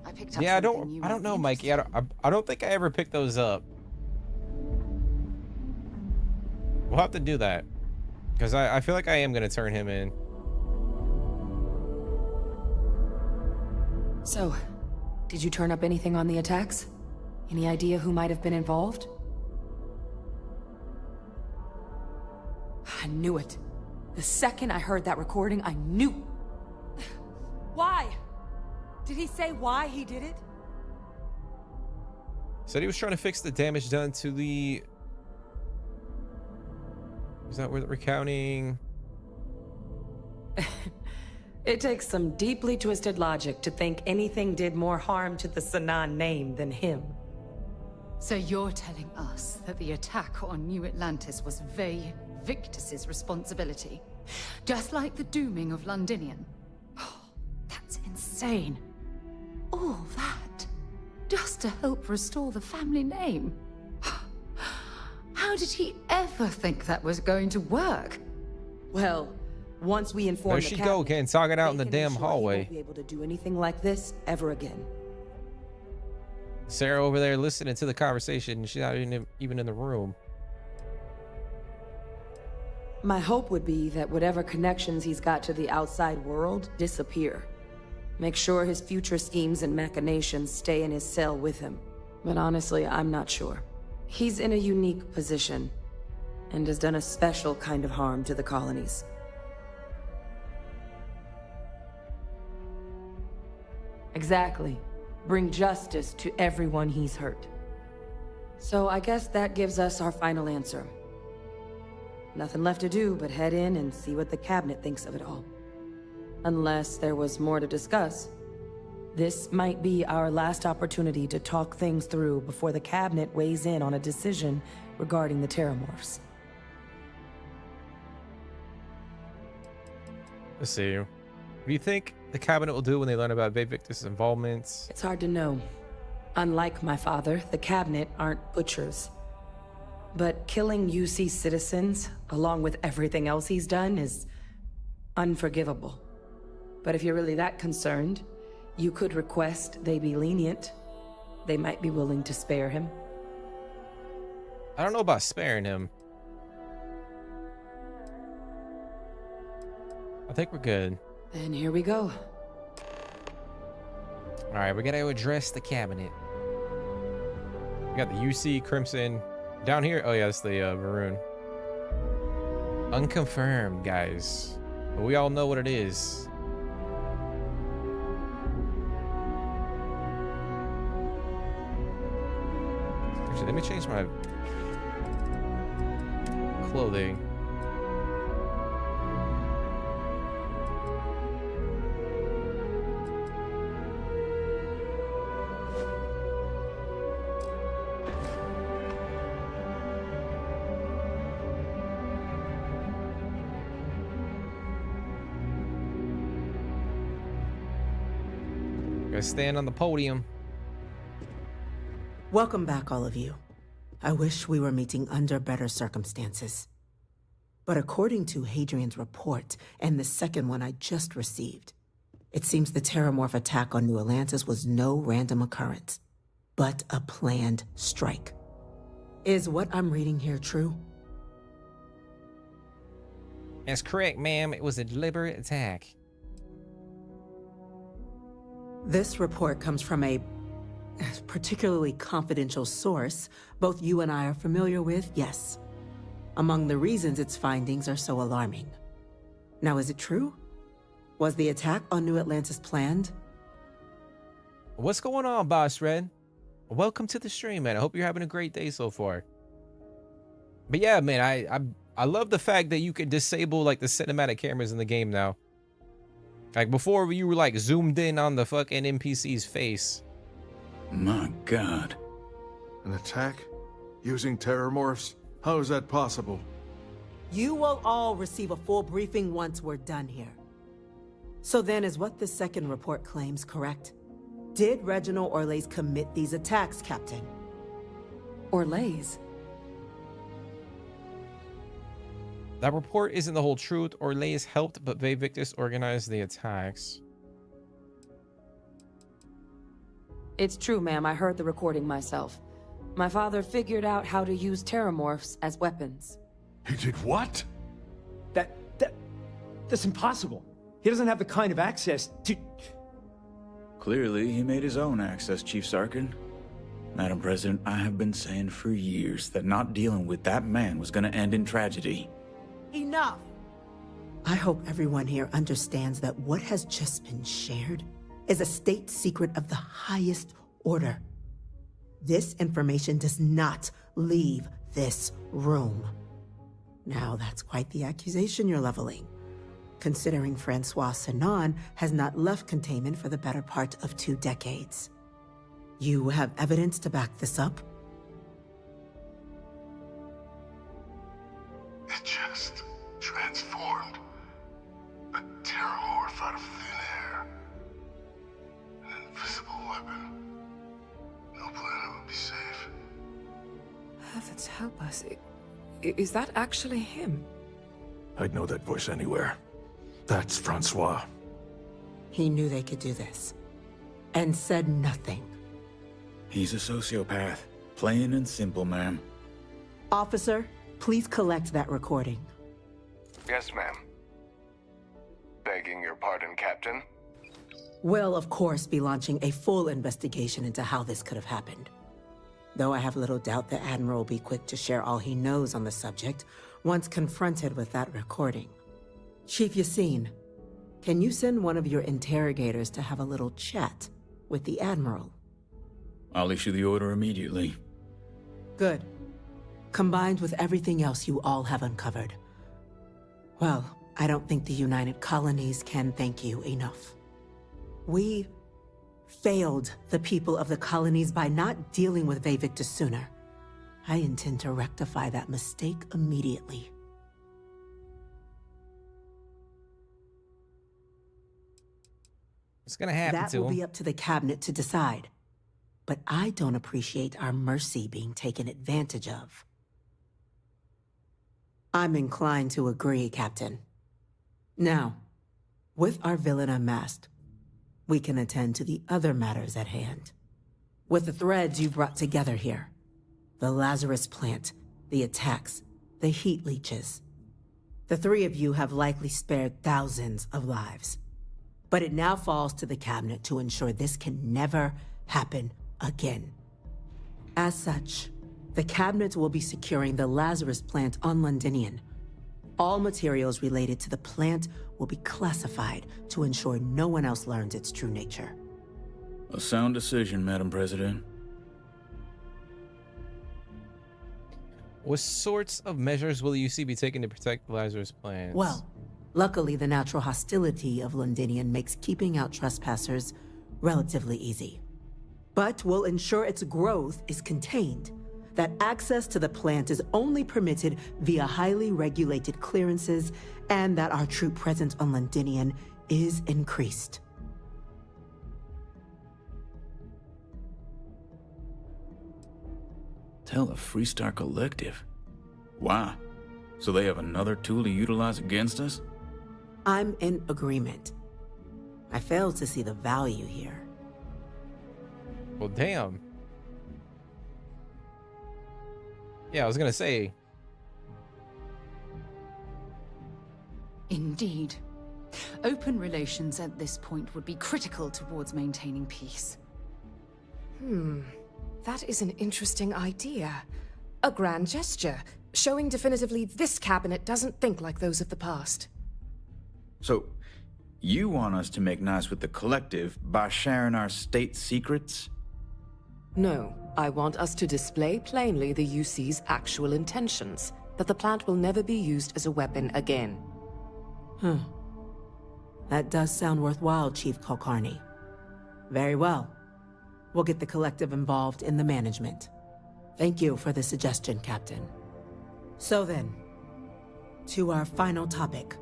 I picked up
yeah, I don't know, Mikey. I don't think I ever picked those up. We'll have to do that. Because I feel like I am going to turn him in.
So, did you turn up anything on the attacks? Any idea who might have been involved? I knew it. The second I heard that recording, I knew.
Why? Did he say why he did it?
Said he was trying to fix the damage done to the... Is that where we're counting?
It takes some deeply twisted logic to think anything did more harm to the Sanan name than him.
So you're telling us that the attack on New Atlantis was Victus's responsibility? Just like the dooming of Londinian? Oh, that's insane. All that, just to help restore the family name? How did he ever think that was going to work?
Well, once we inform
there she go again, talking out in the damn hallway.
He won't be able to do anything like this ever again.
Sarah over there listening to the conversation. She's not even in the room.
My hope would be that whatever connections he's got to the outside world disappear. Make sure his future schemes and machinations stay in his cell with him. But honestly, I'm not sure. He's in a unique position, and has done a special kind of harm to the colonies. Exactly. Bring justice to everyone he's hurt. So I guess that gives us our final answer. Nothing left to do but head in and see what the cabinet thinks of it all. Unless there was more to discuss. This might be our last opportunity to talk things through before the cabinet weighs in on a decision regarding the terramorphs.
Let's see. What do you think the cabinet will do when they learn about Victus's involvement?
It's hard to know. Unlike my father, the cabinet aren't butchers. But killing UC citizens, along with everything else he's done, is unforgivable. But if you're really that concerned, you could request they be lenient. They might be willing to spare him.
I don't know about sparing him. I think we're good.
And here we go.
All right, we got to address the cabinet. We got the UC Crimson down here. Oh yeah, that's the maroon. Unconfirmed, guys. But we all know what it is. Actually, let me change my clothing. Gotta stand on the podium.
Welcome back, all of you. I wish we were meeting under better circumstances. But according to Hadrian's report, and the second one I just received, it seems the Terramorph attack on New Atlantis was no random occurrence, but a planned strike. Is what I'm reading here true?
That's correct, ma'am. It was a deliberate attack.
This report comes from a particularly confidential source both you and I are familiar with, yes. Among the reasons its findings are so alarming. Now, is it true? Was the attack on New Atlantis planned?
What's going on, Boss Red? Welcome to the stream, man. I hope you're having a great day so far. But yeah, man, I love the fact that you can disable like the cinematic cameras in the game now. Like before, you were like zoomed in on the fucking NPC's face.
My God.
An attack? Using terramorphs? How is that possible?
You will all receive a full briefing once we're done here. So then, is what the second report claims correct? Did Reginald Orlays commit these attacks, Captain?
Orlays?
That report isn't the whole truth. Orlays helped, but Vivictus organized the attacks.
It's true, ma'am. I heard the recording myself. My father figured out how to use terramorphs as weapons.
He did what?
That's impossible. He doesn't have the kind of access to...
Clearly, he made his own access, Chief Sarkin. Madam President, I have been saying for years that not dealing with that man was going to end in tragedy.
Enough! I hope everyone here understands that what has just been shared is a state secret of the highest order. This information does not leave this room. Now, that's quite the accusation you're leveling, considering Francois Sinon has not left containment for the better part of 2 decades. You have evidence to back this up?
It just transformed. A terramorph out of thin air. An invisible weapon. No planet would be safe.
Heavens help us. Is that actually him?
I'd know that voice anywhere. That's Francois.
He knew they could do this, and said nothing.
He's a sociopath. Plain and simple, ma'am.
Officer, please collect that recording.
Yes, ma'am. Begging your pardon, Captain.
We'll, of course, be launching a full investigation into how this could have happened. Though I have little doubt the Admiral will be quick to share all he knows on the subject once confronted with that recording. Chief Yassine, can you send one of your interrogators to have a little chat with the Admiral?
I'll issue the order immediately.
Good. Combined with everything else you all have uncovered. Well, I don't think the United Colonies can thank you enough. We failed the people of the colonies by not dealing with Vivictus sooner. I intend to rectify that mistake immediately.
What's gonna happen
that
to him?
Will be up to the cabinet to decide. But I don't appreciate our mercy being taken advantage of. I'm inclined to agree, Captain. Now, with our villain unmasked, we can attend to the other matters at hand. With the threads you've brought together here, the Lazarus plant, the attacks, the heat leeches, the 3 of you have likely spared thousands of lives. But it now falls to the cabinet to ensure this can never happen again. As such, the cabinet will be securing the Lazarus plant on Londinian. All materials related to the plant will be classified to ensure no one else learns its true nature.
A sound decision, Madam President.
What sorts of measures will UC be taking to protect the Lazarus plants?
Well, luckily the natural hostility of Londinian makes keeping out trespassers relatively easy. But we'll ensure its growth is contained, that access to the plant is only permitted via highly regulated clearances, and that our troop presence on Londinian is increased.
Tell a Freestar Collective. Wow. So they have another tool to utilize against us?
I'm in agreement. I fail to see the value here.
Well, damn. Yeah, I was gonna say.
Indeed. Open relations at this point would be critical towards maintaining peace.
That is an interesting idea. A grand gesture, showing definitively this cabinet doesn't think like those of the past.
So, you want us to make nice with the Collective by sharing our state secrets?
No, I want us to display plainly the UC's actual intentions, that the plant will never be used as a weapon again.
That does sound worthwhile, Chief Kulkarni. Very well. We'll get the Collective involved in the management. Thank you for the suggestion, Captain. So then, to our final topic.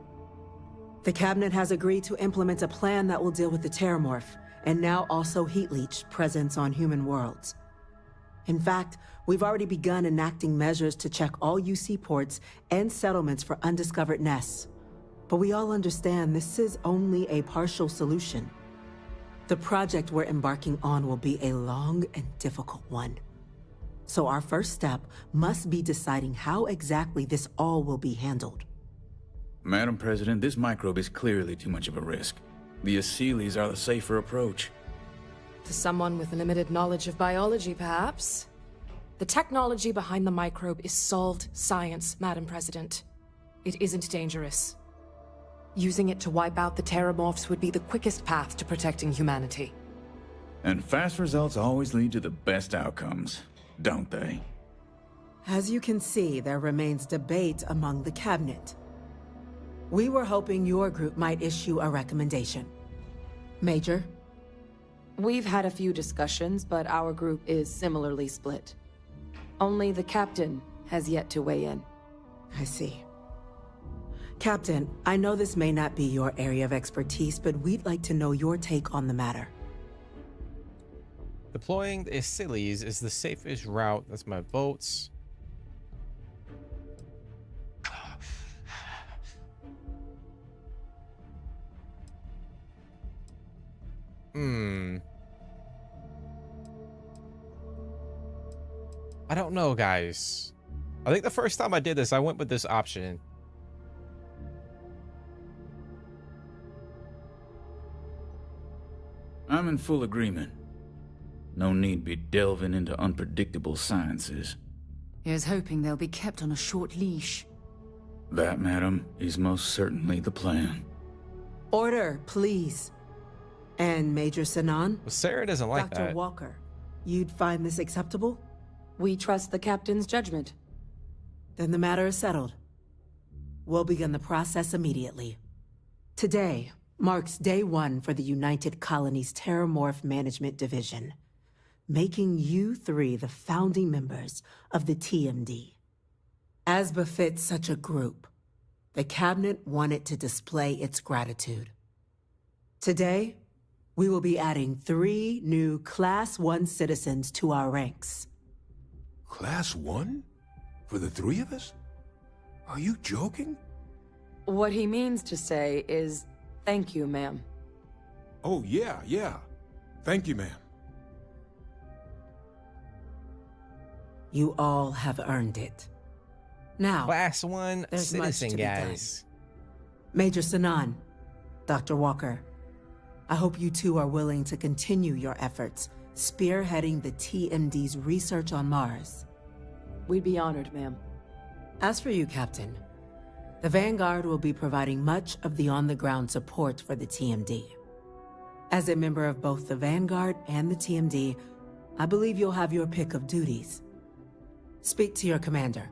The Cabinet has agreed to implement a plan that will deal with the Terramorph, and now also Heat Leech presence on human worlds. In fact, we've already begun enacting measures to check all UC ports and settlements for undiscovered nests. But we all understand this is only a partial solution. The project we're embarking on will be a long and difficult one. So our first step must be deciding how exactly this all will be handled.
Madam President, this microbe is clearly too much of a risk. The Aseles are the safer approach.
To someone with limited knowledge of biology, perhaps? The technology behind the microbe is solved science, Madam President. It isn't dangerous. Using it to wipe out the Terramorphs would be the quickest path to protecting humanity.
And fast results always lead to the best outcomes, don't they?
As you can see, there remains debate among the Cabinet. We were hoping your group might issue a recommendation. Major?
We've had a few discussions, but our group is similarly split. Only the Captain has yet to weigh in.
I see. Captain, I know this may not be your area of expertise, but we'd like to know your take on the matter.
Deploying the Aseles is the safest route. That's my votes. I don't know, guys. I think the first time I did this, I went with this option.
I'm in full agreement. No need be delving into unpredictable sciences.
Here's hoping they'll be kept on a short leash.
That, madam, is most certainly the plan.
Order, please. And Major Sinan?
Well, Sarah doesn't like
Dr.
that.
Walker, you'd find this acceptable?
We trust the Captain's judgment.
Then the matter is settled. We'll begin the process immediately. Today marks day one for the United Colonies Terramorph Management Division, making you three the founding members of the TMD. As befits such a group, the Cabinet wanted to display its gratitude. Today, we will be adding 3 new Class 1 citizens to our ranks.
Class 1? For the 3 of us? Are you joking?
What he means to say is, thank you, ma'am.
Oh, yeah. Thank you, ma'am.
You all have earned it. Now,
Class 1
there's much
citizen,
to be done.
guys.
Major Sinan, Dr. Walker, I hope you two are willing to continue your efforts spearheading the TMD's research on Mars.
We'd be honored, ma'am.
As for you, Captain, the Vanguard will be providing much of the on-the-ground support for the TMD. As a member of both the Vanguard and the TMD, I believe you'll have your pick of duties. Speak to your commander,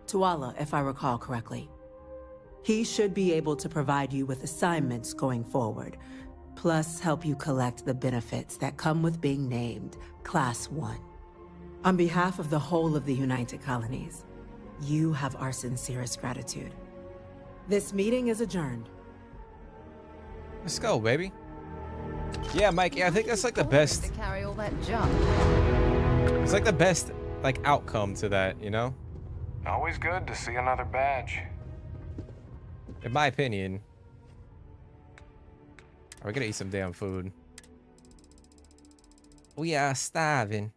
Tuala, if I recall correctly. He should be able to provide you with assignments going forward, plus help you collect the benefits that come with being named Class 1. On behalf of the whole of the United Colonies, you have our sincerest gratitude. This meeting is adjourned.
Let's go, baby. Yeah, Mike, I think that's like the best.
To carry all that junk.
It's like the best like outcome to that, you know?
Always good to see another badge.
In my opinion. We're gonna eat some damn food. We are starving.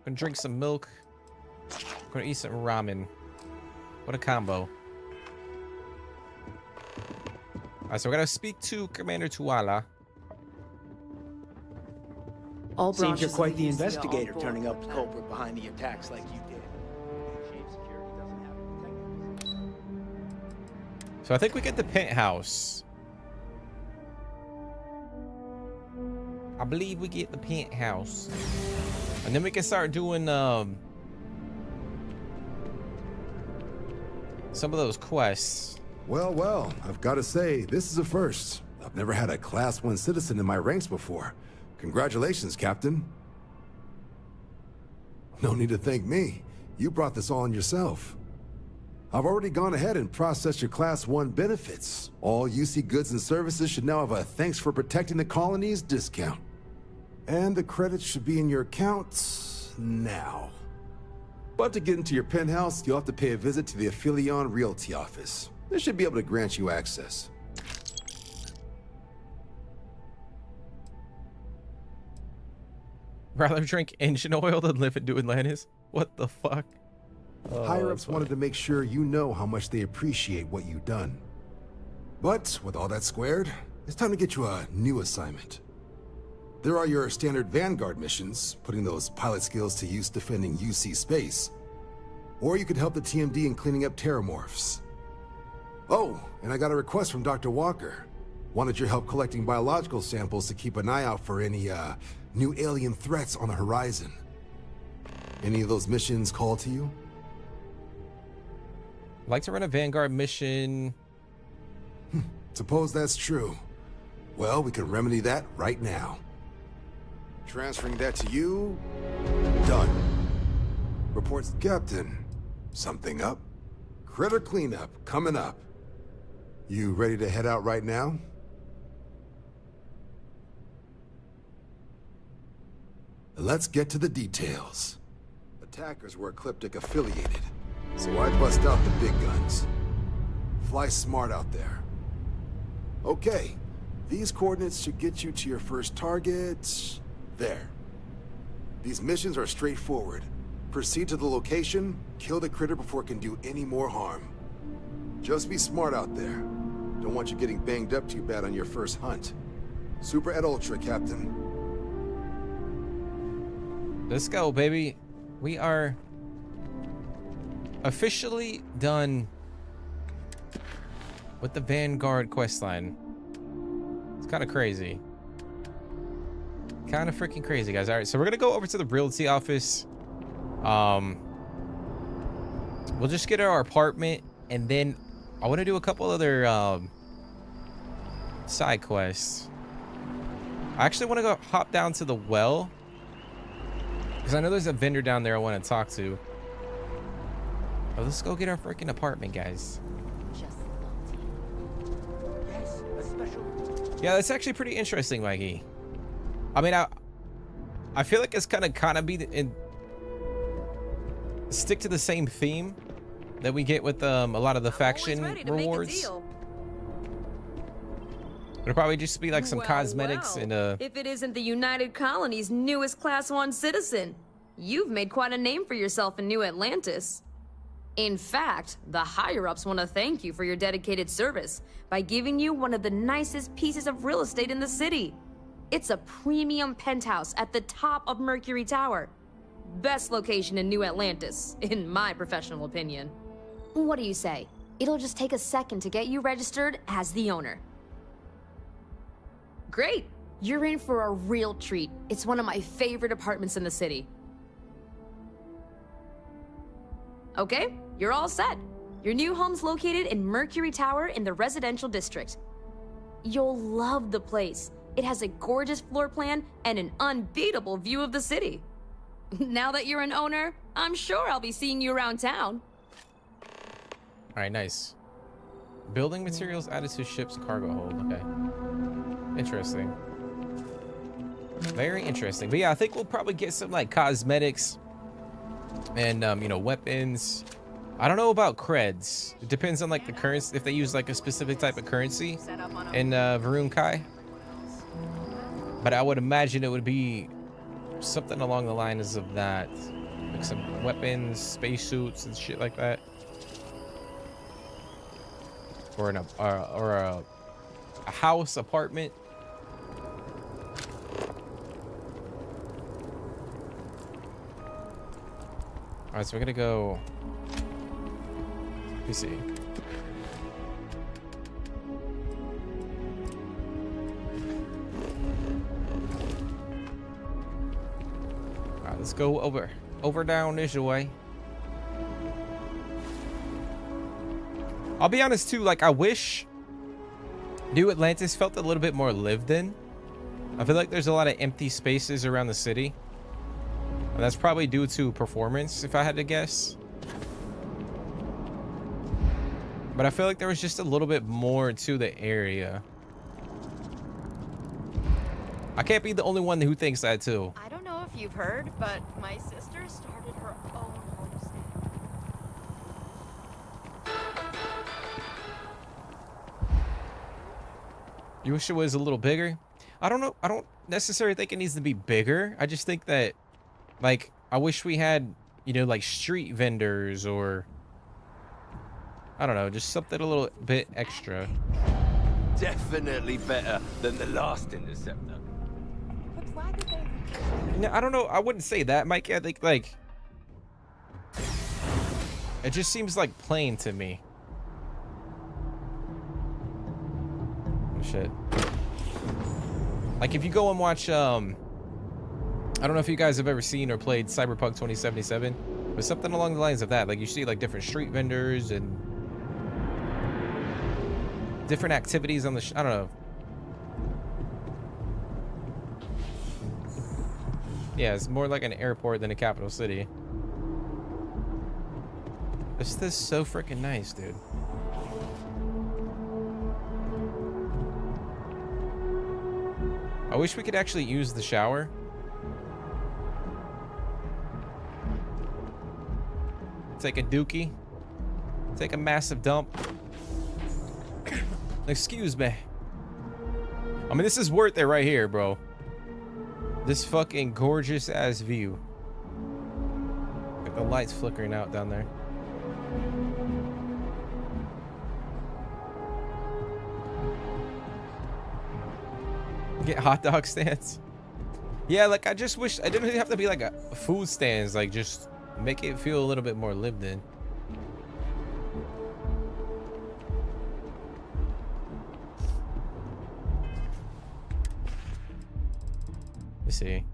Gonna drink some milk. Gonna eat some ramen. What a combo. Alright, so we're gonna speak to Commander Tuala.
All
Seems you're
branches
quite
of
the
UC are on
investigator,
board
turning
with
up
the
the
plan.
culprit behind the attacks like you did.
So I think we get the penthouse. I believe we get the penthouse. And then we can start doing some of those quests.
Well, well, I've got to say, this is a first. I've never had a Class 1 citizen in my ranks before. Congratulations, Captain. No need to thank me. You brought this all on yourself. I've already gone ahead and processed your Class 1 benefits. All UC goods and services should now have a thanks for protecting the colonies discount. And the credits should be in your accounts now. But to get into your penthouse, you'll have to pay a visit to the Aphelion Realty office. They should be able to grant you access.
Rather drink engine oil than live in New Atlantis? What the fuck? Oh,
Higher-ups wanted to make sure you know how much they appreciate what you've done. But with all that squared, it's time to get you a new assignment. There are your standard Vanguard missions, putting those pilot skills to use defending UC space. Or you could help the TMD in cleaning up terramorphs. Oh, and I got a request from Dr. Walker. Wanted your help collecting biological samples to keep an eye out for any, new alien threats on the horizon. Any of those missions call to you?
I'd like to run a Vanguard mission.
Suppose that's true. Well, we can remedy that right now. Transferring that to you. Done. Reports to Captain. Something up. Critter cleanup coming up. You ready to head out right now? Let's get to the details. Attackers were Ecliptic affiliated, so I bust out the big guns. Fly smart out there. Okay, these coordinates should get you to your first target. There. These missions are straightforward. Proceed to the location, kill the critter before it can do any more harm. Just be smart out there. Don't want you getting banged up too bad on your first hunt. Super et ultra, Captain.
Let's go, baby. We are officially done with the Vanguard questline. It's kind of crazy. Kind of freaking crazy, guys. All right, so we're gonna go over to the realty office. We'll just get our apartment, and then I want to do a couple other side quests. I actually want to go hop down to the well, because I know there's a vendor down there I want to talk to. But let's go get our freaking apartment, guys. Yeah, that's actually pretty interesting, Mikey. I mean, I feel like it's kind of be stick to the same theme that we get with a lot of the faction rewards. It'll probably just be like some cosmetics and
if it isn't the United Colony's newest Class 1 citizen, you've made quite a name for yourself in New Atlantis. In fact, the higher-ups want to thank you for your dedicated service by giving you one of the nicest pieces of real estate in the city. It's a premium penthouse at the top of Mercury Tower. Best location in New Atlantis, in my professional opinion.
What do you say? It'll just take a second to get you registered as the owner.
Great! You're in for a real treat. It's one of my favorite apartments in the city. Okay, you're all set. Your new home's located in Mercury Tower in the residential district. You'll love the place. It has a gorgeous floor plan and an unbeatable view of the city. Now that you're an owner, I'm sure I'll be seeing you around town.
All right, nice. Building materials added to ship's cargo hold. Okay. Interesting. Very interesting. But yeah, I think we'll probably get some like cosmetics and you know, weapons. I don't know about creds. It depends on like the currency, if they use like a specific type of currency in Varun Kai. But I would imagine it would be something along the lines of that, like some weapons, spacesuits, and shit like that, or a house, apartment. All right, so we're gonna go. Let me see. All right, let's go over down this way. I'll be honest too, like I wish New Atlantis felt a little bit more lived in. I feel like there's a lot of empty spaces around the city. And that's probably due to performance, if I had to guess. But I feel like there was just a little bit more to the area. I can't be the only one who thinks that too.
I don't know if you've heard, but my sister started her own homestead.
You wish it was a little bigger? I don't know. I don't necessarily think it needs to be bigger. I just think that, like, I wish we had, you know, like street vendors or, I don't know, just something a little bit extra.
Definitely better than the last interceptor.
No, I don't know. I wouldn't say that, Mike. I think, like, it just seems like plain to me. Oh, shit. Like, if you go and watch, I don't know if you guys have ever seen or played Cyberpunk 2077, but something along the lines of that. Like, you see, like, different street vendors and different activities on the I don't know. Yeah, it's more like an airport than a capital city. This is so freaking nice, dude. I wish we could actually use the shower. Take a dookie. Take a massive dump. Excuse me. I mean, this is worth it right here, bro. This fucking gorgeous ass view. Got the lights flickering out down there. Get hot dog stands. Yeah, like I just wish I didn't have to be like a food stands. Like just make it feel a little bit more lived in. Let's see.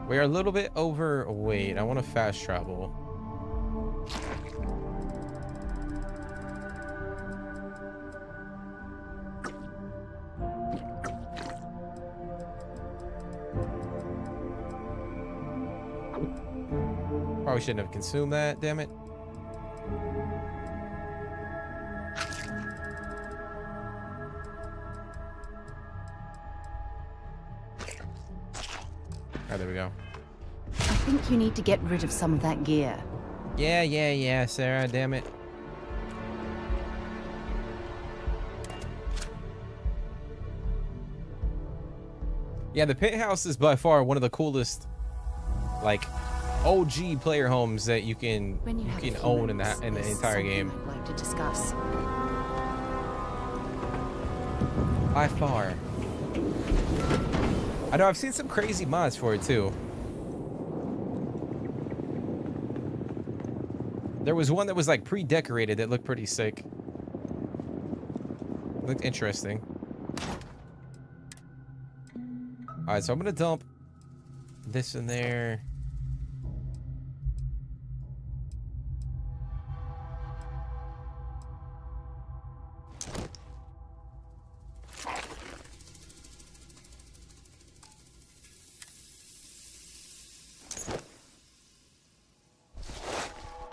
We are a little bit overweight. I want to fast travel. Probably shouldn't have consumed that, damn it. Oh, there we go.
I think you need to get rid of some of that gear.
Yeah, Sarah, damn it. Yeah, the penthouse is by far one of the coolest, like, OG player homes that you can own in the entire game.
I'd like to discuss.
By far. I know I've seen some crazy mods for it too. There was one that was like pre-decorated that looked pretty sick. Looked interesting. All right, so I'm gonna dump this in there.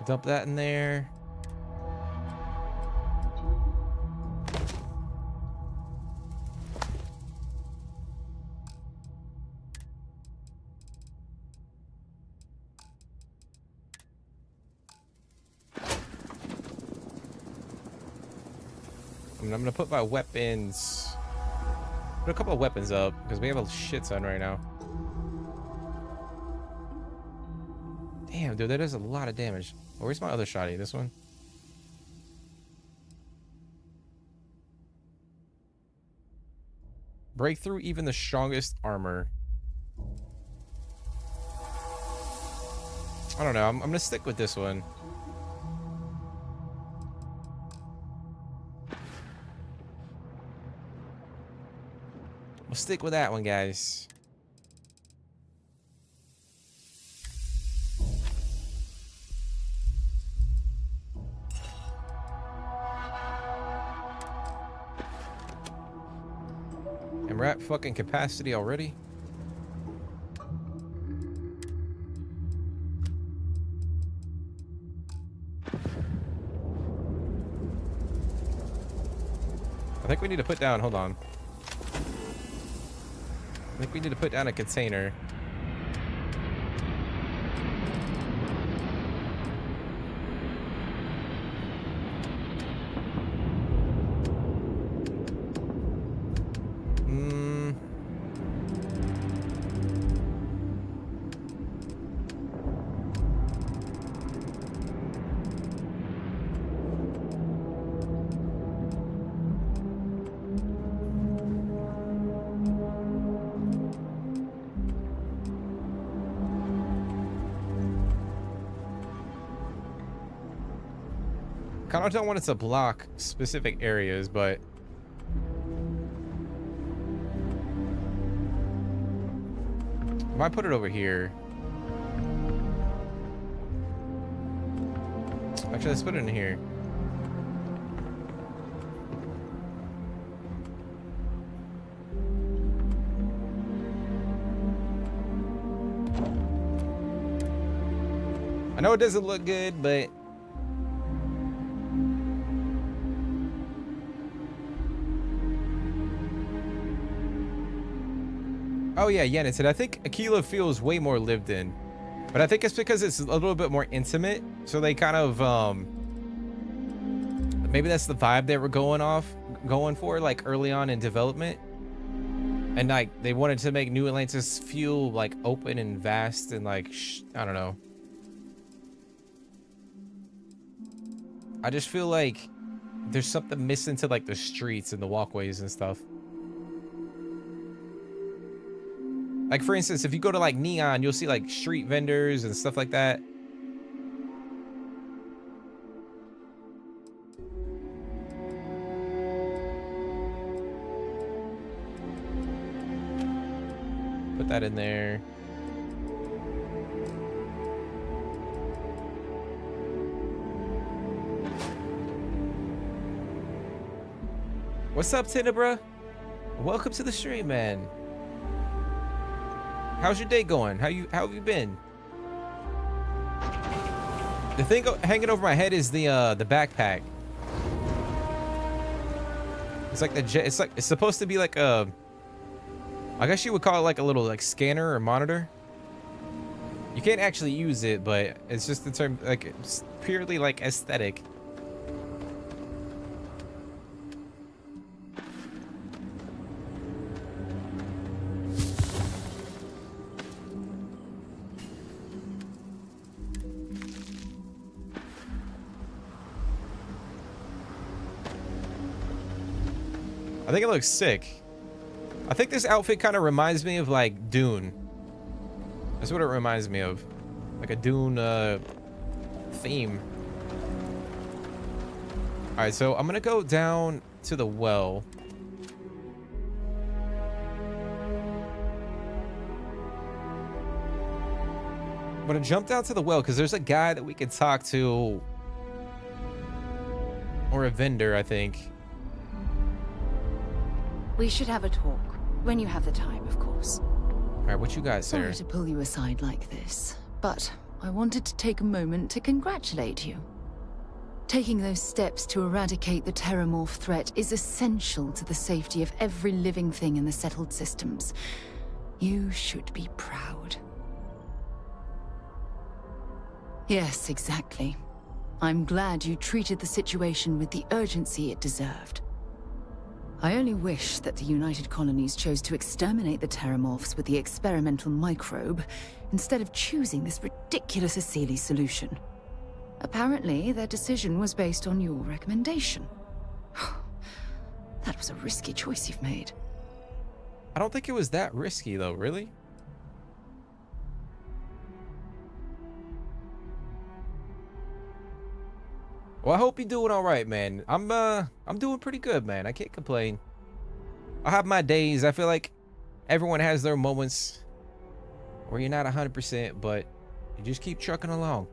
Dump that in there. I'm gonna put my weapons. Put a couple of weapons up because we have a shit ton right now. Damn, dude, that does a lot of damage. Oh, where's my other shotty? This one? Break through even the strongest armor. I don't know. I'm gonna stick with this one. We'll stick with that one, guys. And we're at fucking capacity already. I think we need to put down, hold on. I think we need to put down a container. Kind of don't want it to block specific areas, but if I put it over here, actually let's put it in here. I know it doesn't look good, but oh yeah, Yenna said, I think Aquila feels way more lived in. But I think it's because it's a little bit more intimate. So they kind of, maybe that's the vibe they were going for, like early on in development. And like, they wanted to make New Atlantis feel like open and vast and like, I don't know. I just feel like there's something missing to like the streets and the walkways and stuff. Like, for instance, if you go to, like, Neon, you'll see, like, street vendors and stuff like that. Put that in there. What's up, Tenebra? Welcome to the stream, man. How's your day going? How have you been? The thing hanging over my head is the backpack. It's like it's supposed to be like a, I guess you would call it like a little like scanner or monitor. You can't actually use it, but it's just the term, like it's purely like aesthetic. I think it looks sick. I think this outfit kind of reminds me of like Dune. That's what it reminds me of. Like a Dune theme. Alright, so I'm gonna go down to the well. I'm gonna jump down to the well because there's a guy that we can talk to. Or a vendor, I think.
We should have a talk. When you have the time, of course.
Alright, what you got, sir?
Sorry to pull you aside like this, but I wanted to take a moment to congratulate you. Taking those steps to eradicate the Terramorph threat is essential to the safety of every living thing in the settled systems. You should be proud. Yes, exactly. I'm glad you treated the situation with the urgency it deserved.
I only wish that the United Colonies chose to exterminate the Terramorphs with the experimental microbe instead of choosing this ridiculous Asili solution. Apparently, their decision was based on your recommendation. That was a risky choice you've made.
I don't think it was that risky though, really. Well, I hope you're doing all right, man. I'm doing pretty good, man. I can't complain. I have my days. I feel like everyone has their moments where you're not 100%, but you just keep trucking along.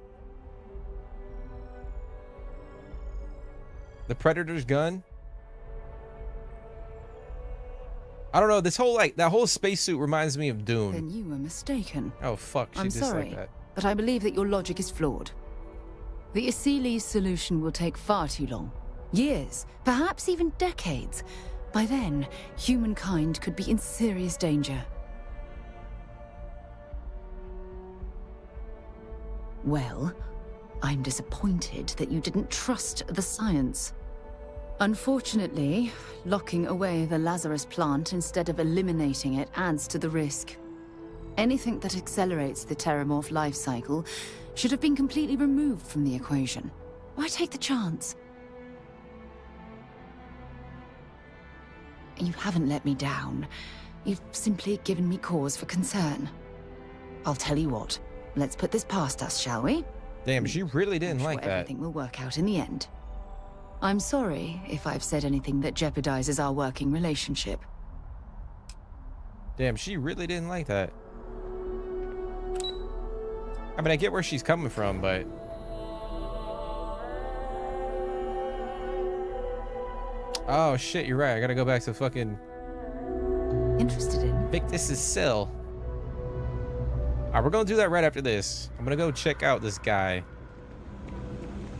The Predator's gun. I don't know. This whole that whole spacesuit reminds me of Doom.
Then you were mistaken.
Oh fuck!
I'm sorry,
like that.
but I believe that your logic is flawed. The Asili solution will take far too long. Years, perhaps even decades. By then, humankind could be in serious danger. Well, I'm disappointed that you didn't trust the science. Unfortunately, locking away the Lazarus plant instead of eliminating it adds to the risk. Anything that accelerates the Terramorph life cycle should have been completely removed from the equation. Why take the chance? You haven't let me down. You've simply given me cause for concern. I'll tell you what, let's put this past us, shall we?
Damn, she really didn't like that.
Everything will work out in the end. I'm sorry if I've said anything that jeopardizes our working relationship.
Damn, she really didn't like that. I mean, I get where she's coming from, but... Oh, shit, you're right. I gotta go back to fucking...
Interested in?
Victus's cell. Alright, we're gonna do that right after this. I'm gonna go check out this guy.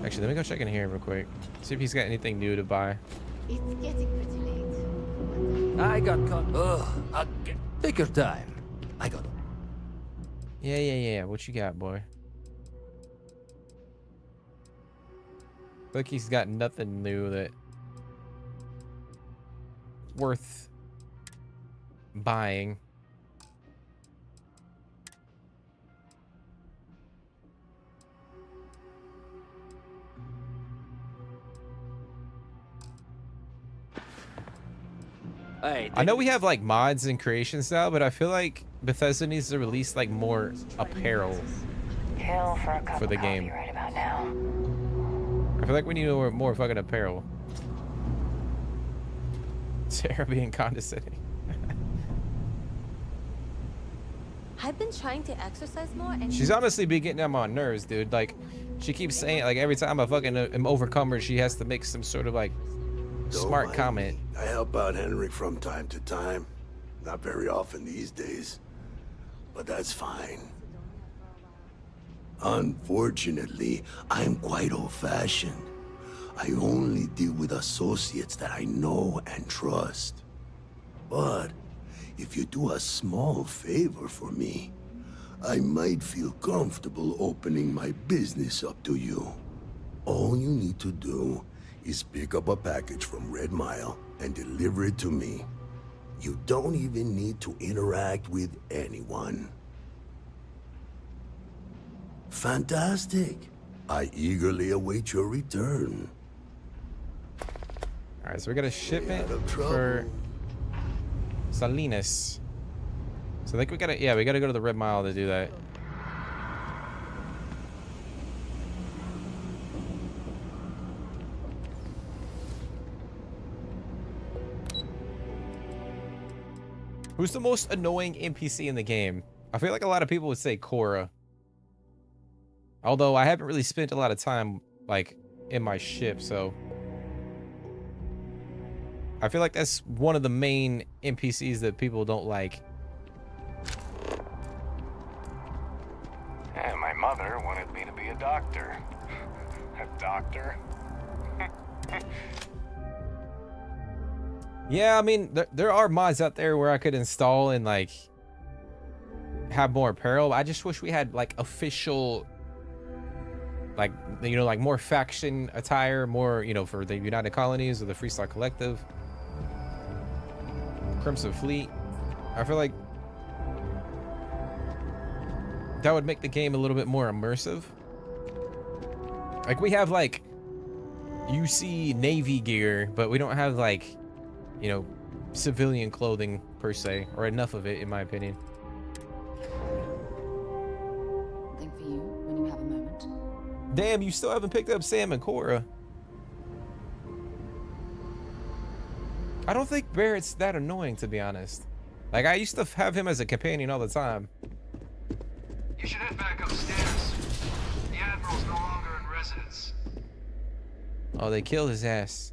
Actually, let me go check in here real quick. See if he's got anything new to buy.
It's getting pretty late.
I got caught. Ugh. Take your time. I got it.
Yeah. What you got, boy? Look, he's got nothing new that worth buying.
Hey,
I know we have like mods and creations now, but I feel like Bethesda needs to release like more apparel for the game.
Right about now.
I feel like we need more fucking apparel. Sarah being condescending.
I've been trying to exercise more and
She's honestly been getting on my nerves, dude. Like, she keeps saying, like, every time I fucking am overcome her, she has to make some sort of like smart comment.
I help out Henrik from time to time. Not very often these days, but that's fine. Unfortunately, I'm quite old-fashioned. I only deal with associates that I know and trust. But if you do a small favor for me, I might feel comfortable opening my business up to you. All you need to do is pick up a package from Red Mile and deliver it to me. You don't even need to interact with anyone. Fantastic. I eagerly await your return.
All right, so we got a shipment for Salinas. So I think we gotta go to the Red Mile to do that. Who's the most annoying NPC in the game? I feel like a lot of people would say Cora. Although I haven't really spent a lot of time like in my ship, so I feel like that's one of the main NPCs that people don't like.
And my mother wanted me to be a doctor. A doctor?
Yeah, I mean, there are mods out there where I could install and like have more apparel. I just wish we had like official, like, you know, like more faction attire, more, you know, for the United Colonies or the Freestar Collective. Crimson Fleet. I feel like that would make the game a little bit more immersive. Like, we have, like, UC Navy gear, but we don't have, like, you know, civilian clothing, per se. Or enough of it, in my opinion.
Think for you when you have a moment.
Damn, you still haven't picked up Sam and Cora. I don't think Barrett's that annoying, to be honest. Like, I used to have him as a companion all the time.
You should head back upstairs. The Admiral's no longer in residence.
Oh, they killed his ass.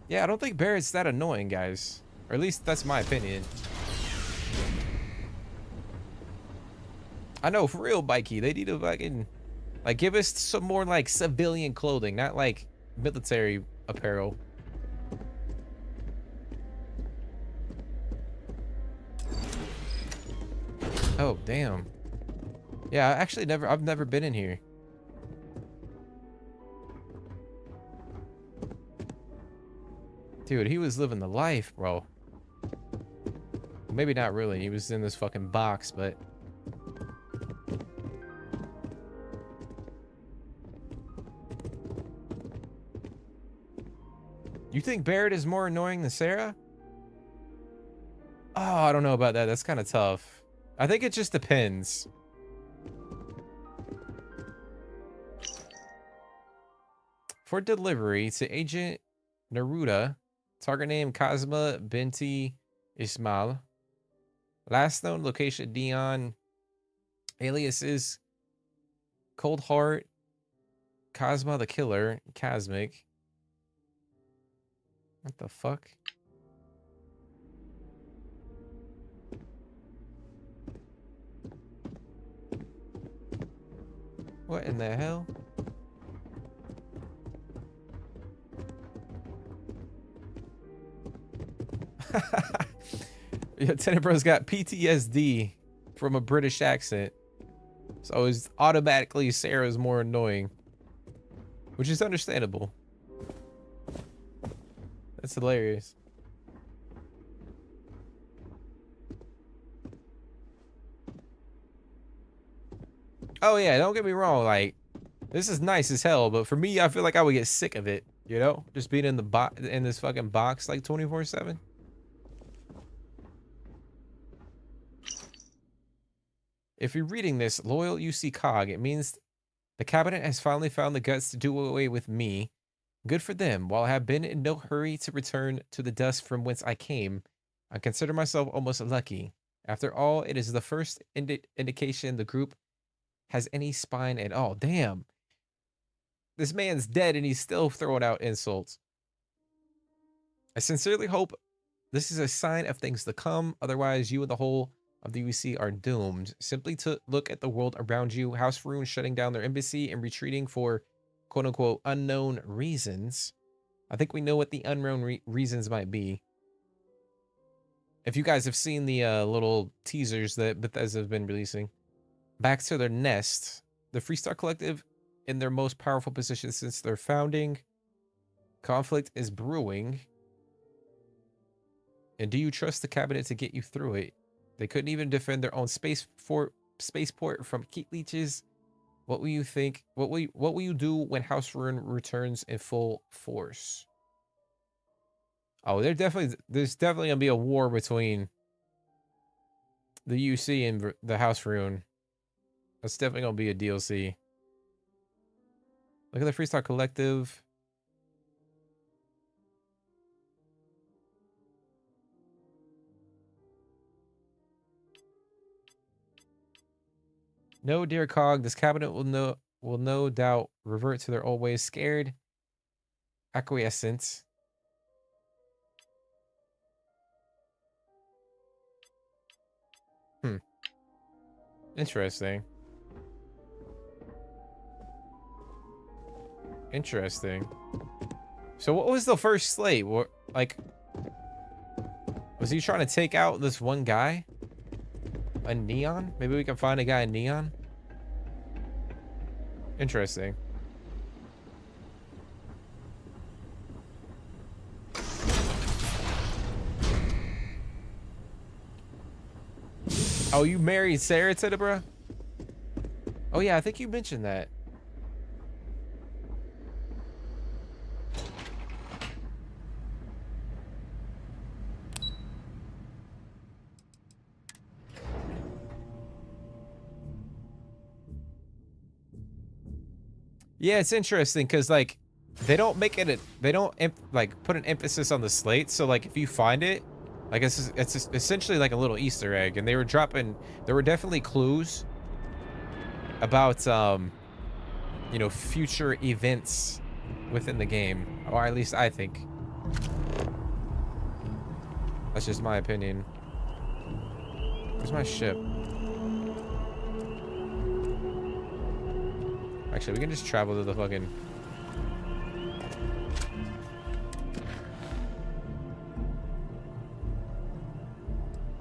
Yeah, I don't think Barrett's that annoying, guys. Or at least that's my opinion. I know, for real, Mikey, they need to fucking, like, give us some more, like, civilian clothing, not, like, military apparel. Oh, damn. Yeah, actually I've never been in here. Dude, he was living the life, bro. Maybe not really. He was in this fucking box, but... You think Barrett is more annoying than Sarah? Oh, I don't know about that. That's kind of tough. I think it just depends. For delivery to Agent Neruda, target name Kazma Binti Ismail. Last known location Dion. Aliases Cold Heart, Kazma the Killer, Cosmic. What the fuck? What in the hell? Yeah, Tenebro's got PTSD from a British accent. So it's automatically Sarah's more annoying. Which is understandable. That's hilarious. Oh yeah, don't get me wrong, like, this is nice as hell, but for me, I feel like I would get sick of it, you know? Just being in the in this fucking box like 24/7. If you're reading this, loyal UC Cog, it means the cabinet has finally found the guts to do away with me. Good for them. While I have been in no hurry to return to the dust from whence I came, I consider myself almost lucky. After all, it is the first indication the group has any spine at all. Damn. This man's dead and he's still throwing out insults. I sincerely hope this is a sign of things to come. Otherwise, you and the whole of the UC are doomed. Simply to look at the world around you. House Faroon shutting down their embassy and retreating for quote-unquote unknown reasons. I think we know what the unknown reasons might be. If you guys have seen the little teasers that Bethesda have been releasing. Back to their nest. The Freestar Collective in their most powerful position since their founding. Conflict is brewing. And do you trust the cabinet to get you through it? They couldn't even defend their own spaceport from keep leeches. What will you think? What will you do when House Faroon returns in full force? Oh, there's definitely gonna be a war between the UC and the House Faroon. That's definitely gonna be a DLC. Look at the Freestar Collective. No, dear Cog, this cabinet will no doubt revert to their old ways. Scared, acquiescent. Interesting. Interesting. So what was the first slate? What, like, was he trying to take out this one guy? A Neon? Maybe we can find a guy in Neon? Interesting. Oh, you married Sarah Tenebrae? Oh yeah, I think you mentioned that. Yeah, it's interesting because like they don't make it they don't like put an emphasis on the slate. So like if you find it, like it's essentially like a little Easter egg, and they were dropping. There were definitely clues about you know, future events within the game, or at least I think. That's just my opinion. Where's my ship? Actually, we can just travel to the fucking...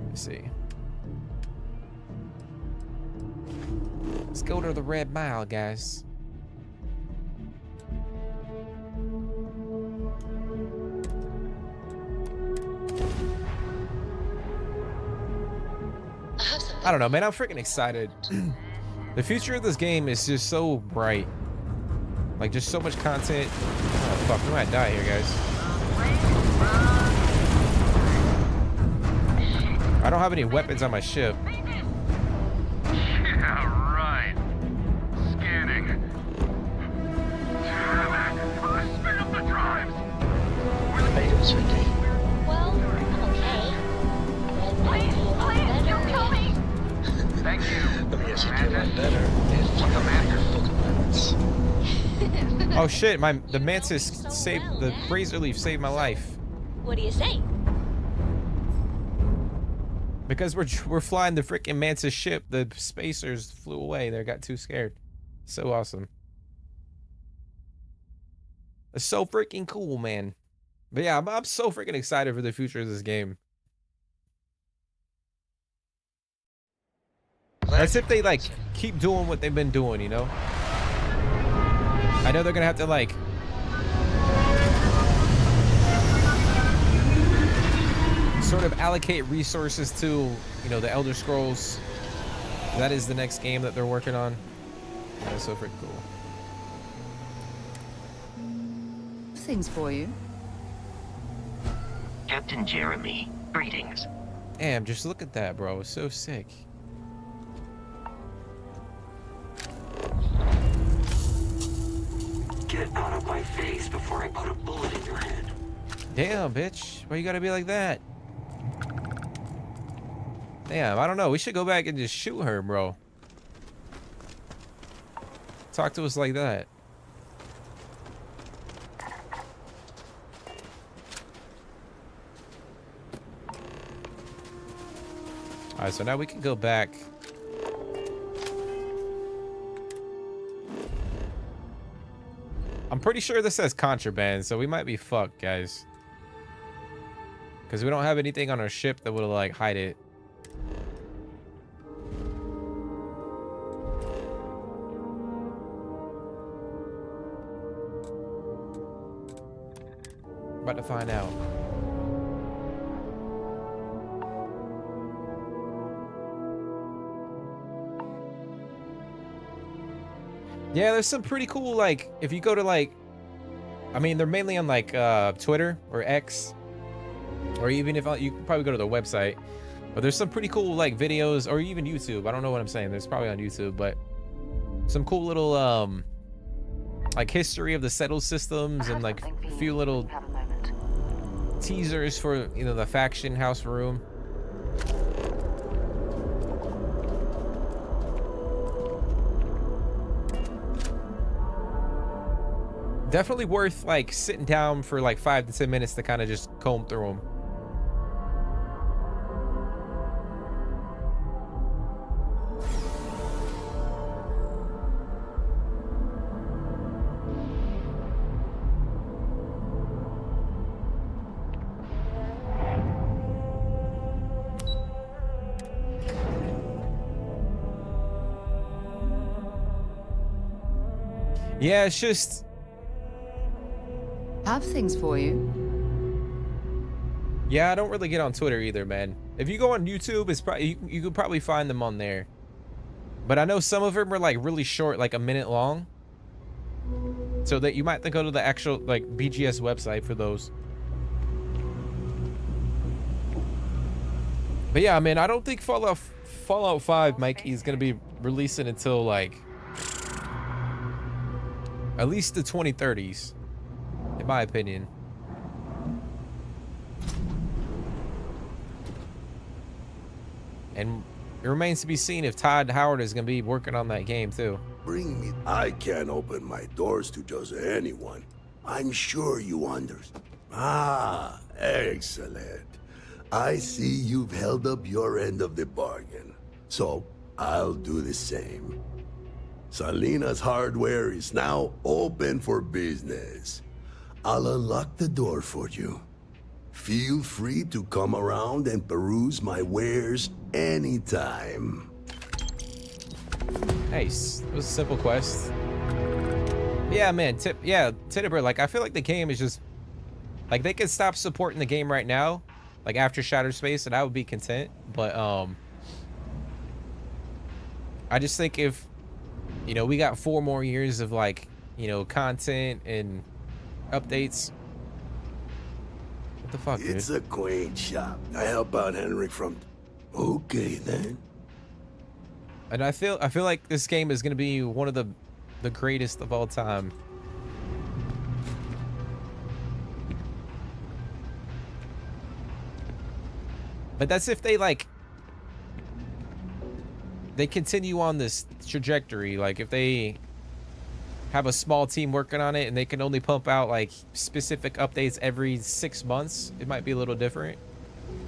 Let's see. Let's go to the Red Mile, guys. I don't know, man. I'm freaking excited. The future of this game is just so bright. Like, just so much content. Oh, fuck. We might die here, guys. I don't have any weapons on my ship.
Yeah, right. Scanning. Damn it! Spin up the drives!
How you doing, sweetie? Well, I'm okay.
Please, don't kill me! Thank you.
Let me ask you a lot better.
Oh shit, the mantis saved, the razor leaf saved my life.
What do you say?
Because we're flying the freaking mantis ship, the spacers flew away. They got too scared. So awesome. It's so freaking cool, man. But yeah, I'm so freaking excited for the future of this game. As if they like keep doing what they've been doing, you know? I know they're gonna have to like sort of allocate resources to, you know, the Elder Scrolls. That is the next game that they're working on. That's so freaking cool.
Things for you.
Captain Jeremy, greetings.
Damn, just look at that, bro. It's so sick.
Get out of my face before I put a bullet in your head.
Damn, bitch. Why you gotta be like that? Damn, I don't know. We should go back and just shoot her, bro. Talk to us like that. Alright, so now we can go back. I'm pretty sure this says contraband, so we might be fucked, guys. Because we don't have anything on our ship that would like hide it. About to find out. Yeah, there's some pretty cool, like, if you go to, like, I mean, they're mainly on, like, Twitter or X, or even if you can probably go to their website, but there's some pretty cool, like, videos, or even YouTube. I don't know what I'm saying. There's probably on YouTube, but some cool little, like, history of the settled systems and, like, a few little teasers for, you know, the faction house room. Definitely worth like sitting down for like 5 to 10 minutes to kind of just comb through them. Yeah, it's just...
Have things for you.
Yeah, I don't really get on Twitter either, man. If you go on YouTube, it's probably you could probably find them on there. But I know some of them are like really short, like a minute long. So that you might have to go to the actual like BGS website for those. But yeah, man, I don't think Fallout 5, Mikey, is gonna be releasing until like at least the 2030s, in my opinion. And it remains to be seen if Todd Howard is gonna be working on that game too.
Bring me. I can't open my doors to just anyone. I'm sure you understand. Ah, excellent. I see you've held up your end of the bargain. So, I'll do the same. Selena's hardware is now open for business. I'll unlock the door for you. Feel free to come around and peruse my wares anytime.
Nice. It was a simple quest. Yeah, man. Titterbird, like, I feel like the game is just... Like, they could stop supporting the game right now, like, after Shattered Space, and I would be content. But, I just think if, you know, we got 4 more years of, like, you know, content and updates. What the fuck, dude?
It's a quaint shop. I help out Henry from... Okay, then.
And I feel like this game is gonna be one of the greatest of all time. But that's if they like they continue on this trajectory. Like if they have a small team working on it and they can only pump out like specific updates every 6 months, it might be a little different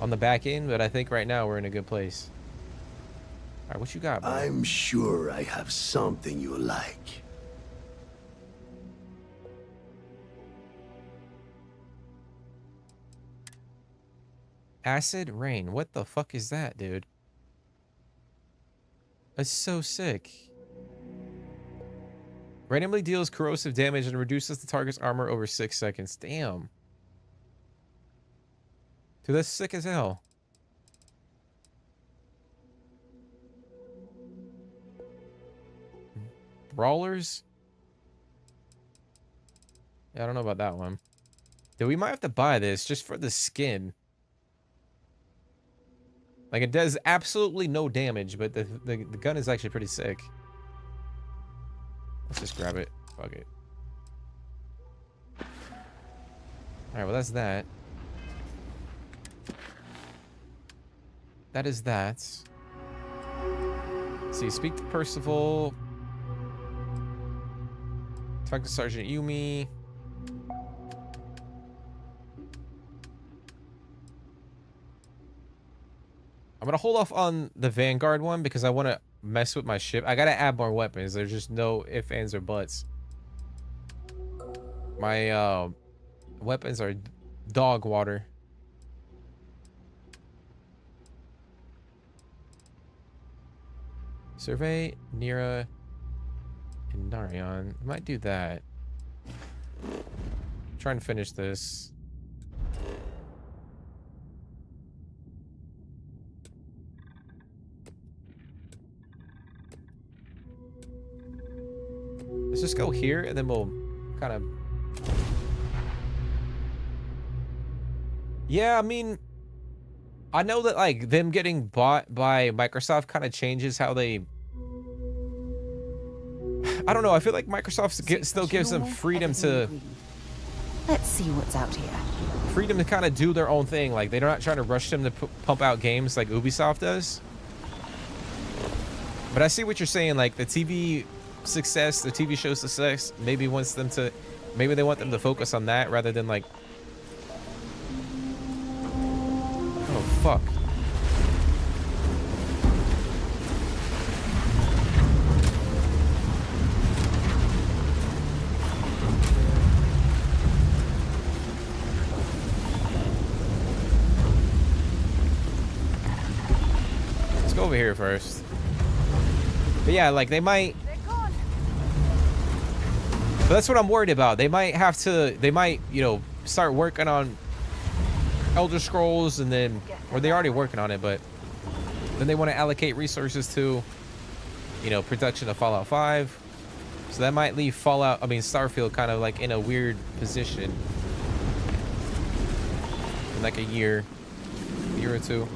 on the back end, but I think right now we're in a good place. All right, what you got, bro?
I'm sure I have something you like.
Acid rain. What the fuck is that, dude? That's so sick. Randomly deals corrosive damage and reduces the target's armor over 6 seconds. Damn. Dude, that's sick as hell. Brawlers? Yeah, I don't know about that one. Dude, we might have to buy this just for the skin. Like, it does absolutely no damage, but the gun is actually pretty sick. Let's just grab it. Fuck it. Alright, well, that's that. That is that. Let's see, speak to Percival. Talk to Sergeant Yumi. I'm gonna hold off on the Vanguard one because I want to mess with my ship. I gotta add more weapons. There's just no ifs, ands, or buts. My weapons are dog water. Survey, Nira, and Narion. I might do that. Try and finish this. Let's just go here and then we'll kind of... Yeah, I mean, I know that like them getting bought by Microsoft kind of changes how they... I don't know, I feel like Microsoft still gives them freedom to...
Let's see what's out here.
Freedom to kind of do their own thing. Like, they're not trying to rush them to pump out games like Ubisoft does. But I see what you're saying, like the TV success, the TV show success, maybe wants them to... Maybe they want them to focus on that rather than like... Oh, fuck. Let's go over here first. But yeah, like they might... But that's what I'm worried about. They might have to... They might, you know, start working on Elder Scrolls, and then, or they're already working on it, but then they want to allocate resources to, you know, production of Fallout 5. So that might leave Starfield kind of like in a weird position in like a year or two.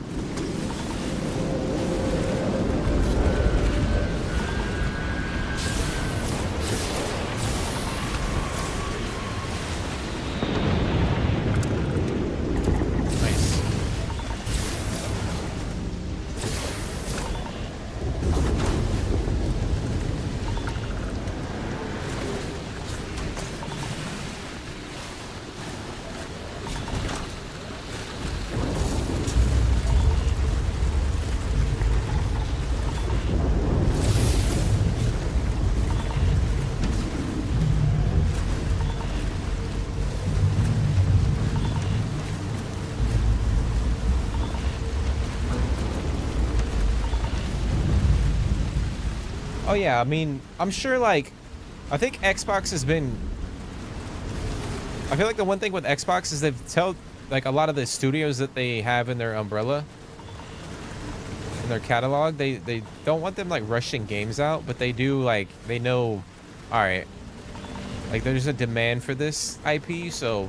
Oh yeah, I mean, I'm sure, like, I think Xbox has been, I feel like the one thing with Xbox is they've told, like, a lot of the studios that they have in their umbrella, in their catalog, they don't want them, like, rushing games out, but they do, like, they know, all right, like, there's a demand for this IP, so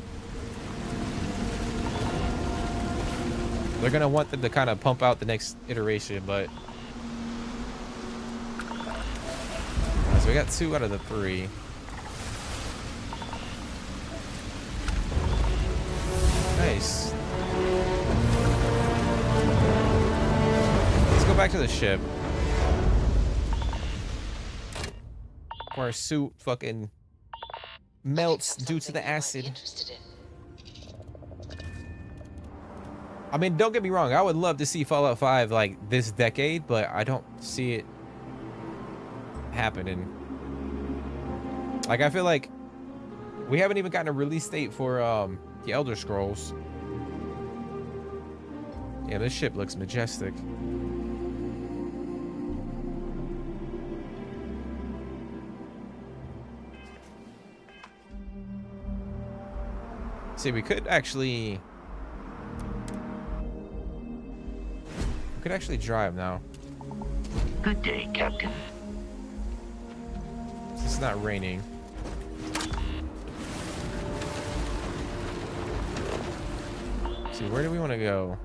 they're gonna want them to kind of pump out the next iteration, but so we got 2 out of the 3. Nice. Let's go back to the ship. Where our suit fucking melts due to the acid. I mean, don't get me wrong. I would love to see Fallout 5 like this decade, but I don't see it happening. Like, I feel like we haven't even gotten a release date for the Elder Scrolls. Yeah, this ship looks majestic. See, we could actually drive now.
Good day, Captain.
It's not raining. Let's see, where do we want to go?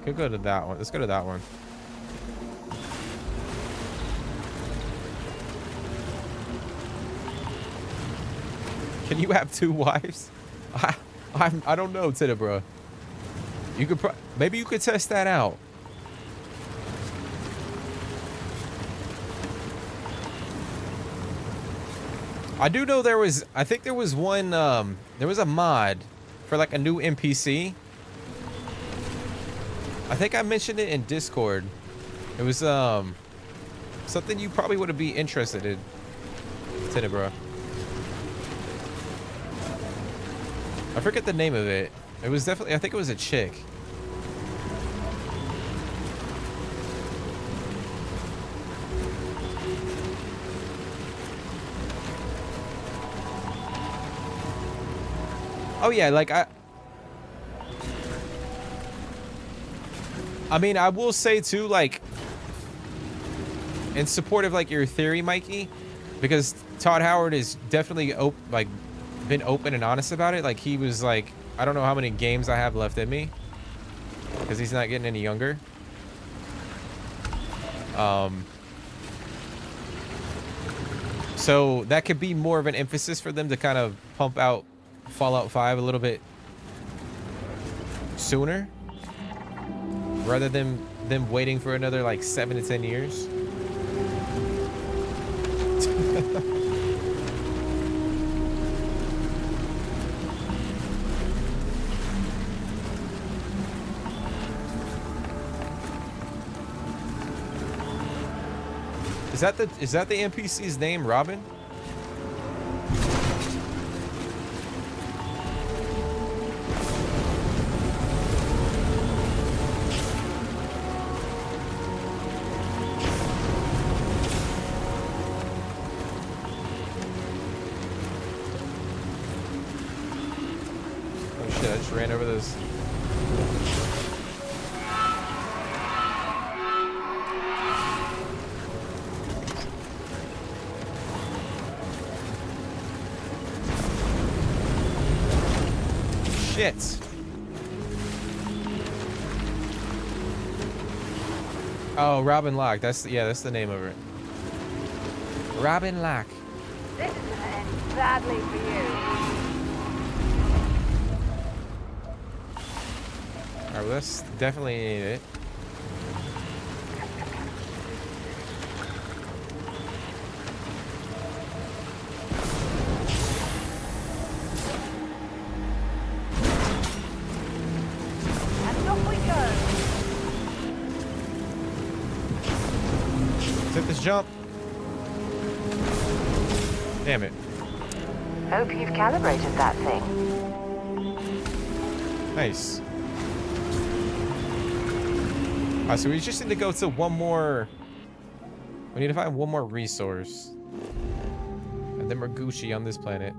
Could go to that one. Let's go to that one. Can you have 2 wives? I don't know, Tidabra. You could maybe you could test that out. I do know I think there was one, there was a mod for like a new NPC. I think I mentioned it in Discord. It was, something you probably would be interested in, Tenebra. I forget the name of it. It was definitely, I think it was a chick. Oh yeah, like I mean, I will say too, like, in support of like your theory, Mikey, because Todd Howard is definitely been open and honest about it. Like, he was like, I don't know how many games I have left in me, because he's not getting any younger. So that could be more of an emphasis for them to kind of pump out Fallout 5 a little bit sooner, rather than them waiting for another like 7 to 10 years. Is that the NPC's name, Robin? Just ran over this. Shit. Oh, Robin Lock. That's the name of it. Robin Lock.
This is gonna end badly for you.
Alright, well, that's definitely need it.
And off we go.
Let's hit this jump. Damn it.
Hope you've calibrated that thing.
Nice. Alright, so we just need to go to one more. We need to find one more resource. And then we're Gucci on this planet.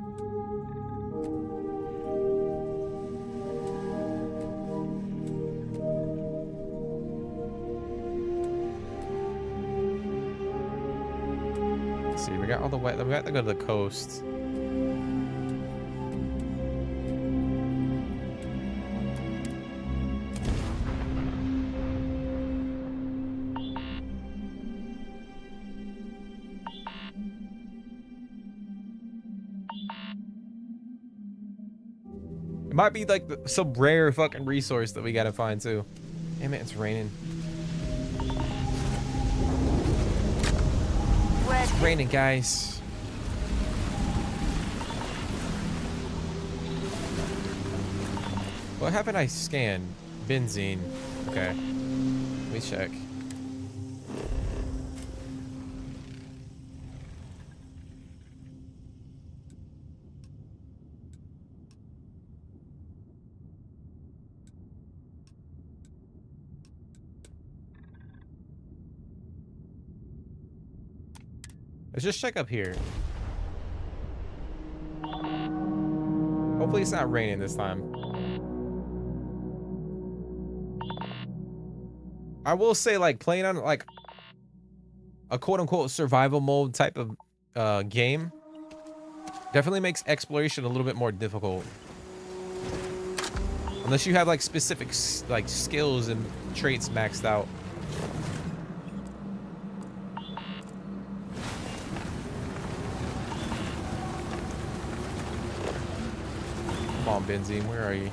Let's see, we got all the way. We have to go to the coast. It might be like some rare fucking resource that we gotta find too. Damn it, it's raining. It's raining, guys. What haven't I scanned? Benzene. Okay. Let me check. Let's just check up here. Hopefully it's not raining this time. I will say, like, playing on like a quote-unquote survival mode type of game definitely makes exploration a little bit more difficult. Unless you have like specific like skills and traits maxed out. Come on, Benzene, where are you?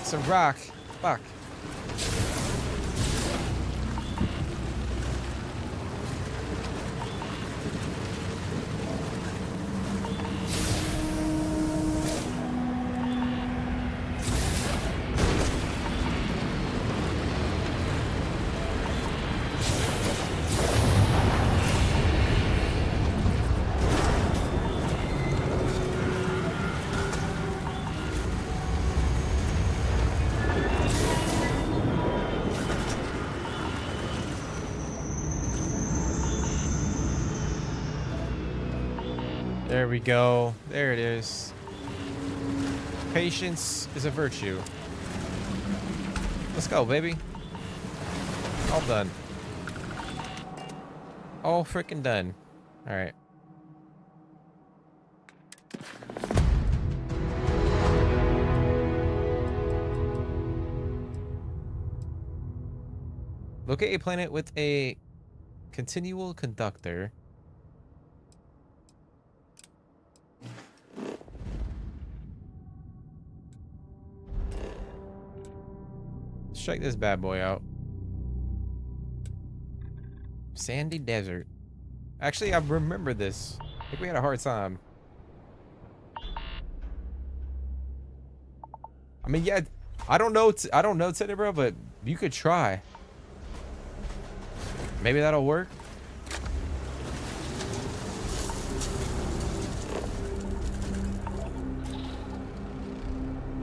It's a rock. Fuck. There we go. There it is. Patience is a virtue. Let's go, baby. All done. All freaking done. All right. Locate a planet with a continual conductor. Let's check this bad boy out. Sandy desert. Actually, I remember this. I think we had a hard time. I mean, yeah, I don't know Tenebra, but you could try. Maybe that'll work.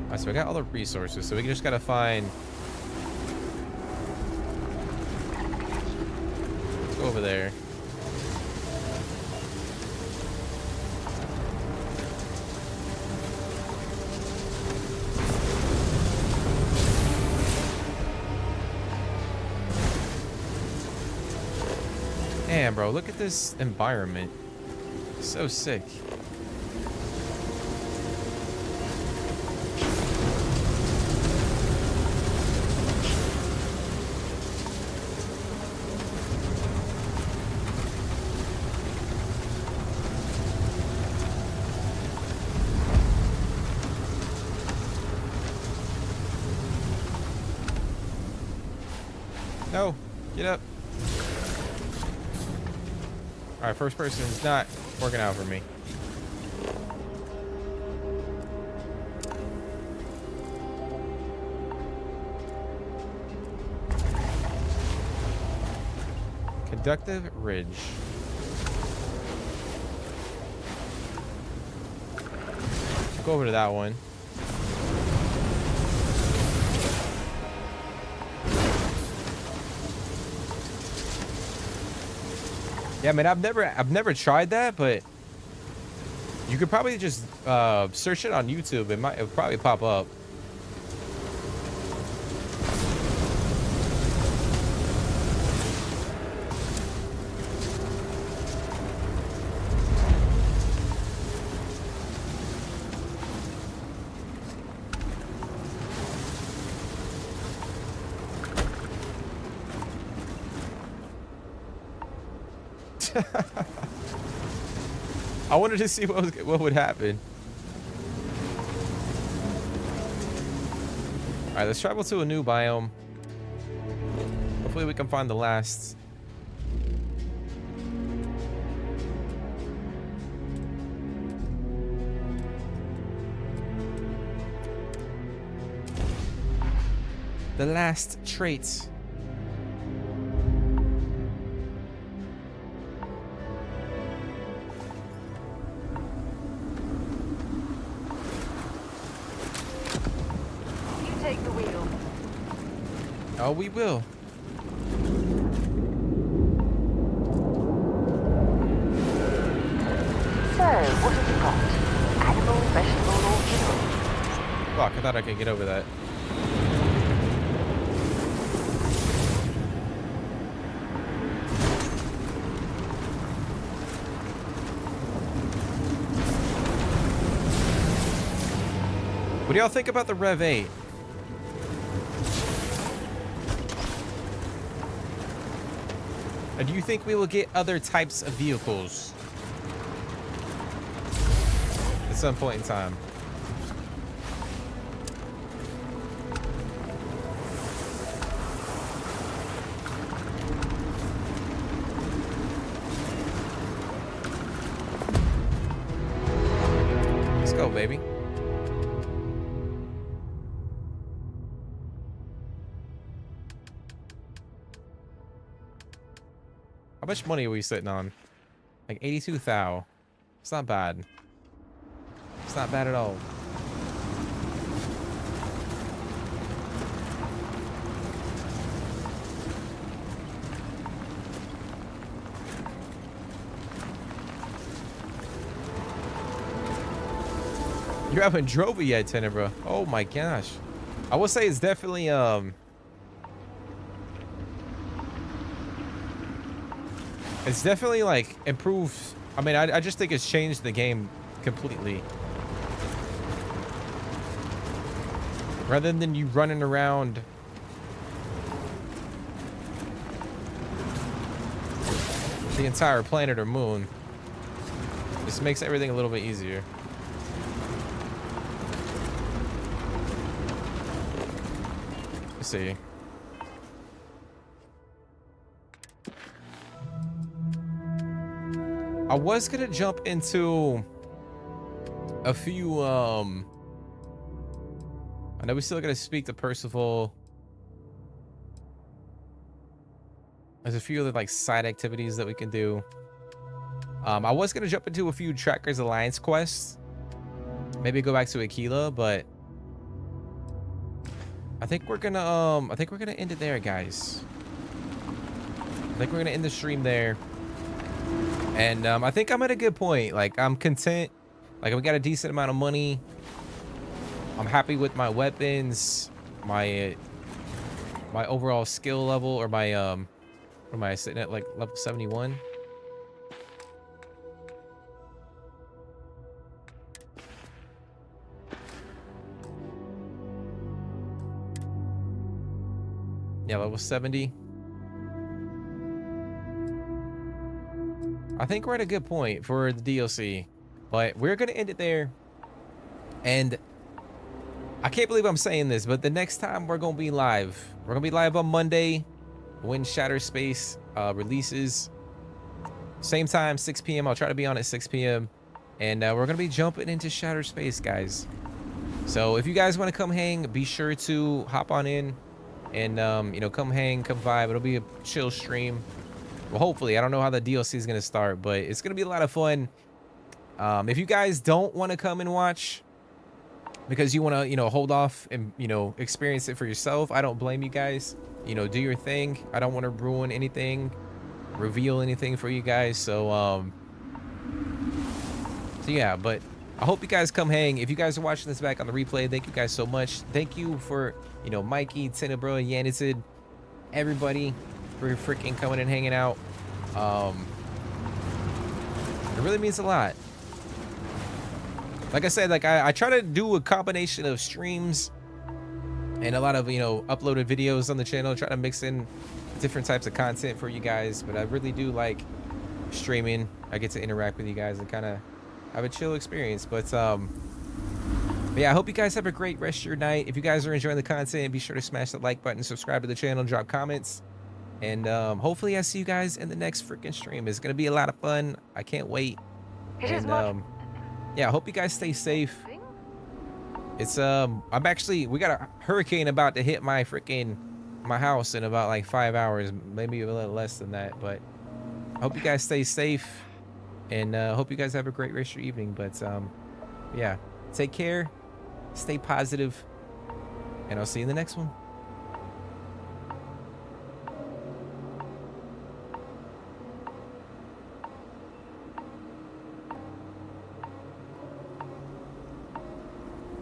Alright, so we got all the resources, so we just gotta find. Let's go over there. Damn, bro, look at this environment. So sick. No, get up. All right, first person is not working out for me. Conductive ridge. Go over to that one. Yeah, man, I've never tried that, but you could probably just search it on YouTube. It'll probably pop up. I wanted to see what would happen. All right, let's travel to a new biome. Hopefully we can find the last. The last traits. Oh, we will.
So, what have you got? Animal, vegetable, or mineral?
Fuck, I thought I could get over that. What do y'all think about the Rev 8? Do you think we will get other types of vehicles at some point in time? Let's go, baby. How much money are we sitting on? Like 82 thou. It's not bad. It's not bad at all. You haven't drove it yet, Tenebra. Oh my gosh. I will say it's definitely it's definitely like improved. I mean, I just think it's changed the game completely. Rather than you running around the entire planet or moon, this makes everything a little bit easier. Let's see. I was gonna jump into a few I know we still gotta speak to Percival. There's a few other like side activities that we can do. I was gonna jump into a few Trackers Alliance quests. Maybe go back to Aquila, but I think we're gonna end it there, guys. I think we're gonna end the stream there. And I think I'm at a good point. Like, I'm content. Like, we got a decent amount of money. I'm happy with my weapons, my overall skill level, or my am I sitting at like level 71? Yeah, level 70. I think we're at a good point for the DLC, but we're gonna end it there. And I can't believe I'm saying this, but the next time we're gonna be live, on Monday when Shattered Space releases. Same time, 6 p.m. I'll try to be on at 6 p.m. And we're gonna be jumping into Shattered Space, guys. So if you guys want to come hang, be sure to hop on in and you know, come hang, come vibe. It'll be a chill stream. Well, hopefully. I don't know how the DLC is gonna start, but it's gonna be a lot of fun. If you guys don't want to come and watch because you want to, you know, hold off and, you know, experience it for yourself, I don't blame you guys. You know, do your thing. I don't want to ruin anything, reveal anything for you guys. So yeah, but I hope you guys come hang. If you guys are watching this back on the replay, thank you guys so much. Thank you for, you know, Mikey, Tenebro, Yanitid, everybody for freaking coming and hanging out. It really means a lot. Like I said, like I try to do a combination of streams and a lot of, you know, uploaded videos on the channel, try to mix in different types of content for you guys, but I really do like streaming. I get to interact with you guys and kind of have a chill experience. But yeah, I hope you guys have a great rest of your night. If you guys are enjoying the content, be sure to smash that like button, subscribe to the channel, drop comments, and hopefully I see you guys in the next freaking stream. It's gonna be a lot of fun. I can't wait. And yeah, I hope you guys stay safe. It's we got a hurricane about to hit my house in about like 5 hours, maybe a little less than that. But I hope you guys stay safe, and hope you guys have a great rest of your evening. But yeah, take care, stay positive, and I'll see you in the next one.